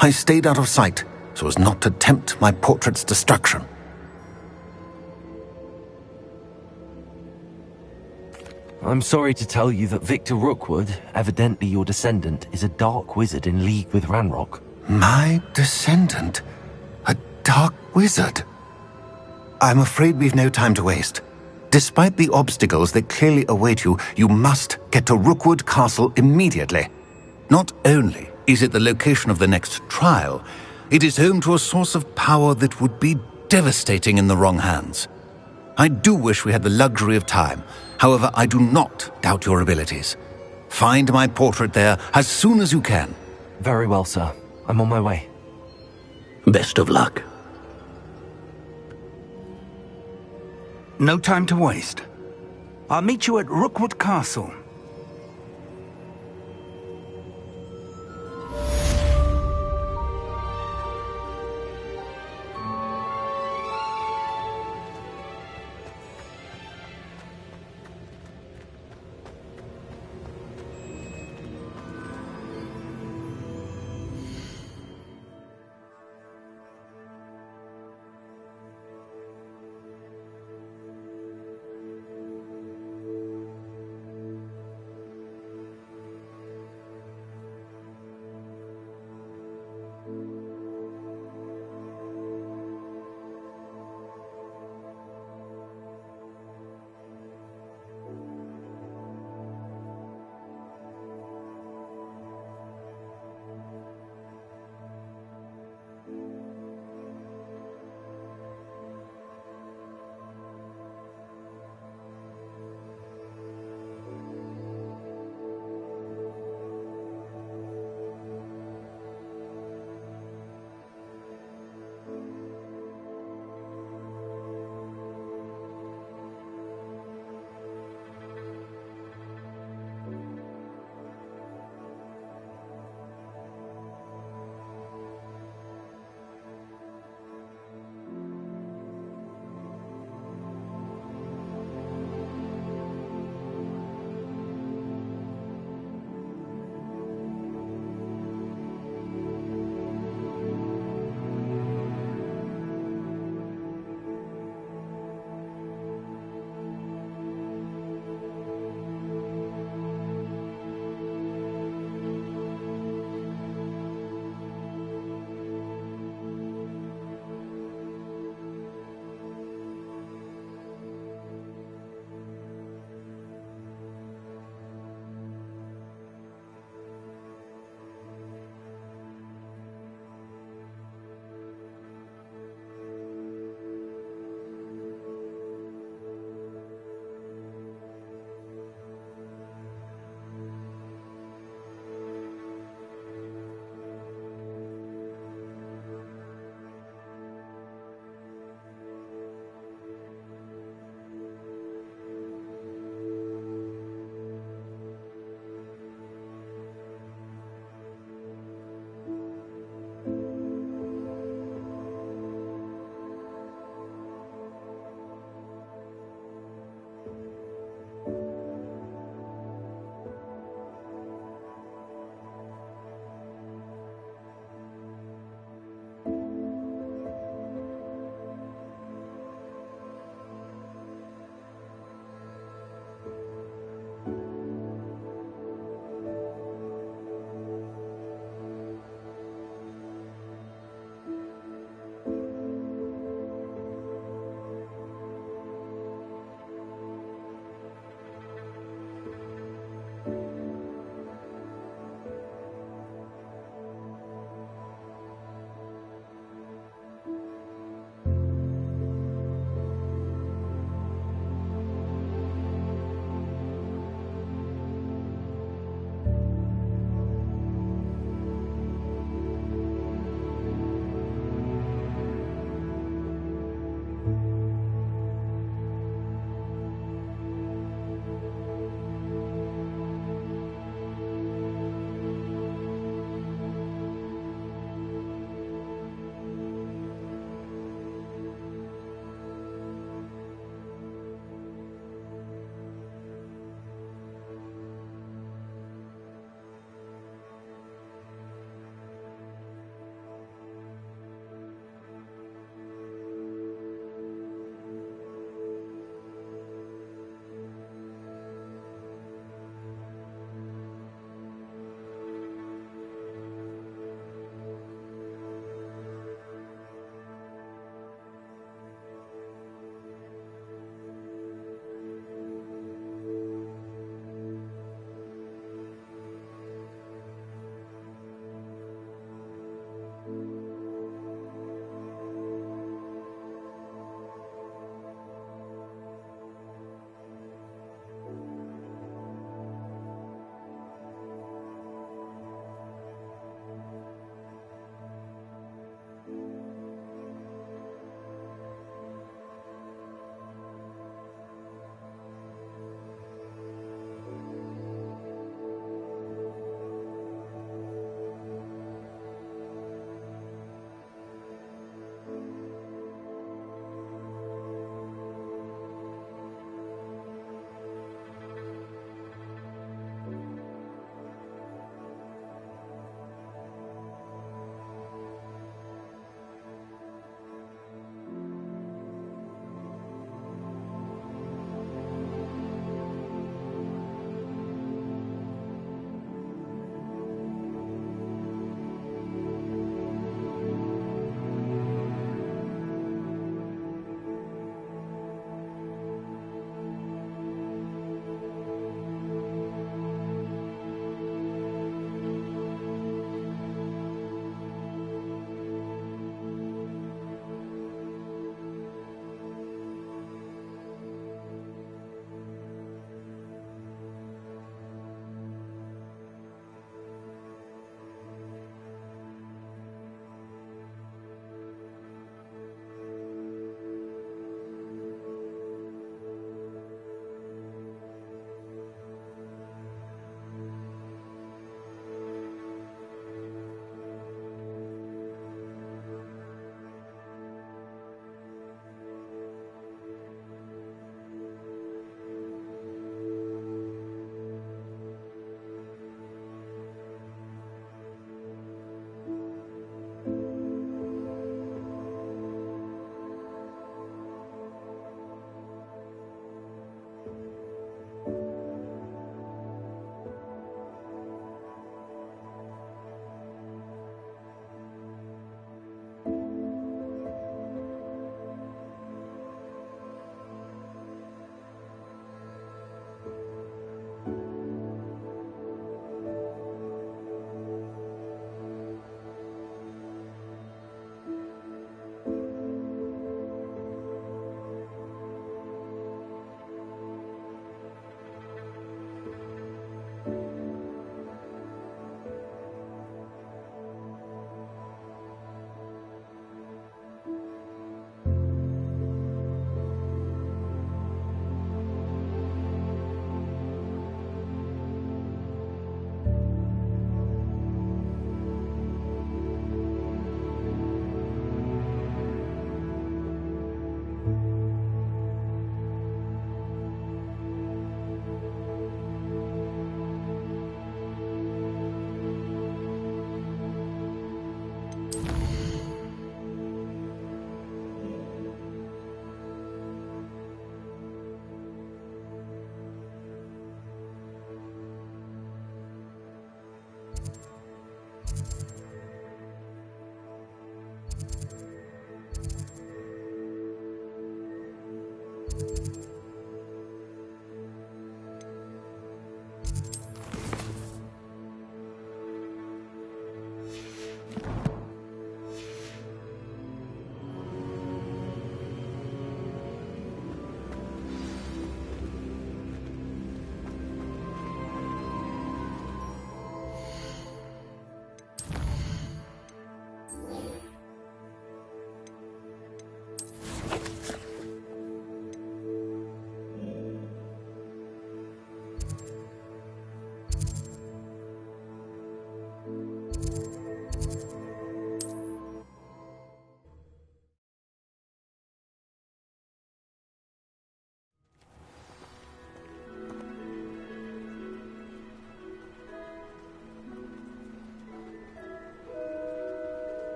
I stayed out of sight so as not to tempt my portrait's destruction. I'm sorry to tell you that Victor Rookwood, evidently your descendant, is a dark wizard in league with Ranrock. My descendant? A dark wizard? I'm afraid we've no time to waste. Despite the obstacles that clearly await you, you must get to Rookwood Castle immediately. Not only is it the location of the next trial, it is home to a source of power that would be devastating in the wrong hands. I do wish we had the luxury of time. However, I do not doubt your abilities. Find my portrait there as soon as you can. Very well, sir. I'm on my way. Best of luck. No time to waste. I'll meet you at Rookwood Castle.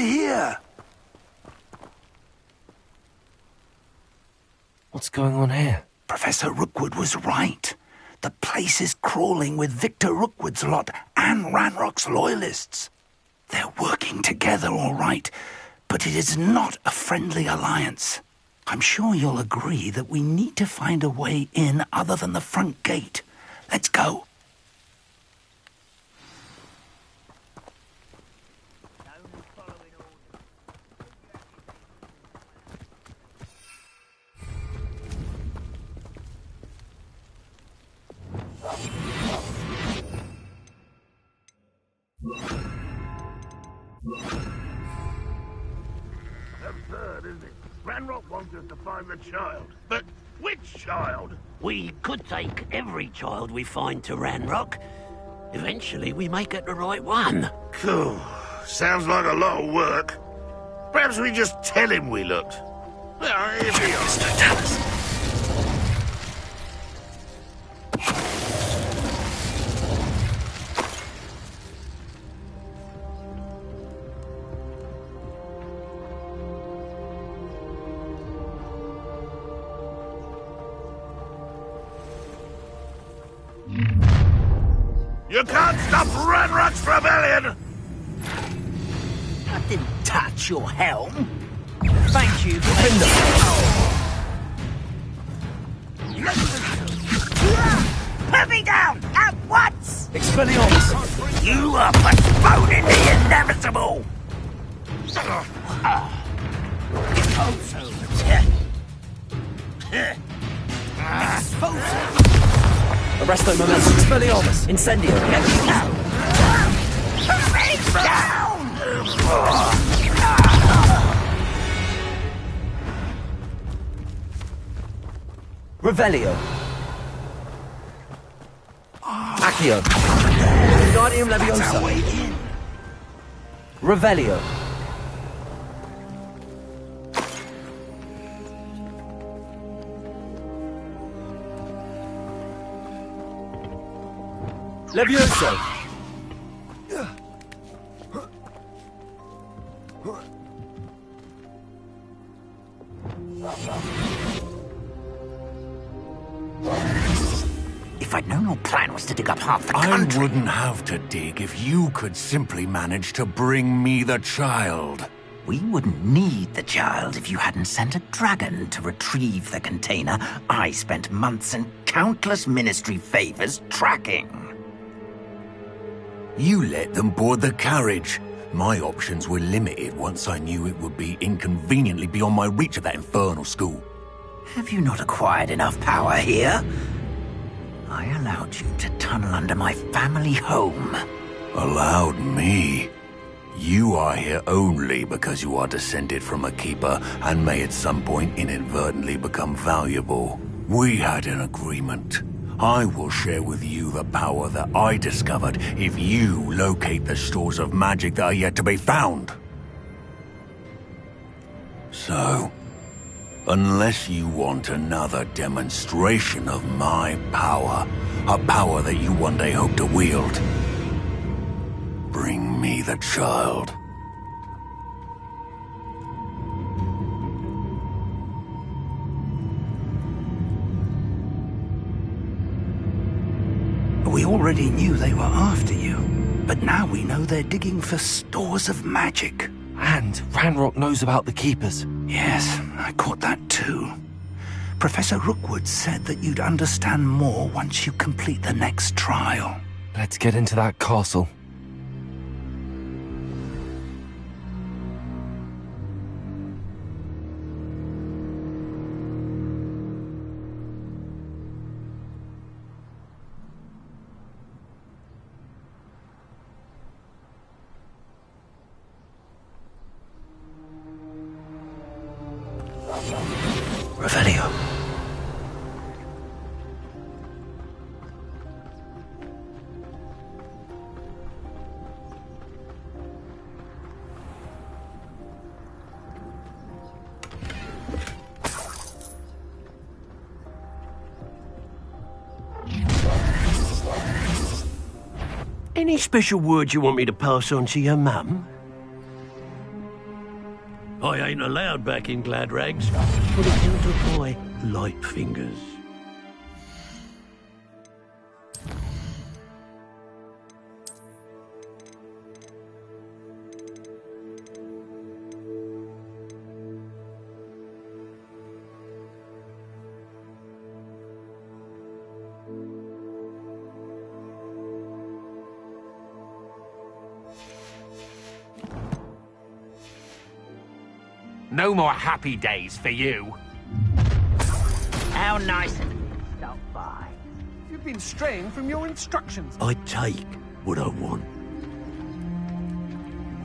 here. What's going on here? Professor Rookwood was right. The place is crawling with Victor Rookwood's lot and Ranrock's loyalists. They're working together, all right, but it is not a friendly alliance. I'm sure you'll agree that we need to find a way in other than the front gate. Let's go. Absurd, isn't it? Ranrock wants us to find the child. But which child? We could take every child we find to Ranrock. Eventually, we may get the right one. Cool. Sounds like a lot of work. Perhaps we just tell him we looked. Well, if he Mr. Tallis. You can't stop Ranrock's rebellion! I didn't touch your helm. Thank you, Put me down at once! Expelliarmus! You are postponing the inevitable! Arresto momentum. Expelliarmus! Incendio! Put me down! Revelio. Accio. Wingardium Leviosa. Revelio. Levioso. If I'd known your plan was to dig up half the country... I wouldn't have to dig if you could simply manage to bring me the child. We wouldn't need the child if you hadn't sent a dragon to retrieve the container I spent months and countless ministry favors tracking. You let them board the carriage. My options were limited once I knew it would be inconveniently beyond my reach at that infernal school. Have you not acquired enough power here? I allowed you to tunnel under my family home. Allowed me? You are here only because you are descended from a keeper and may at some point inadvertently become valuable. We had an agreement. I will share with you the power that I discovered if you locate the stores of magic that are yet to be found. So, unless you want another demonstration of my power, a power that you one day hope to wield, bring me the child. We already knew they were after you, but now we know they're digging for stores of magic. And Ranrock knows about the Keepers. Yes, I caught that too. Professor Rookwood said that you'd understand more once you complete the next trial. Let's get into that castle. Revelio. Any special words you want me to pass on to your mum? I ain't allowed back in glad rags. For the count of my light fingers. No more happy days for you. How nice of you to stop by. You've been straying from your instructions. I take what I want.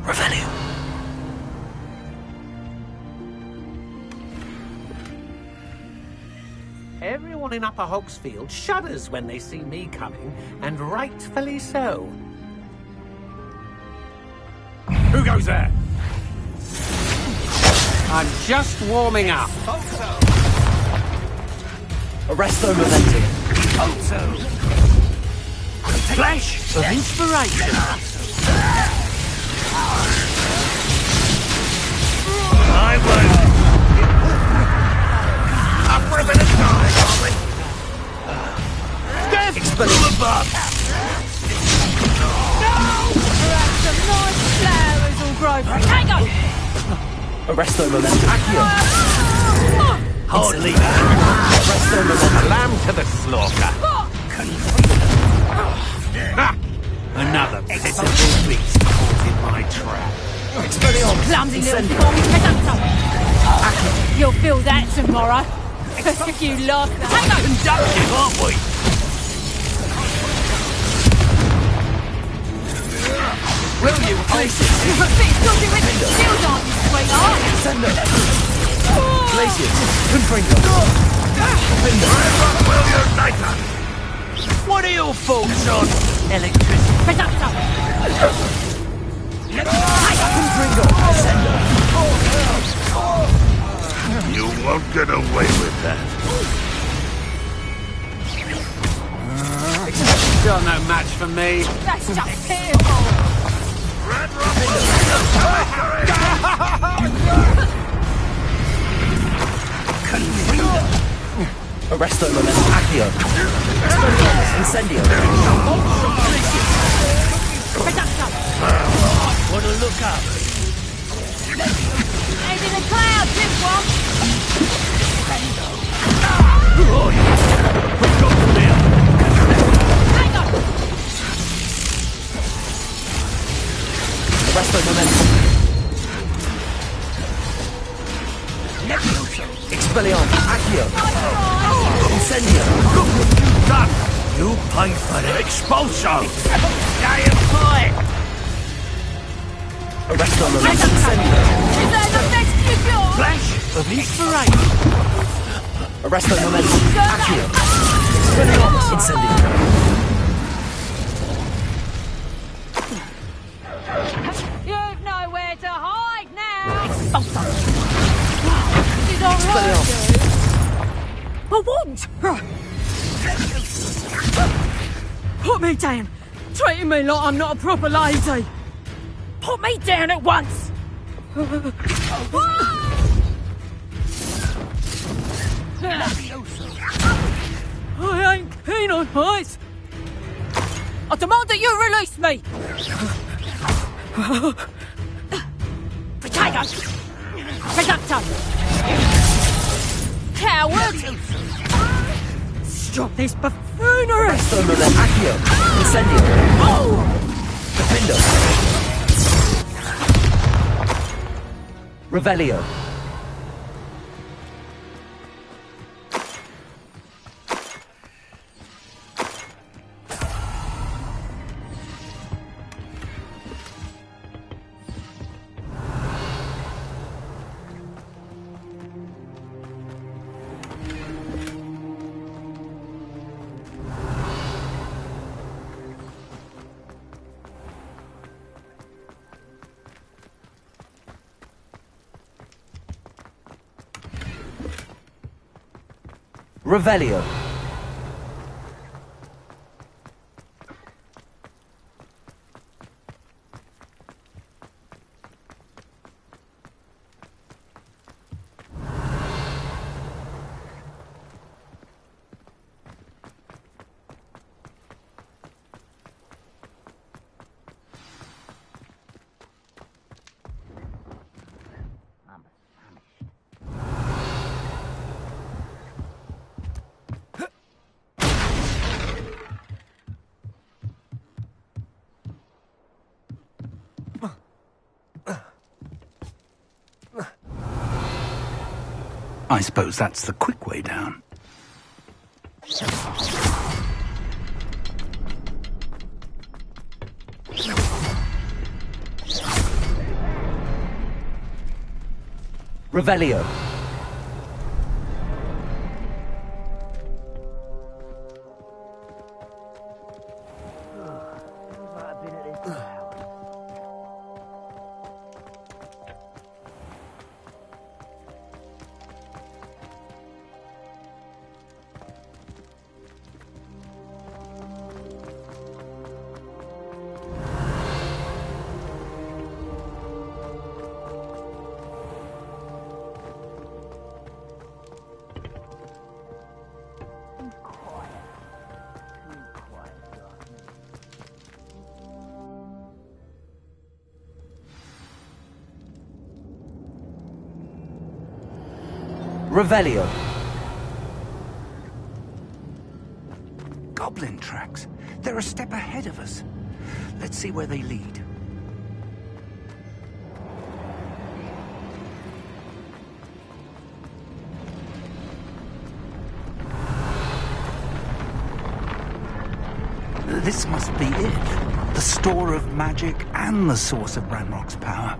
Revelio. Everyone in Upper Hogsfield shudders when they see me coming, and rightfully so. Who goes there? I'm just warming up. Arresto Movendi. Flash of inspiration. I won't. Up for a bit of time, are we? Death from above. Perhaps some nice flowers will grow from it. Hang on! Arresto Movendi. Accio. Hardly. Arresto Movendi. Lamb to the slaughter. Ha! Another pitiful beast caught in my trap. Clumsy little form. You'll feel that tomorrow. If you laugh. Hang on! Conductive, aren't we? Will you place it? You're a bit dodgy with the shield, aren't you, sweetheart? Send it. Glacius. Confringo. Will you later? What are your thoughts on electricity? Presapto! Confringo. Send You won't get away with that. Still no match for me. That's just pitiful! Arresto Momentum. Accio. Incendio. Wanna look up? Head in the clouds, this one! Oh, yeah. Forgot the nail. Hang on! Arresto Momentum. Expelliarmus. Accio. Incendio. Look what you've done. You pay for it. Expulso. Stay and fight. Arresto Momentum. Incendio. Is that the best you've got? Flash of inspiration. Arresto Momentum. Accio. Expelliarmus. Incendio. You've nowhere to hide now! This is alright, I won't! Put me down! Treating me like I'm not a proper lady! Put me down at once! I ain't keen on heights! I demand that you release me! Potato! Presapto! Coward! Stop this buffoonery! Arresto Momentum. Accio. Incendio. Defendo. Revelio. Revelio. I suppose that's the quick way down. Revelio. Revelio. Goblin tracks. They're a step ahead of us. Let's see where they lead. This must be it. The store of magic and the source of Ranrock's power.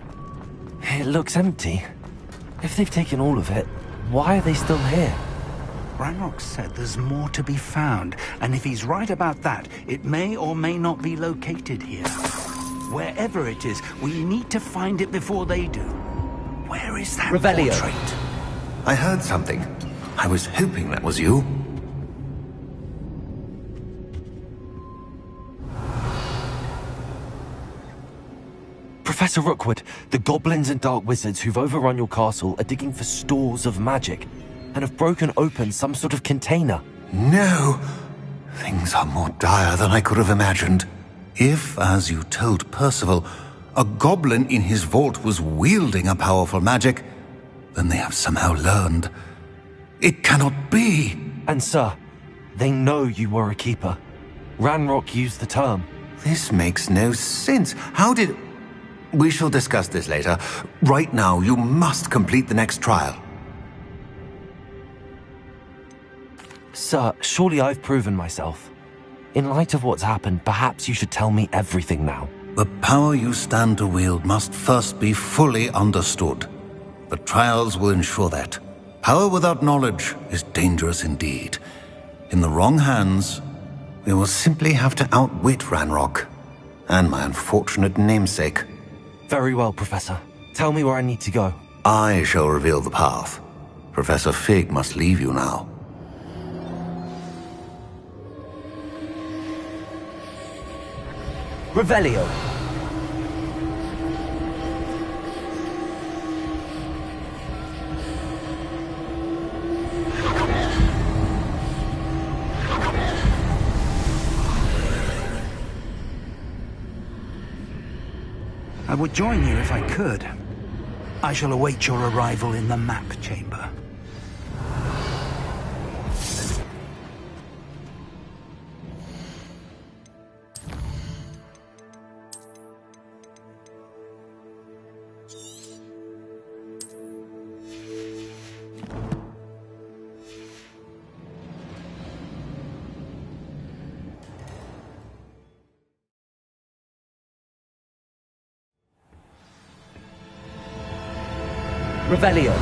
It looks empty. If they've taken all of it, why are they still here? Ranrock said there's more to be found, and if he's right about that, it may or may not be located here. Wherever it is, we need to find it before they do. Where is that Revelio. portrait? I heard something. I was hoping that was you. Professor Rookwood, the goblins and dark wizards who've overrun your castle are digging for stores of magic and have broken open some sort of container. No! Things are more dire than I could have imagined. If, as you told Percival, a goblin in his vault was wielding a powerful magic, then they have somehow learned. It cannot be! And sir, they know you were a keeper. Ranrock used the term. This makes no sense. How did... We shall discuss this later. Right now, you must complete the next trial. Sir, surely I've proven myself. In light of what's happened, perhaps you should tell me everything now. The power you stand to wield must first be fully understood. The trials will ensure that. Power without knowledge is dangerous indeed. In the wrong hands, we will simply have to outwit Ranrock and my unfortunate namesake. Very well, Professor. Tell me where I need to go. I shall reveal the path. Professor Fig must leave you now. Revelio. I would join you if I could. I shall await your arrival in the map chamber. Revelio.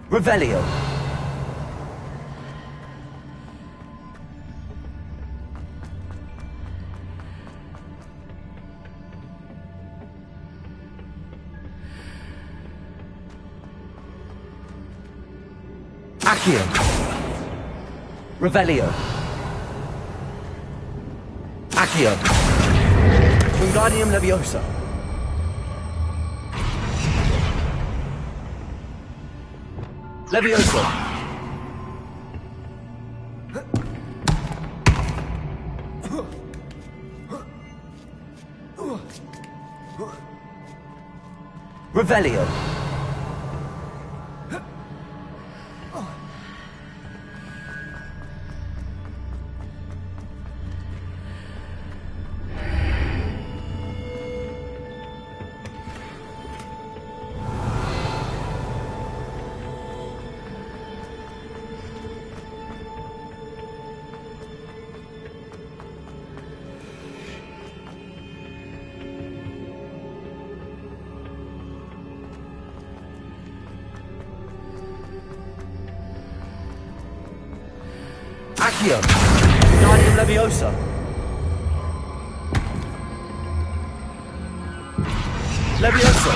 Revelio. Accio. Revelio. Accio. Wingardium Leviosa. Leviosa. Revelio. Accio. Wingardium Leviosa. Leviosa.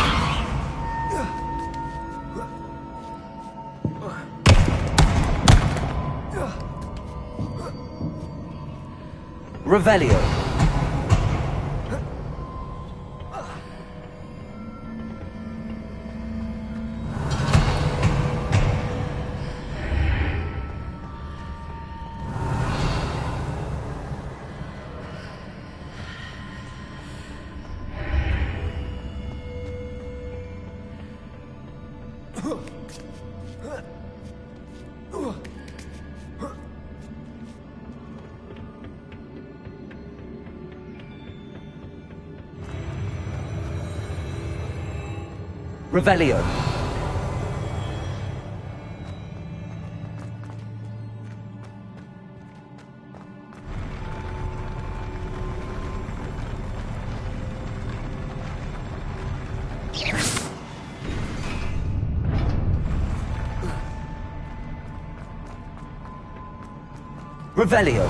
Revelio. Revelio. Revelio.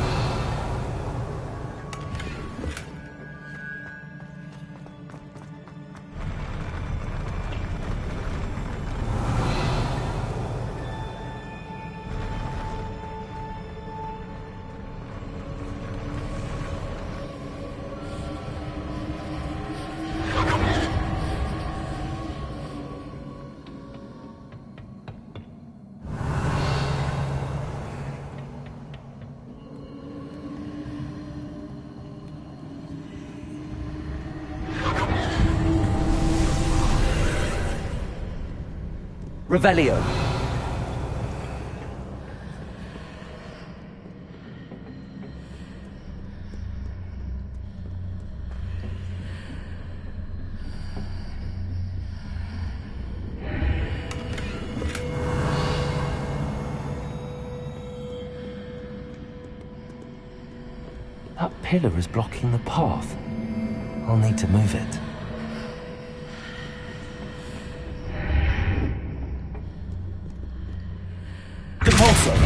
Revelio. That pillar is blocking the path. I'll need to move it. Compulsor.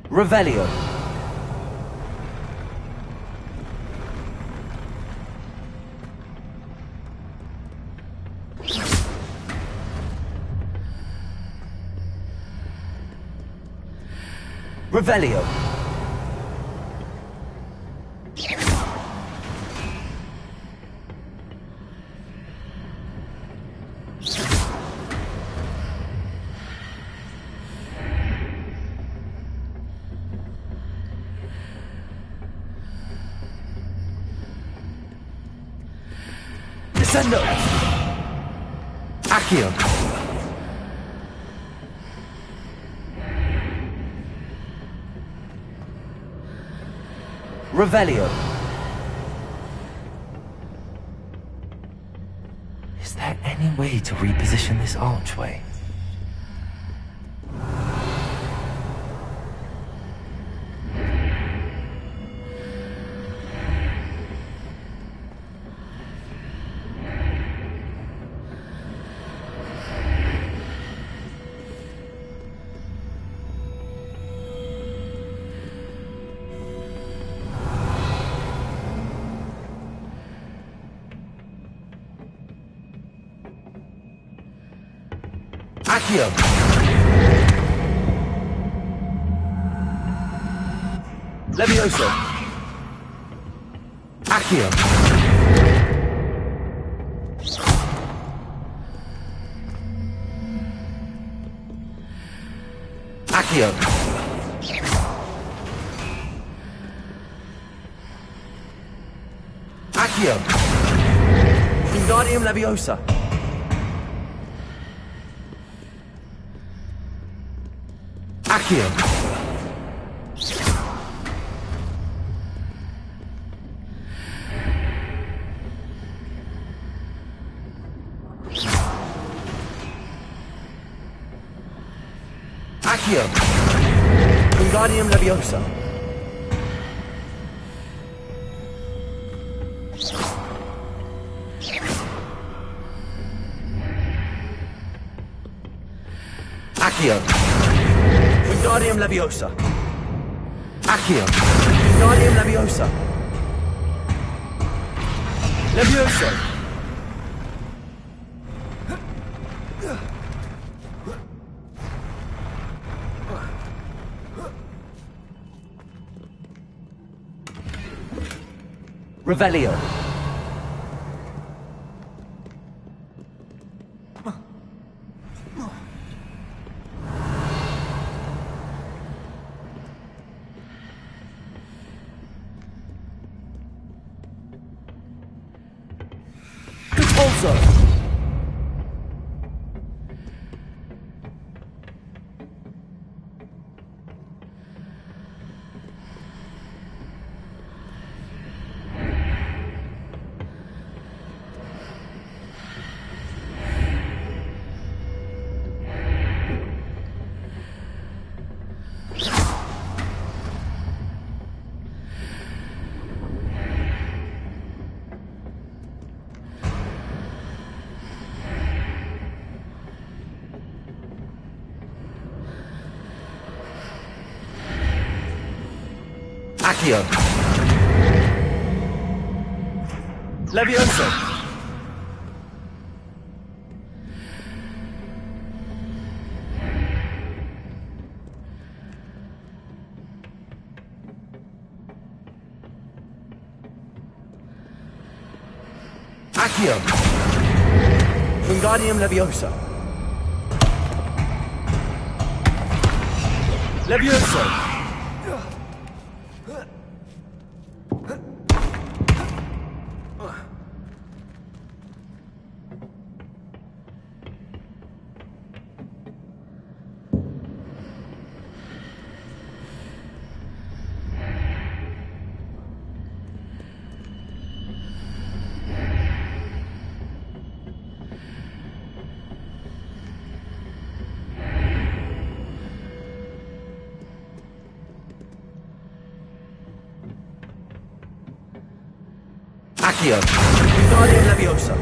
Revelio. Revelio. Descendo. Accio. Revelio. Is there any way to reposition this archway? Accio. Levioso. Accio. Accio. Accio. Wingardium Leviosa. Accio. Accio. Wingardium Leviosa. Accio. Wingardium Leviosa. Accio. Wingardium Leviosa. Levioso. Revelio. Repulsor. Accio. Levioso. Accio. Wingardium Leviosa. Levioso. Accio. Wingardium Leviosa.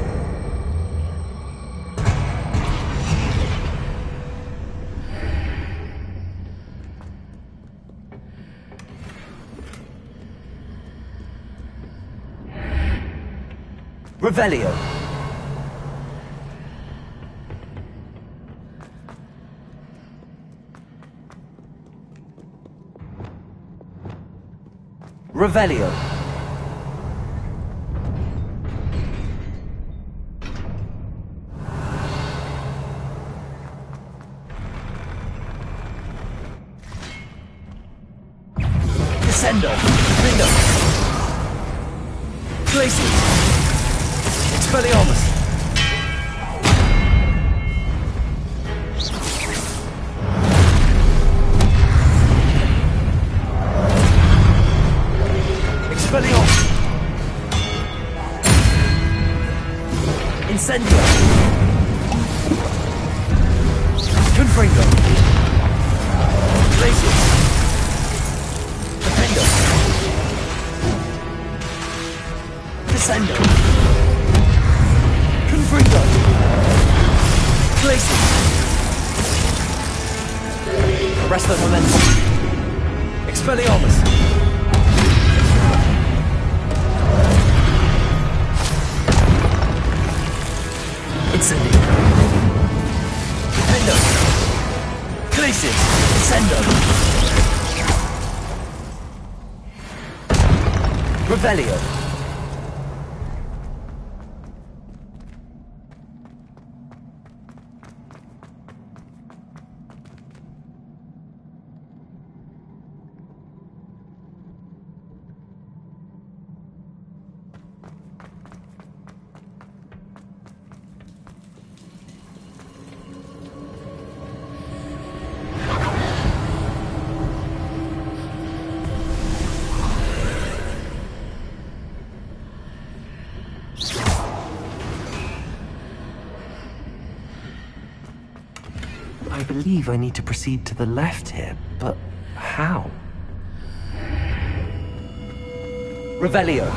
Revelio. Revelio. Descendo. Ringo. Glacius. Expelliarmus. Expelliarmus. Incendio. Confringo. Glacius. Defendo. Descendo. Confringo. Glacius. Arrest the momentum. Expelliarmus. Incendio. Defendo. Defendo! Glacius! Descendo! Revelio! I believe I need to proceed to the left here, but how? Revelio!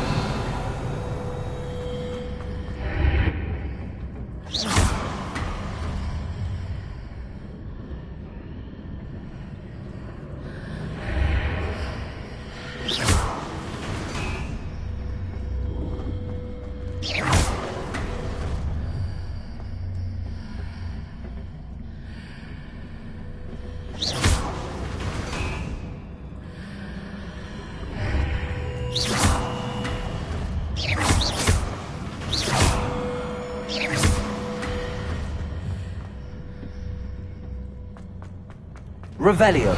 Revelio.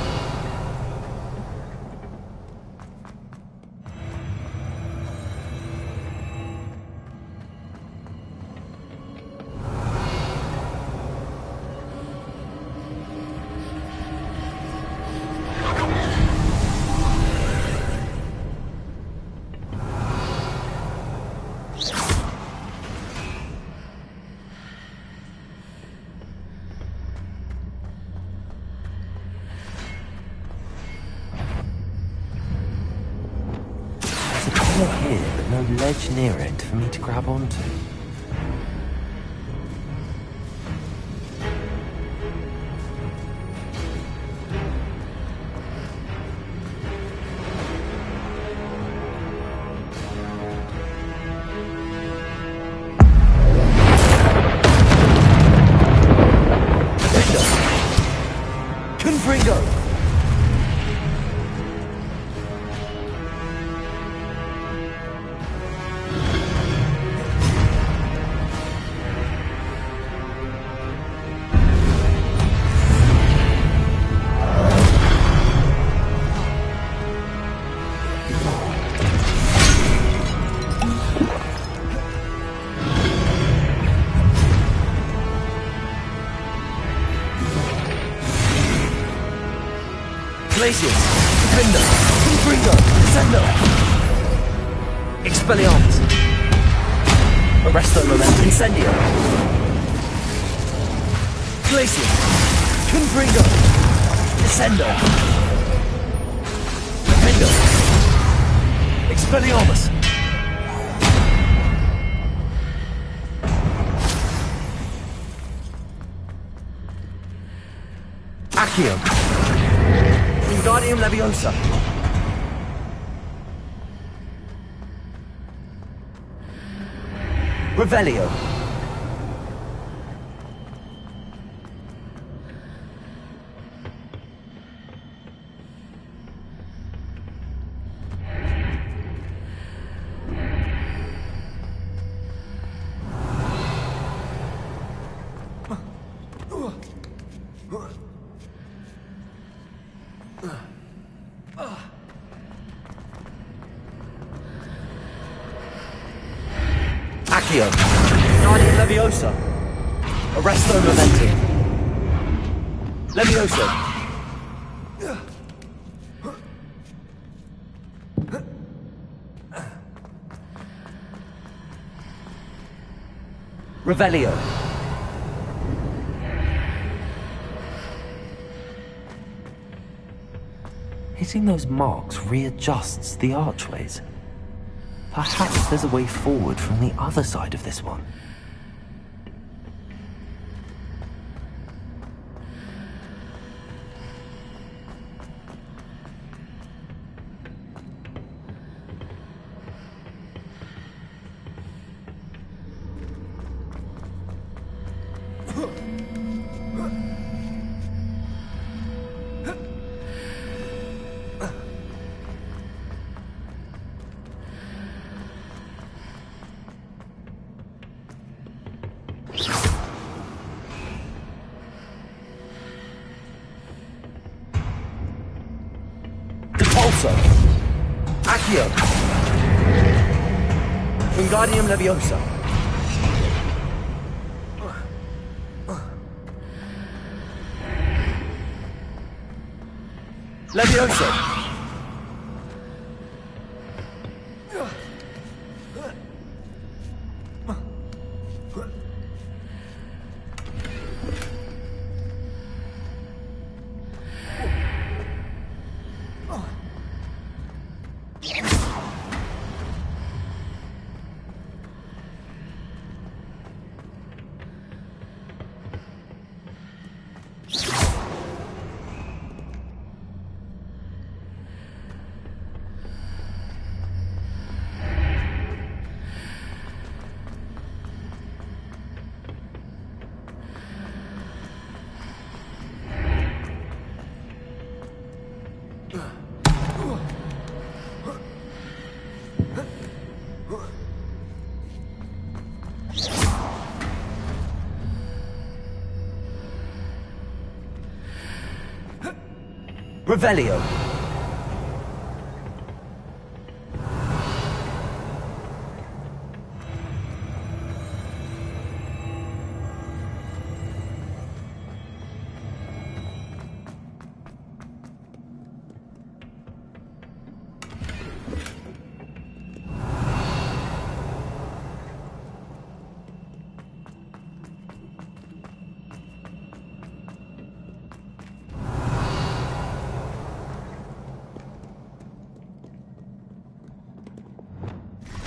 Here, but no ledge near it for me to grab onto. Confringo! Glacius! Defendo! Confringo! Descendo! Expelliarmus! Arresto Momentum! Incendio! Glacius! Confringo! Descendo! Defendo! Expelliarmus! Accio! Wingardium Leviosa! Revelio! Accio! Wingardium Leviosa! Arresto Momentum! Leviosa! Revelio! Hitting those marks readjusts the archways. Perhaps there's a way forward from the other side of this one. Levioso. Accio. Wingardium Levioso. Levioso. Revelio.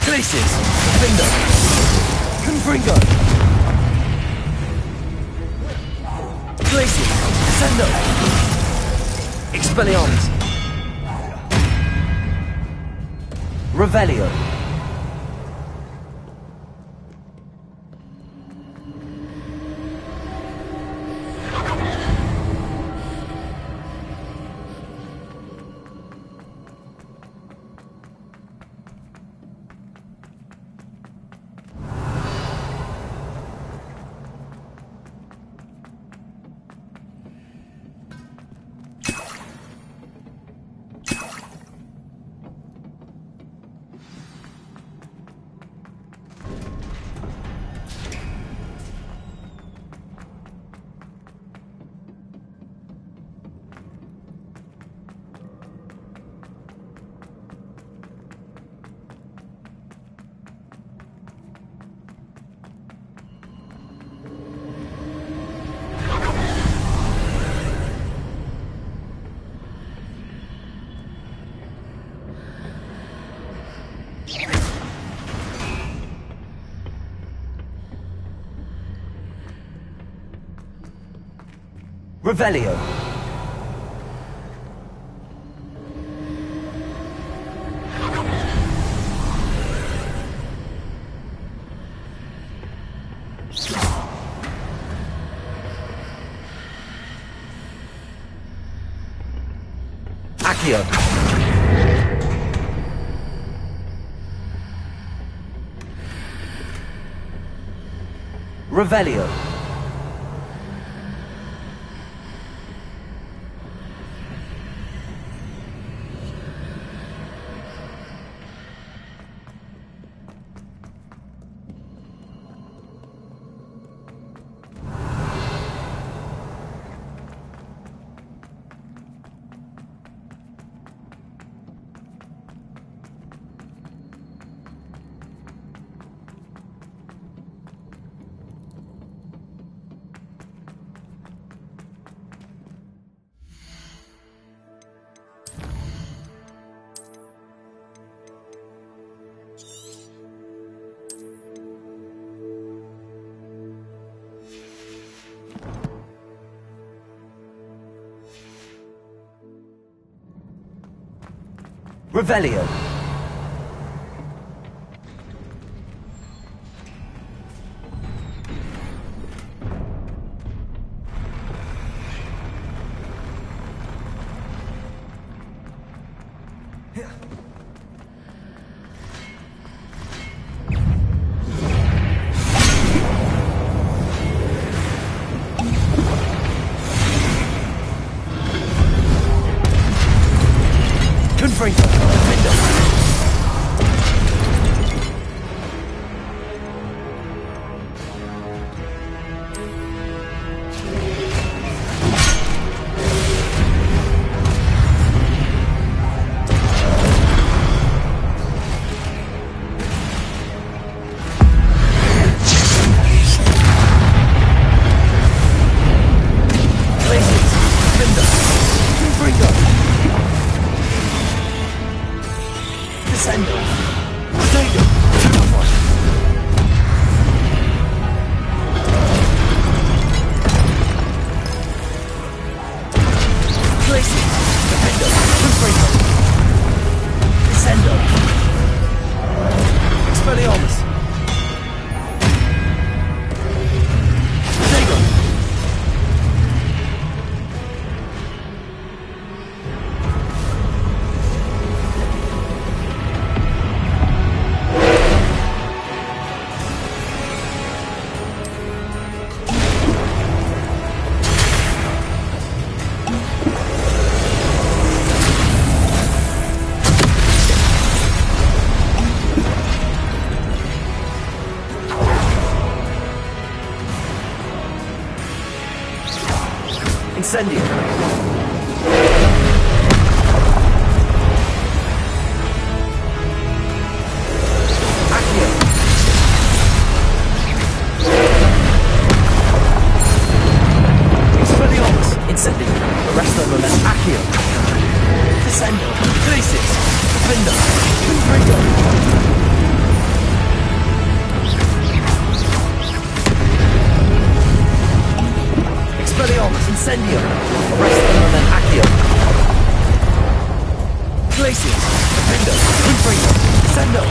Glacius! Finger! Confringo! Glacius! Sendo! Expelliarmus! Revelio! Revelio. Accio. Revelio. Revelio. Confringo. Defender. Incendio. Accio. Expelliarmus. Incendio. Arresto momentum. Accio. Descendo. Glacis. Defender. Confringo. Expelliarmus, Incendio, Arresto and Accio. Glacius, Defender, Confringo, Sendo.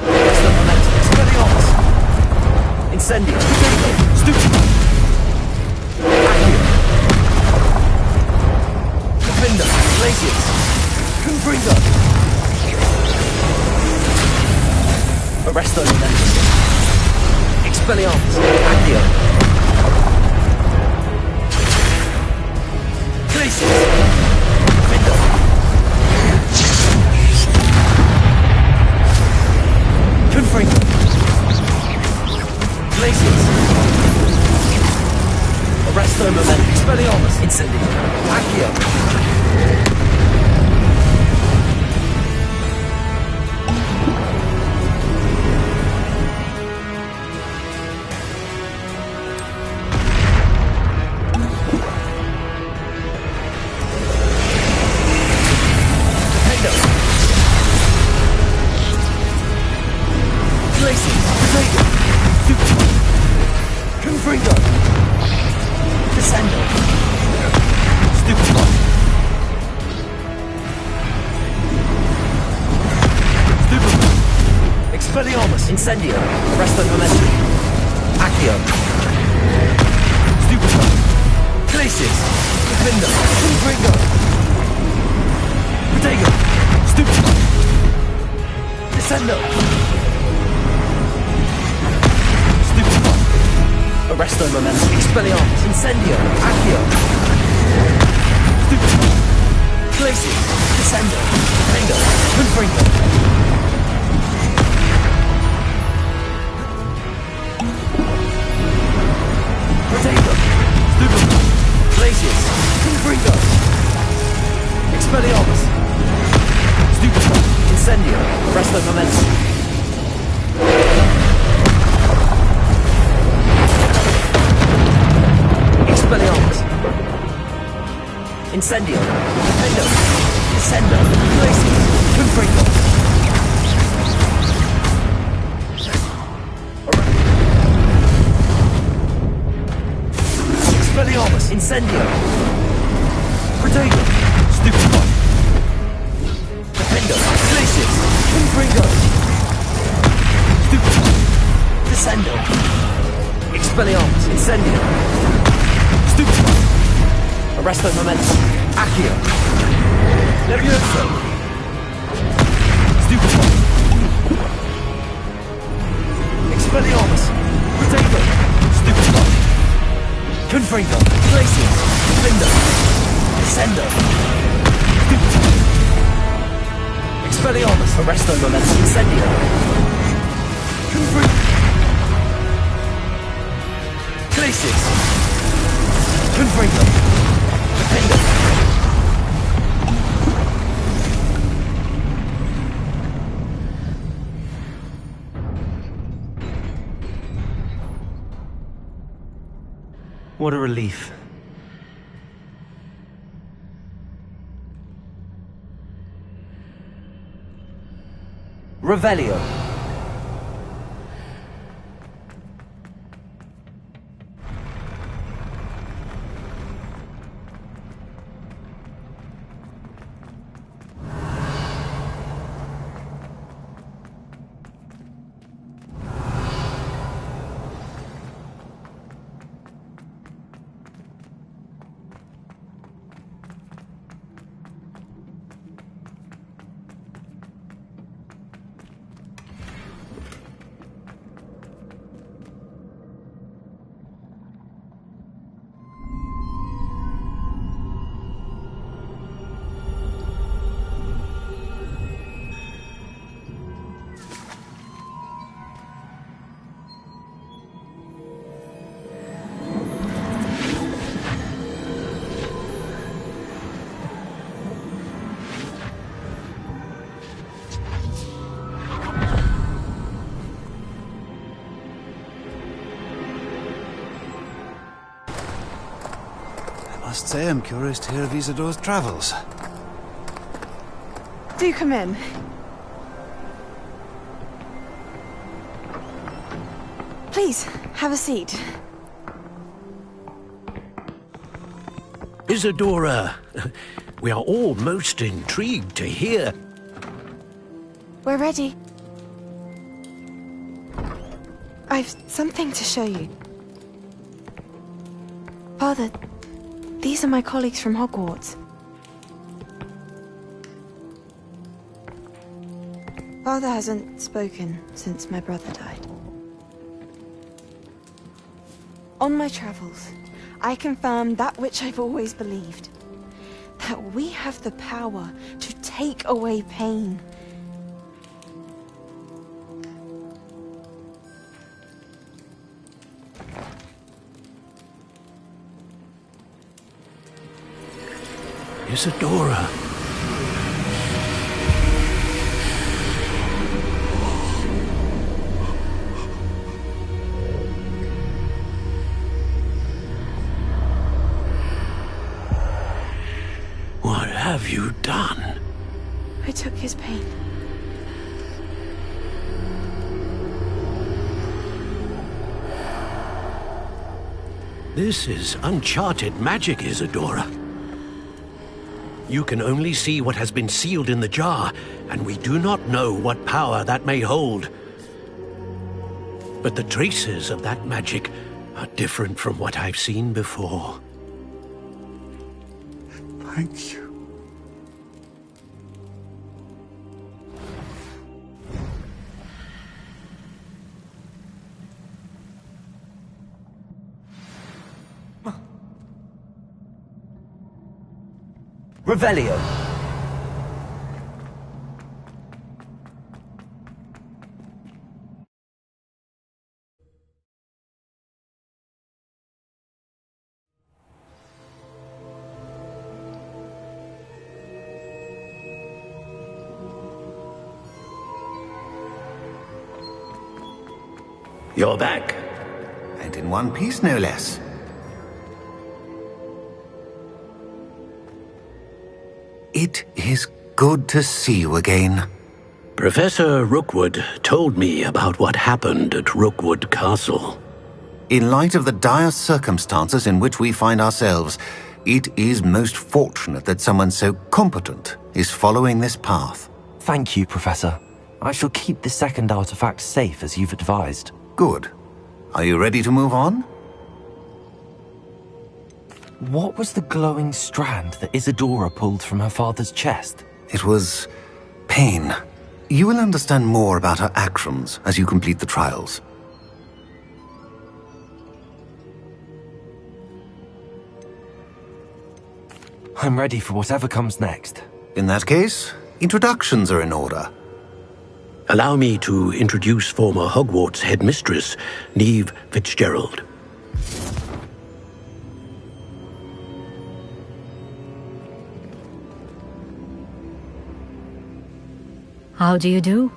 Arresto Momentum, Expelliarmus, Incendio, Stupid, Accio. Defender, Glacius, Confringo. Arresto momentum. Expelliarmus. Accio. Glacius. Defender. Confringo. Glacius. Arresto momentum. Expelliarmus. Incendio. Accio. Confringo! Descendo! Stupefy! Stupefy! Expelliarmus! Incendio! Arresto momentum! Accio! Stupefy! Glacius! Defender! Confringo! Protego! Stupefy! Descendo! Arresto momentum. Expelliarmus. Incendio. Accio. Stupefy. Glacius. Descendo. Defender. Confringo. Protego. Stupefy. Glacius. Confringo. Expelliarmus. Stupefy. Incendio. Arresto momentum. Expelliarmus. Incendio. Defendo. Descendo. Glacius. Confringo. Expelliarmus. Incendio. Protego. Stupefy. Defendo. Glacius. Confringo. Stupefy. Descendo. Expelliarmus. Incendio. Stupefy. Arresto momentum. Accio. Levioso. Stupefy. Expelliarmus. Protego. Confringo. Glacius. Lindo. Sendo. Expelliarmus. Arresto Momentum. Incendio. Confringo. Glacius. Confringo. Defendo. What a relief. Revelio. I must say I'm curious to hear of Isadore's travels. Do come in. Please, have a seat. Isadora, we are all most intrigued to hear. We're ready. I've something to show you. Father, these are my colleagues from Hogwarts. Father hasn't spoken since my brother died. On my travels, I confirmed that which I've always believed. That we have the power to take away pain. Isadora. What have you done? I took his pain. This is uncharted magic, Isadora. You can only see what has been sealed in the jar, and we do not know what power that may hold. But the traces of that magic are different from what I've seen before. Thank you. Revelio. You're back. And in one piece, no less. It is good to see you again. Professor Rookwood told me about what happened at Rookwood Castle. In light of the dire circumstances in which we find ourselves, it is most fortunate that someone so competent is following this path. Thank you, Professor. I shall keep the second artifact safe as you've advised. Good. Are you ready to move on? What was the glowing strand that Isadora pulled from her father's chest? It was pain. You will understand more about her actions as you complete the trials. I'm ready for whatever comes next. In that case, introductions are in order. Allow me to introduce former Hogwarts headmistress, Neve Fitzgerald. How do you do?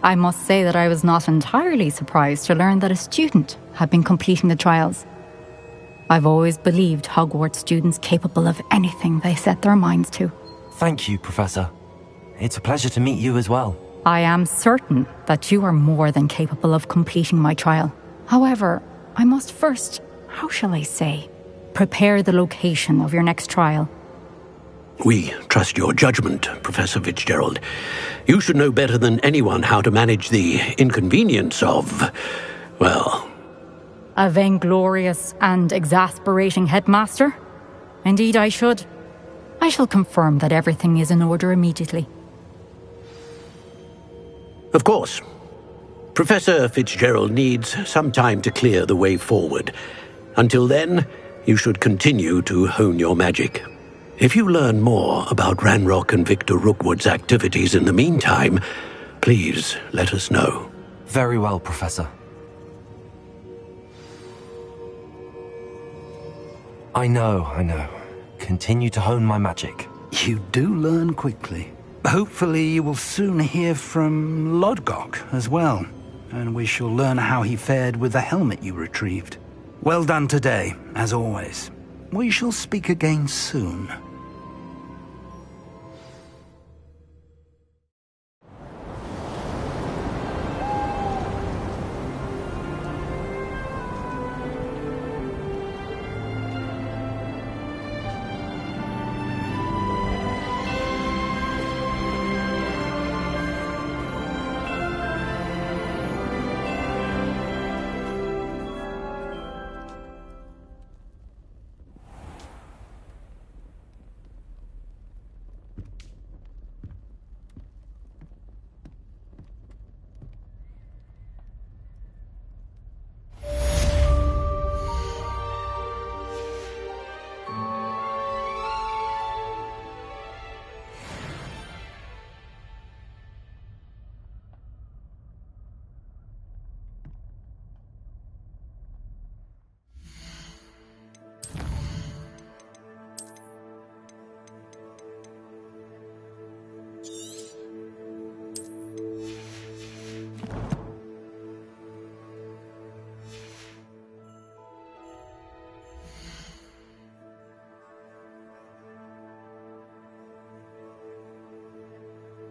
I must say that I was not entirely surprised to learn that a student had been completing the trials. I've always believed Hogwarts students capable of anything they set their minds to. Thank you, Professor. It's a pleasure to meet you as well. I am certain that you are more than capable of completing my trial. However, I must first, how shall I say, prepare the location of your next trial. We trust your judgment, Professor Fitzgerald. You should know better than anyone how to manage the inconvenience of, well... A vainglorious and exasperating headmaster? Indeed I should. I shall confirm that everything is in order immediately. Of course. Professor Fitzgerald needs some time to clear the way forward. Until then, you should continue to hone your magic. If you learn more about Ranrock and Victor Rookwood's activities in the meantime, please let us know. Very well, Professor. I know. Continue to hone my magic. You do learn quickly. Hopefully you will soon hear from Lodgok as well, and we shall learn how he fared with the helmet you retrieved. Well done today, as always. We shall speak again soon.